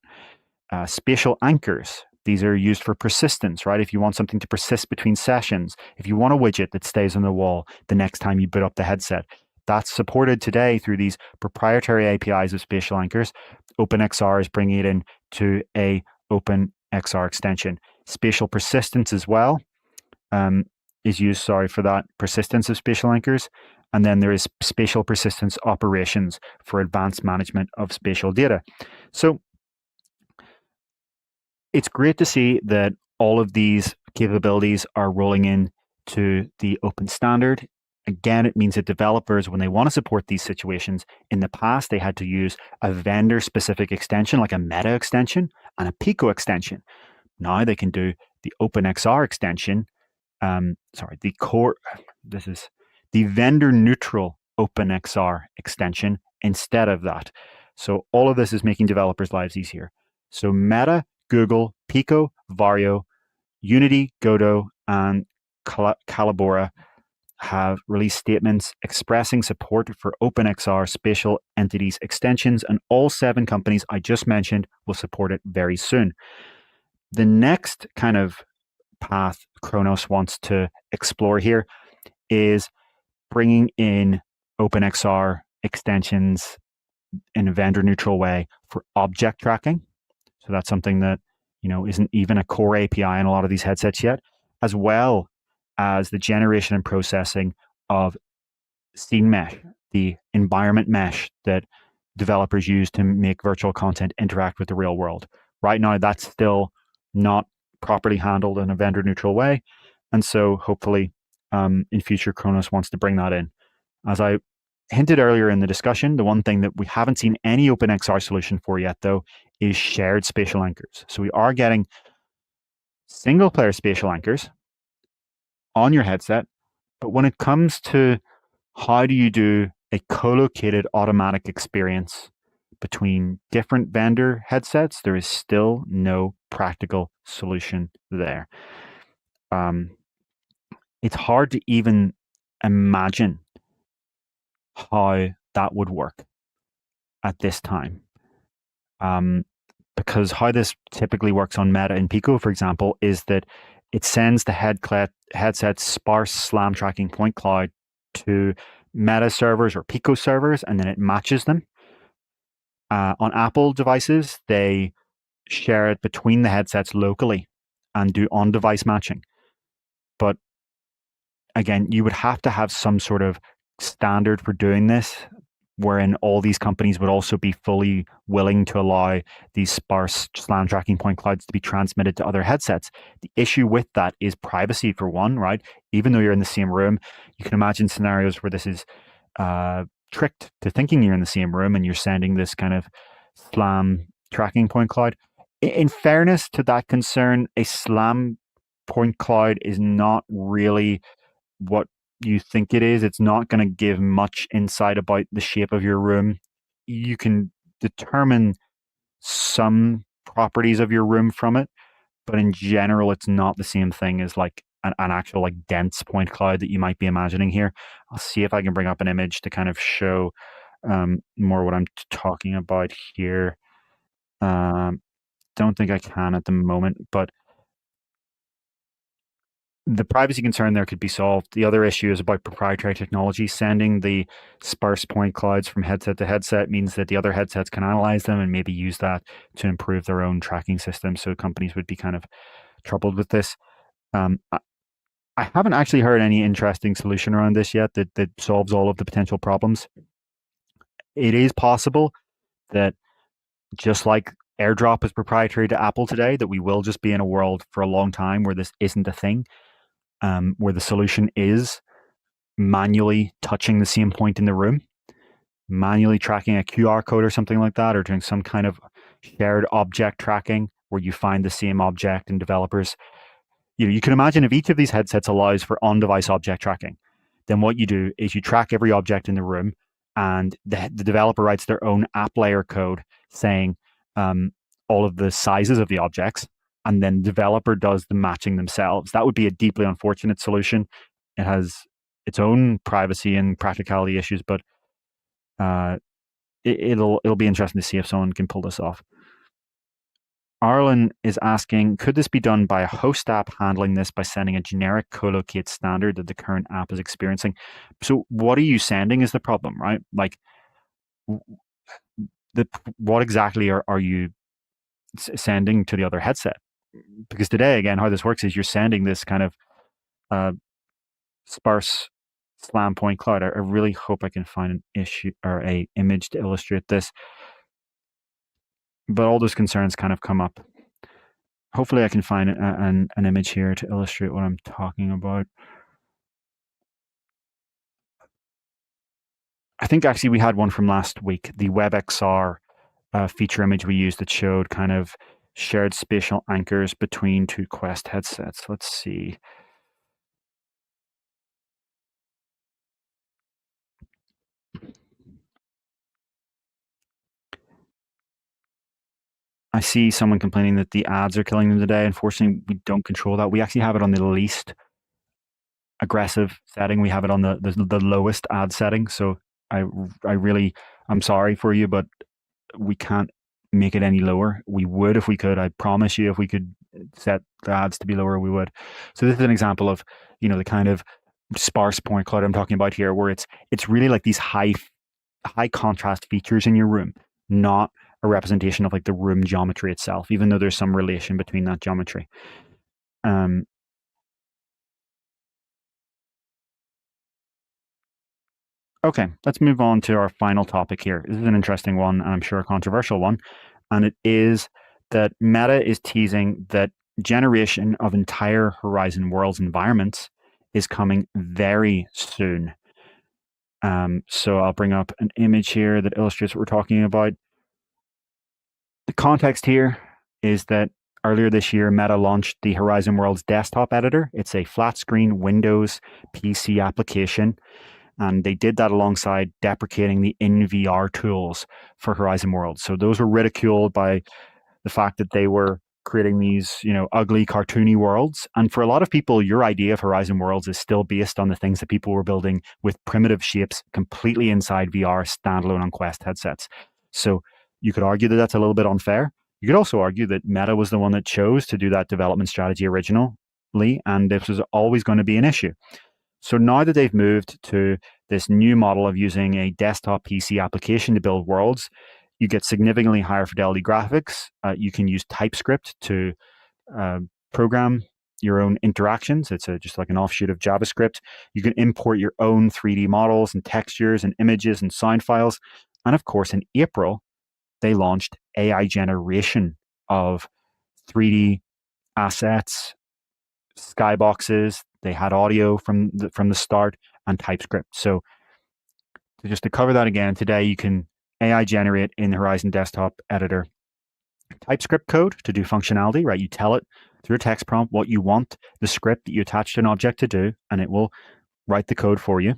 Spatial anchors. These are used for persistence, right? If you want something to persist between sessions, if you want a widget that stays on the wall the next time you boot up the headset, that's supported today through these proprietary APIs of spatial anchors. OpenXR is bringing it in to a OpenXR extension. Spatial persistence as well is used, for that persistence of spatial anchors. And then there is spatial persistence operations for advanced management of spatial data. So it's great to see that all of these capabilities are rolling in to the open standard. Again, it means that developers, when they want to support these situations, in the past, they had to use a vendor-specific extension, like a Meta extension and a Pico extension. Now they can do the OpenXR extension. This is the vendor-neutral OpenXR extension instead of that. So all of this is making developers' lives easier. So Meta, Google, Pico, Vario, Unity, Godot, and Calibora have released statements expressing support for OpenXR spatial entities extensions, and all 7 companies I just mentioned will support it very soon. The next kind of path Kronos wants to explore here is bringing in OpenXR extensions in a vendor-neutral way for object tracking. So that's something that isn't even a core API in a lot of these headsets yet, as well as the generation and processing of scene mesh, the environment mesh that developers use to make virtual content interact with the real world. Right now, that's still not properly handled in a vendor-neutral way. And so hopefully in future, Kronos wants to bring that in. As I hinted earlier in the discussion, the one thing that we haven't seen any OpenXR solution for yet, though, is shared spatial anchors. So we are getting single-player spatial anchors on your headset, but when it comes to how do you do a co-located automatic experience between different vendor headsets, there is still no practical solution there. It's hard to even imagine how that would work at this time. Because how this typically works on Meta and Pico, for example, is that it sends the headset's sparse SLAM tracking point cloud to Meta servers or Pico servers, and then it matches them. On Apple devices, they share it between the headsets locally and do on-device matching. But again, you would have to have some sort of standard for doing this, wherein all these companies would also be fully willing to allow these sparse SLAM tracking point clouds to be transmitted to other headsets. The issue with that is privacy, for one, right? Even though you're in the same room, you can imagine scenarios where this is tricked to thinking you're in the same room and you're sending this kind of SLAM tracking point cloud. In fairness to that concern, a SLAM point cloud is not really what you think it is. It's not going to give much insight about the shape of your room. You can determine some properties of your room from it, but in general, it's not the same thing as like an actual like dense point cloud that you might be imagining here. I'll see if I can bring up an image to kind of show more what I'm talking about here. Don't think I can at the moment, but the privacy concern there could be solved. The other issue is about proprietary technology. Sending the sparse point clouds from headset to headset means that the other headsets can analyze them and maybe use that to improve their own tracking system. So companies would be kind of troubled with this. I haven't actually heard any interesting solution around this yet that solves all of the potential problems. It is possible that just like AirDrop is proprietary to Apple today, that we will just be in a world for a long time where this isn't a thing. Where the solution is manually touching the same point in the room, manually tracking a QR code or something like that, or doing some kind of shared object tracking where you find the same object and developers. You can imagine if each of these headsets allows for on-device object tracking, then what you do is you track every object in the room, and the developer writes their own app layer code saying all of the sizes of the objects, and then the developer does the matching themselves. That would be a deeply unfortunate solution. It has its own privacy and practicality issues, but it'll be interesting to see if someone can pull this off. Arlen is asking, could this be done by a host app handling this by sending a generic colocate standard that the current app is experiencing? So what are you sending is the problem, right? Like, what exactly are you sending to the other headset? Because today, again, how this works is you're sending this kind of sparse slam point cloud. I really hope I can find an issue or a image to illustrate this. But all those concerns kind of come up. Hopefully I can find an image here to illustrate what I'm talking about. I think actually we had one from last week, the WebXR feature image we used that showed kind of shared spatial anchors between two Quest headsets. Let's see. I see someone complaining that the ads are killing them today. Unfortunately, we don't control that. We actually have it on the least aggressive setting. We have it on the lowest ad setting. So I'm sorry for you, but we can't make it any lower. We would if we could. I promise you, if we could set the ads to be lower, we would. So this is an example of, the kind of sparse point cloud I'm talking about here, where it's really like these high contrast features in your room, not a representation of like the room geometry itself, even though there's some relation between that geometry. Okay, let's move on to our final topic here. This is an interesting one, and I'm sure a controversial one, and it is that Meta is teasing that generation of entire Horizon Worlds environments is coming very soon. So I'll bring up an image here that illustrates what we're talking about. The context here is that earlier this year, Meta launched the Horizon Worlds desktop editor. It's a flat screen Windows PC application. And they did that alongside deprecating the in-VR tools for Horizon Worlds. So those were ridiculed by the fact that they were creating these, ugly, cartoony worlds. And for a lot of people, your idea of Horizon Worlds is still based on the things that people were building with primitive shapes completely inside VR, standalone on Quest headsets. So you could argue that that's a little bit unfair. You could also argue that Meta was the one that chose to do that development strategy originally, and this was always going to be an issue. So now that they've moved to this new model of using a desktop PC application to build worlds, you get significantly higher fidelity graphics. You can use TypeScript to program your own interactions. It's just like an offshoot of JavaScript. You can import your own 3D models and textures and images and sound files. And of course, in April, they launched AI generation of 3D assets, skyboxes. They had audio from the start and TypeScript. So just to cover that again, today you can AI generate in the Horizon Desktop Editor TypeScript code to do functionality, right? You tell it through a text prompt what you want the script that you attach to an object to do, and it will write the code for you.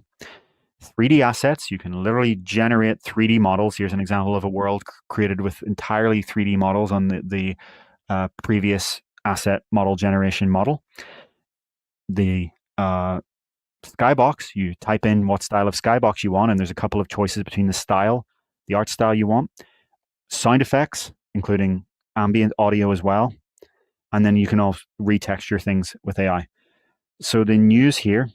3D assets. You can literally generate 3D models. Here's an example of a world created with entirely 3D models on the previous asset model generation model. The skybox, you type in what style of skybox you want, and there's a couple of choices between the art style you want. Sound effects, including ambient audio as well. And then you can also retexture things with AI. So the news here,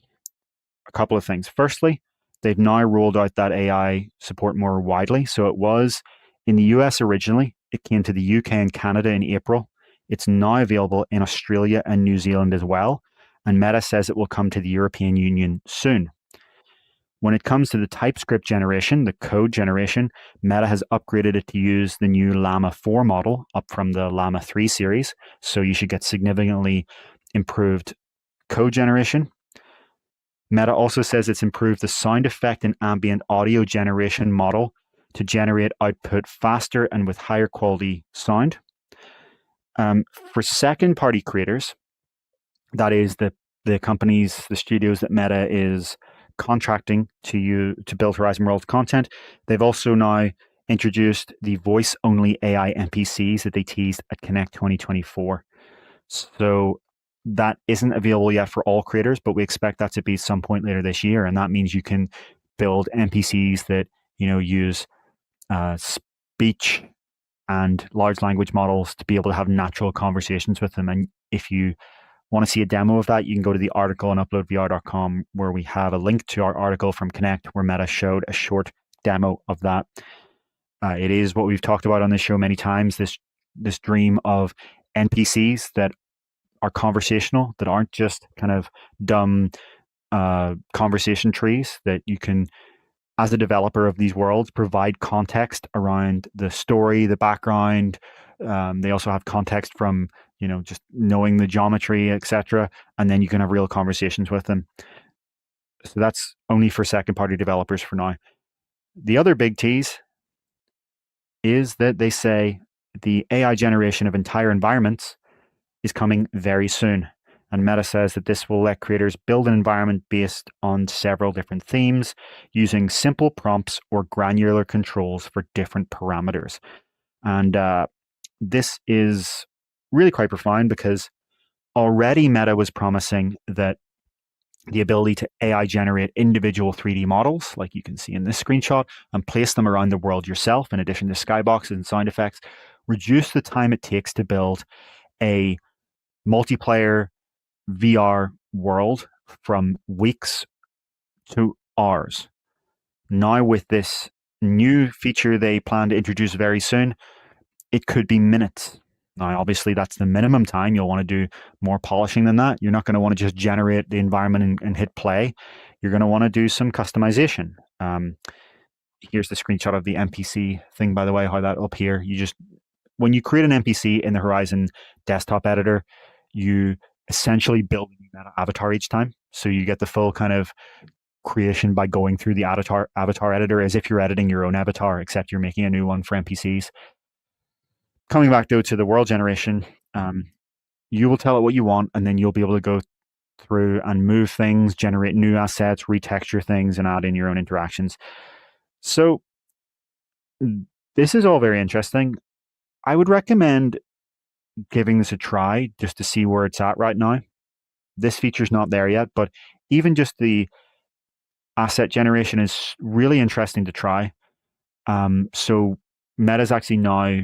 a couple of things. Firstly, they've now rolled out that AI support more widely. So it was in the US originally. It came to the UK and Canada in April. It's now available in Australia and New Zealand as well. And Meta says it will come to the European Union soon. When it comes to the TypeScript generation, the code generation, Meta has upgraded it to use the new Llama 4 model up from the Llama 3 series. So you should get significantly improved code generation. Meta also says it's improved the sound effect and ambient audio generation model to generate output faster and with higher quality sound. For second-party creators, that is the companies, the studios that Meta is contracting to build Horizon Worlds content, they've also now introduced the voice-only AI NPCs that they teased at Connect 2024. So that isn't available yet for all creators, but we expect that to be some point later this year, and that means you can build NPCs that use speech and large language models to be able to have natural conversations with them. And if you want to see a demo of that, you can go to the article on UploadVR.com where we have a link to our article from Connect where Meta showed a short demo of that. It is what we've talked about on this show many times, this dream of NPCs that are conversational, that aren't just kind of dumb conversation trees, that you can, as a developer of these worlds, provide context around the story, the background. They also have context from just knowing the geometry, etc. And then you can have real conversations with them. So that's only for second-party developers for now. The other big tease is that they say the AI generation of entire environments is coming very soon. And Meta says that this will let creators build an environment based on several different themes using simple prompts or granular controls for different parameters. And this is really quite profound because already Meta was promising that the ability to AI generate individual 3D models, like you can see in this screenshot, and place them around the world yourself, in addition to skyboxes and sound effects, reduce the time it takes to build a multiplayer VR world from weeks to hours. Now, with this new feature they plan to introduce very soon, it could be minutes. Now, obviously, that's the minimum time. You'll want to do more polishing than that. You're not going to want to just generate the environment and hit play. You're going to want to do some customization. Here's the screenshot of the NPC thing, by the way, how that'll appear. When you create an NPC in the Horizon desktop editor, you essentially build a new meta avatar each time. So you get the full kind of creation by going through the avatar editor as if you're editing your own avatar, except you're making a new one for NPCs. Coming back though to the world generation, you will tell it what you want, and then you'll be able to go through and move things, generate new assets, retexture things, and add in your own interactions. So this is all very interesting. I would recommend giving this a try just to see where it's at right now. This feature's not there yet, but even just the asset generation is really interesting to try. So Meta's actually now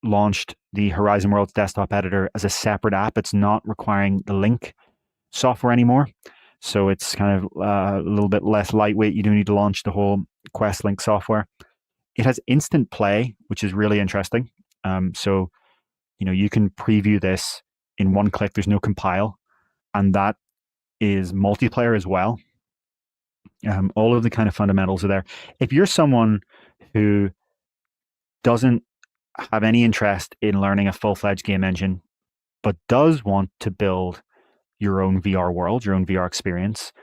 launched the Horizon Worlds desktop editor as a separate app. It's not requiring the link software anymore. So it's kind of a little bit less lightweight. You do need to launch the whole Quest link software. It has instant play, which is really interesting. So you can preview this in one click. There's no compile. And that is multiplayer as well. All of the kind of fundamentals are there. If you're someone who doesn't have any interest in learning a full-fledged game engine, but does want to build your own VR world, your own VR experience,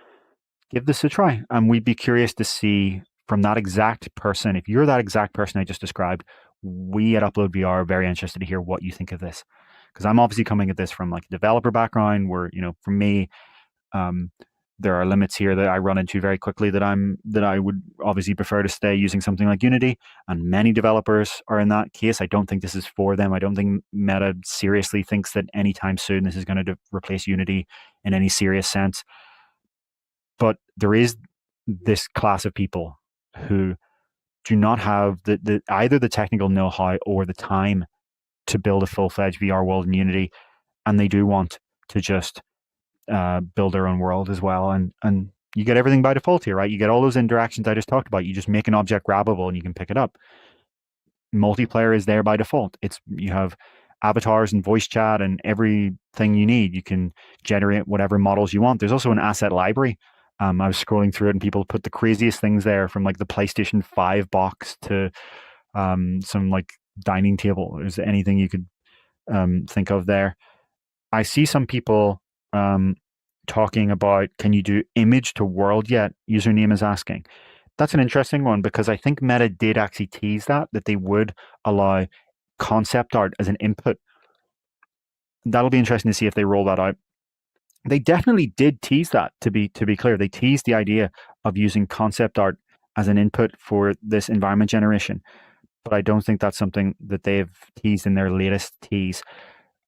give this a try. And we'd be curious to see from that exact person, if you're that exact person I just described, we at UploadVR are very interested to hear what you think of this. Because I'm obviously coming at this from like a developer background where, for me, there are limits here that I run into very quickly that I would obviously prefer to stay using something like Unity, and many developers are in that case. I don't think this is for them. I don't think Meta seriously thinks that anytime soon this is going to replace Unity in any serious sense. But there is this class of people who do not have either the technical know-how or the time to build a full-fledged VR world in Unity, and they do want to just build their own world as well. And you get everything by default here, right? You get all those interactions I just talked about. You just make an object grabbable and you can pick it up. Multiplayer is there by default. You have avatars and voice chat and everything you need. You can generate whatever models you want. There's also an asset library. I was scrolling through it and people put the craziest things there, from like the PlayStation 5 box to some like dining table. There's anything you could think of there. I see some people talking about, can you do image to world yet? Username is asking. That's an interesting one, because I think Meta did actually tease that they would allow concept art as an input. That'll be interesting to see if they roll that out. They definitely did tease that, to be clear. They teased the idea of using concept art as an input for this environment generation. But I don't think that's something that they've teased in their latest tease.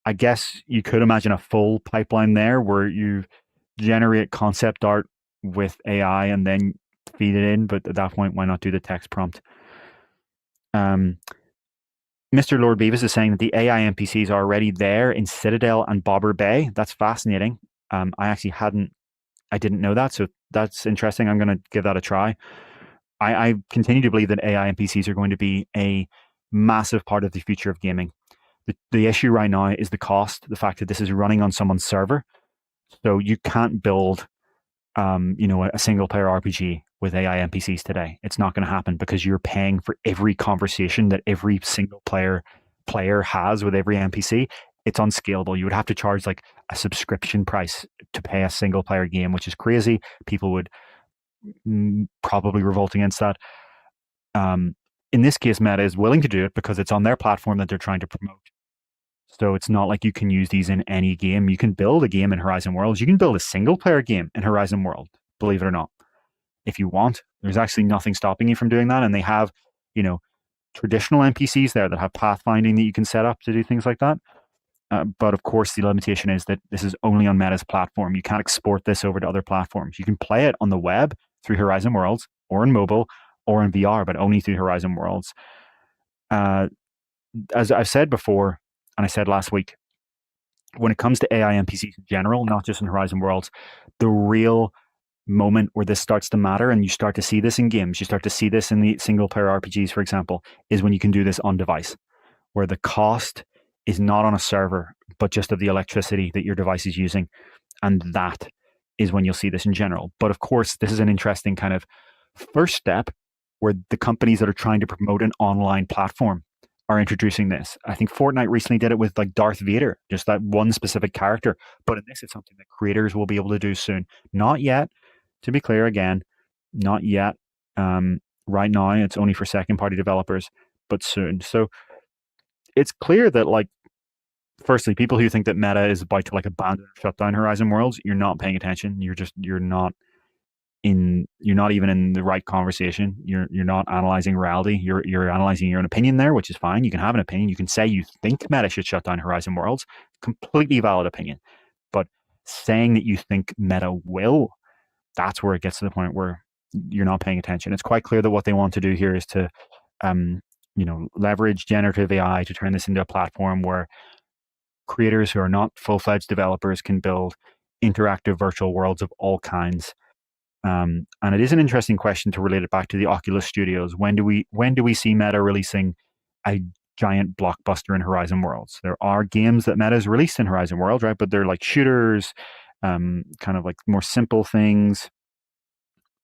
I guess you could imagine a full pipeline there where you generate concept art with AI and then feed it in. But at that point, why not do the text prompt? Mr. Lord Beavis is saying that the AI NPCs are already there in Citadel and Bobber Bay. That's fascinating. I didn't know that. So that's interesting. I'm going to give that a try. I continue to believe that AI NPCs are going to be a massive part of the future of gaming. The issue right now is the cost, the fact that this is running on someone's server. So you can't build, a single player RPG with AI NPCs today. It's not going to happen, because you're paying for every conversation that every single player has with every NPC. It's unscalable. You would have to charge like a subscription price to pay a single player game, which is crazy. People would probably revolt against that. In this case, Meta is willing to do it because it's on their platform that they're trying to promote. So it's not like you can use these in any game. You can build a game in Horizon Worlds. You can build a single player game in Horizon World, believe it or not, if you want. There's actually nothing stopping you from doing that. And they have, traditional NPCs there that have pathfinding that you can set up to do things like that. But of course, the limitation is that this is only on Meta's platform. You can't export this over to other platforms. You can play it on the web through Horizon Worlds, or in mobile, or in VR, but only through Horizon Worlds. As I've said before, and I said last week, when it comes to AI NPCs in general, not just in Horizon Worlds, the real moment where this starts to matter, and you start to see this in games, you start to see this in the single player RPGs, for example, is when you can do this on device, where the cost is not on a server, but just of the electricity that your device is using. And that is when you'll see this in general. But of course, this is an interesting kind of first step where the companies that are trying to promote an online platform are introducing this. I think Fortnite recently did it with like Darth Vader, just that one specific character. But in this, it's something that creators will be able to do soon. Not yet, to be clear again, not yet. Right now, it's only for second-party developers, but soon. So it's clear that, like, firstly, people who think that Meta is about to like abandon or shut down Horizon Worlds, you're not paying attention. You're not even in the right conversation. You're not analyzing reality. You're analyzing your own opinion there, which is fine. You can have an opinion. You can say you think Meta should shut down Horizon Worlds. Completely valid opinion. But saying that you think Meta will, that's where it gets to the point where you're not paying attention. It's quite clear that what they want to do here is to leverage generative AI to turn this into a platform where creators who are not full-fledged developers can build interactive virtual worlds of all kinds. And it is an interesting question to relate it back to the Oculus Studios. When do we see Meta releasing a giant blockbuster in Horizon Worlds? There are games that Meta has released in Horizon Worlds, right? But they're like shooters, kind of like more simple things.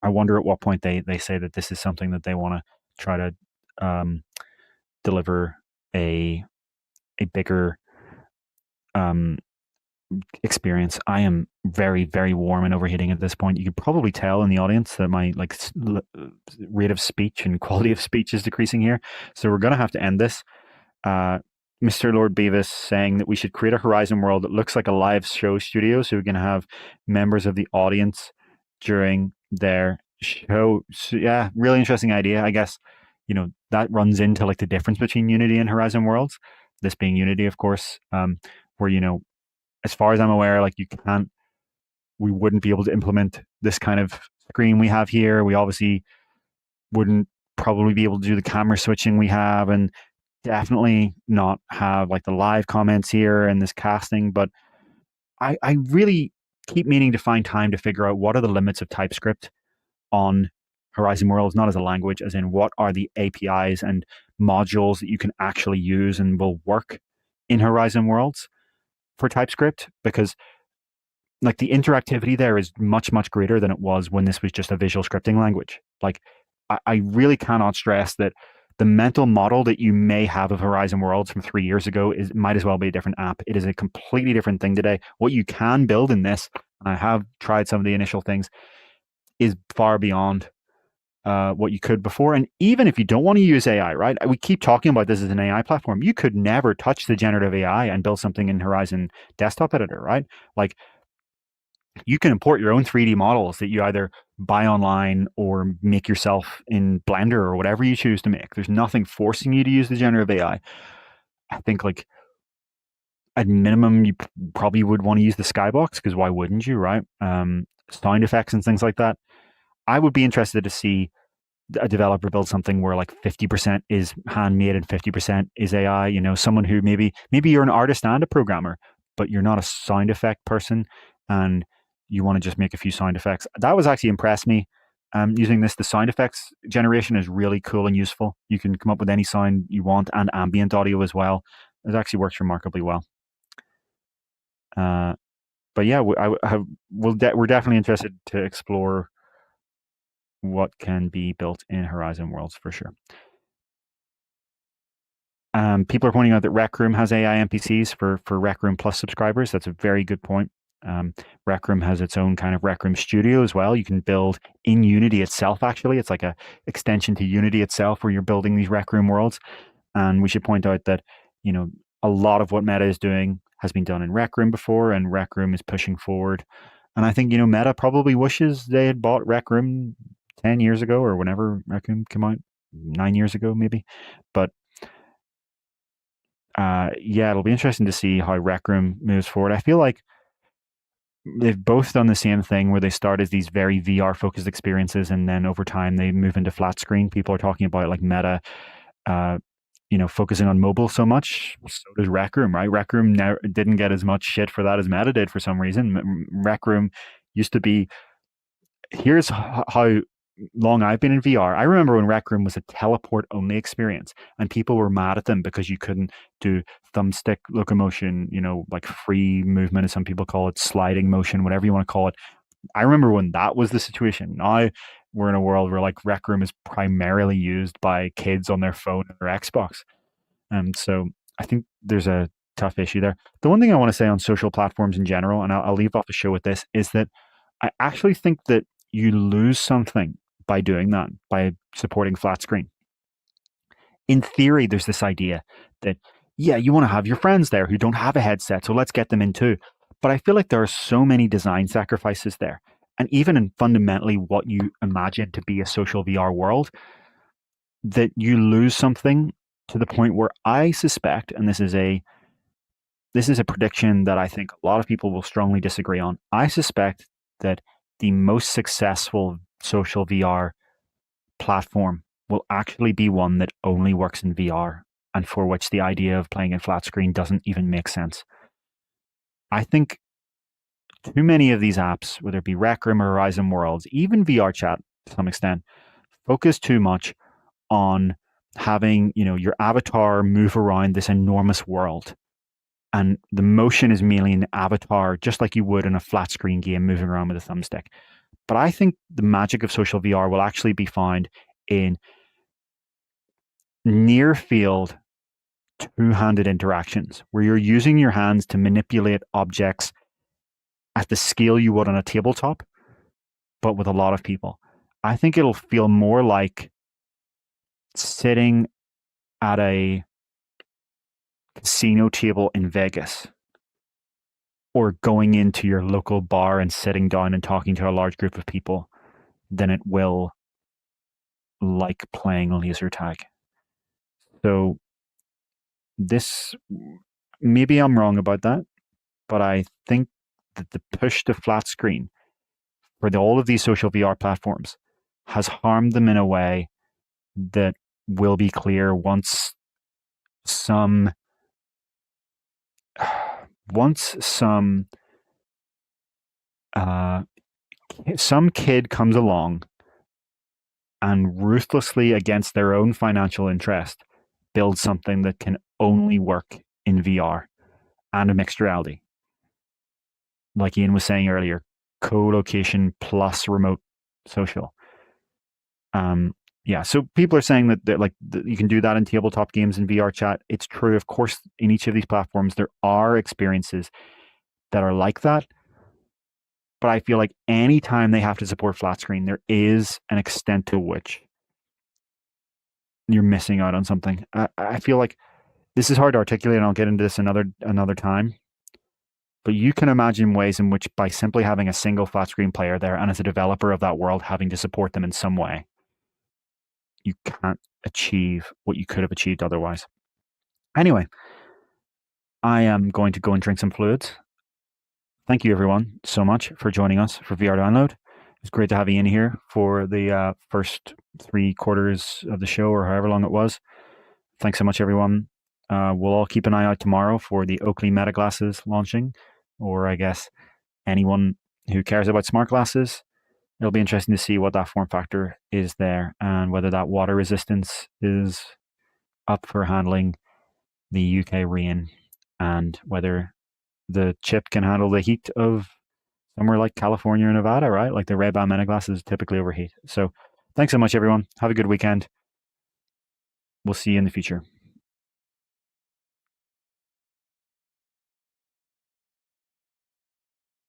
I wonder at what point they say that this is something that they want to try to deliver a bigger experience. I am very, very warm and overheating at this point. You could probably tell in the audience that my rate of speech and quality of speech is decreasing here. So we're going to have to end this. Mr. Lord Beavis saying that we should create a Horizon world that looks like a live show studio, so we can have members of the audience during their show. So, yeah, really interesting idea. I guess, that runs into like the difference between Unity and Horizon Worlds. This being Unity, of course, where, as far as I'm aware, like we wouldn't be able to implement this kind of screen we have here. We obviously wouldn't probably be able to do the camera switching we have, and definitely not have like the live comments here and this casting. But I really keep meaning to find time to figure out what are the limits of TypeScript on Horizon Worlds, not as a language, as in what are the APIs and modules that you can actually use and will work in Horizon Worlds for TypeScript, because like the interactivity there is much, much greater than it was when this was just a visual scripting language. Like I really cannot stress that the mental model that you may have of Horizon Worlds from 3 years ago might as well be a different app. It is a completely different thing today. What you can build in this, and I have tried some of the initial things, is far beyond what you could before. And even if you don't want to use AI, right? We keep talking about this as an AI platform. You could never touch the generative AI and build something in Horizon Desktop Editor, right? Like you can import your own 3D models that you either buy online or make yourself in Blender or whatever you choose to make. There's nothing forcing you to use the generative AI. I think like at minimum, you probably would want to use the Skybox, because why wouldn't you, right? Sound effects and things like that. I would be interested to see a developer build something where like 50% is handmade and 50% is AI. Someone who maybe you're an artist and a programmer, but you're not a sound effect person and you want to just make a few sound effects. That was actually impressed me. Using this, the sound effects generation is really cool and useful. You can come up with any sound you want and ambient audio as well. It actually works remarkably well. But yeah, we're definitely interested to explore what can be built in Horizon Worlds for sure. People are pointing out that Rec Room has AI NPCs for Rec Room Plus subscribers. That's a very good point. Rec Room has its own kind of Rec Room Studio as well. You can build in Unity itself, actually. It's like a extension to Unity itself where you're building these Rec Room worlds. And we should point out that, a lot of what Meta is doing has been done in Rec Room before, and Rec Room is pushing forward. And I think, Meta probably wishes they had bought Rec Room 10 years ago or whenever Rec Room came out, 9 years ago maybe. But yeah, it'll be interesting to see how Rec Room moves forward. I feel like they've both done the same thing where they start as these very VR focused experiences, and then over time they move into flat screen. People are talking about like Meta, focusing on mobile so much. So does Rec Room, right? Rec Room didn't get as much shit for that as Meta did for some reason. Rec Room used to be, here's how long I've been in VR. I remember when Rec Room was a teleport only experience and people were mad at them because you couldn't do thumbstick locomotion, like free movement, as some people call it, sliding motion, whatever you want to call it. I remember when that was the situation. Now we're in a world where like Rec Room is primarily used by kids on their phone and their Xbox. So I think there's a tough issue there. The one thing I want to say on social platforms in general, and I'll leave off the show with this, is that I actually think that you lose something by doing that, by supporting flat screen. In theory, there's this idea that, yeah, you want to have your friends there who don't have a headset, so let's get them in too. But I feel like there are so many design sacrifices there. And even in fundamentally what you imagine to be a social VR world, that you lose something to the point where I suspect, and this is a prediction that I think a lot of people will strongly disagree on, I suspect that the most successful social VR platform will actually be one that only works in VR and for which the idea of playing in flat screen doesn't even make sense. I think too many of these apps, whether it be Rec Room or Horizon Worlds, even VR chat to some extent, focus too much on having, your avatar move around this enormous world. And the motion is merely an avatar, just like you would in a flat screen game moving around with a thumbstick. But I think the magic of social VR will actually be found in near field two-handed interactions where you're using your hands to manipulate objects at the scale you would on a tabletop, but with a lot of people. I think it'll feel more like sitting at a casino table in Vegas or going into your local bar and sitting down and talking to a large group of people than it will like playing laser tag. So this, maybe I'm wrong about that, but I think that the push to flat screen for all of these social VR platforms has harmed them in a way that will be clear once some kid comes along and ruthlessly, against their own financial interest, builds something that can only work in VR and a mixed reality. Like Ian was saying earlier, co-location plus remote social. Yeah, so people are saying that you can do that in tabletop games and VR chat. It's true, of course, in each of these platforms, there are experiences that are like that. But I feel like anytime they have to support flat screen, there is an extent to which you're missing out on something. I feel like this is hard to articulate, and I'll get into this another time. But you can imagine ways in which, by simply having a single flat screen player there, and as a developer of that world, having to support them in some way, you can't achieve what you could have achieved otherwise. Anyway, I am going to go and drink some fluids. Thank you, everyone, so much for joining us for VR Download. It's great to have Ian here for the first 3/4 of the show, or however long it was. Thanks so much, everyone. We'll all keep an eye out tomorrow for the Oakley Meta glasses launching, or I guess anyone who cares about smart glasses. It'll be interesting to see what that form factor is there, and whether that water resistance is up for handling the UK rain, and whether the chip can handle the heat of somewhere like California or Nevada, right? Like the Ray-Ban Meta glasses typically overheat. So thanks so much, everyone. Have a good weekend. We'll see you in the future.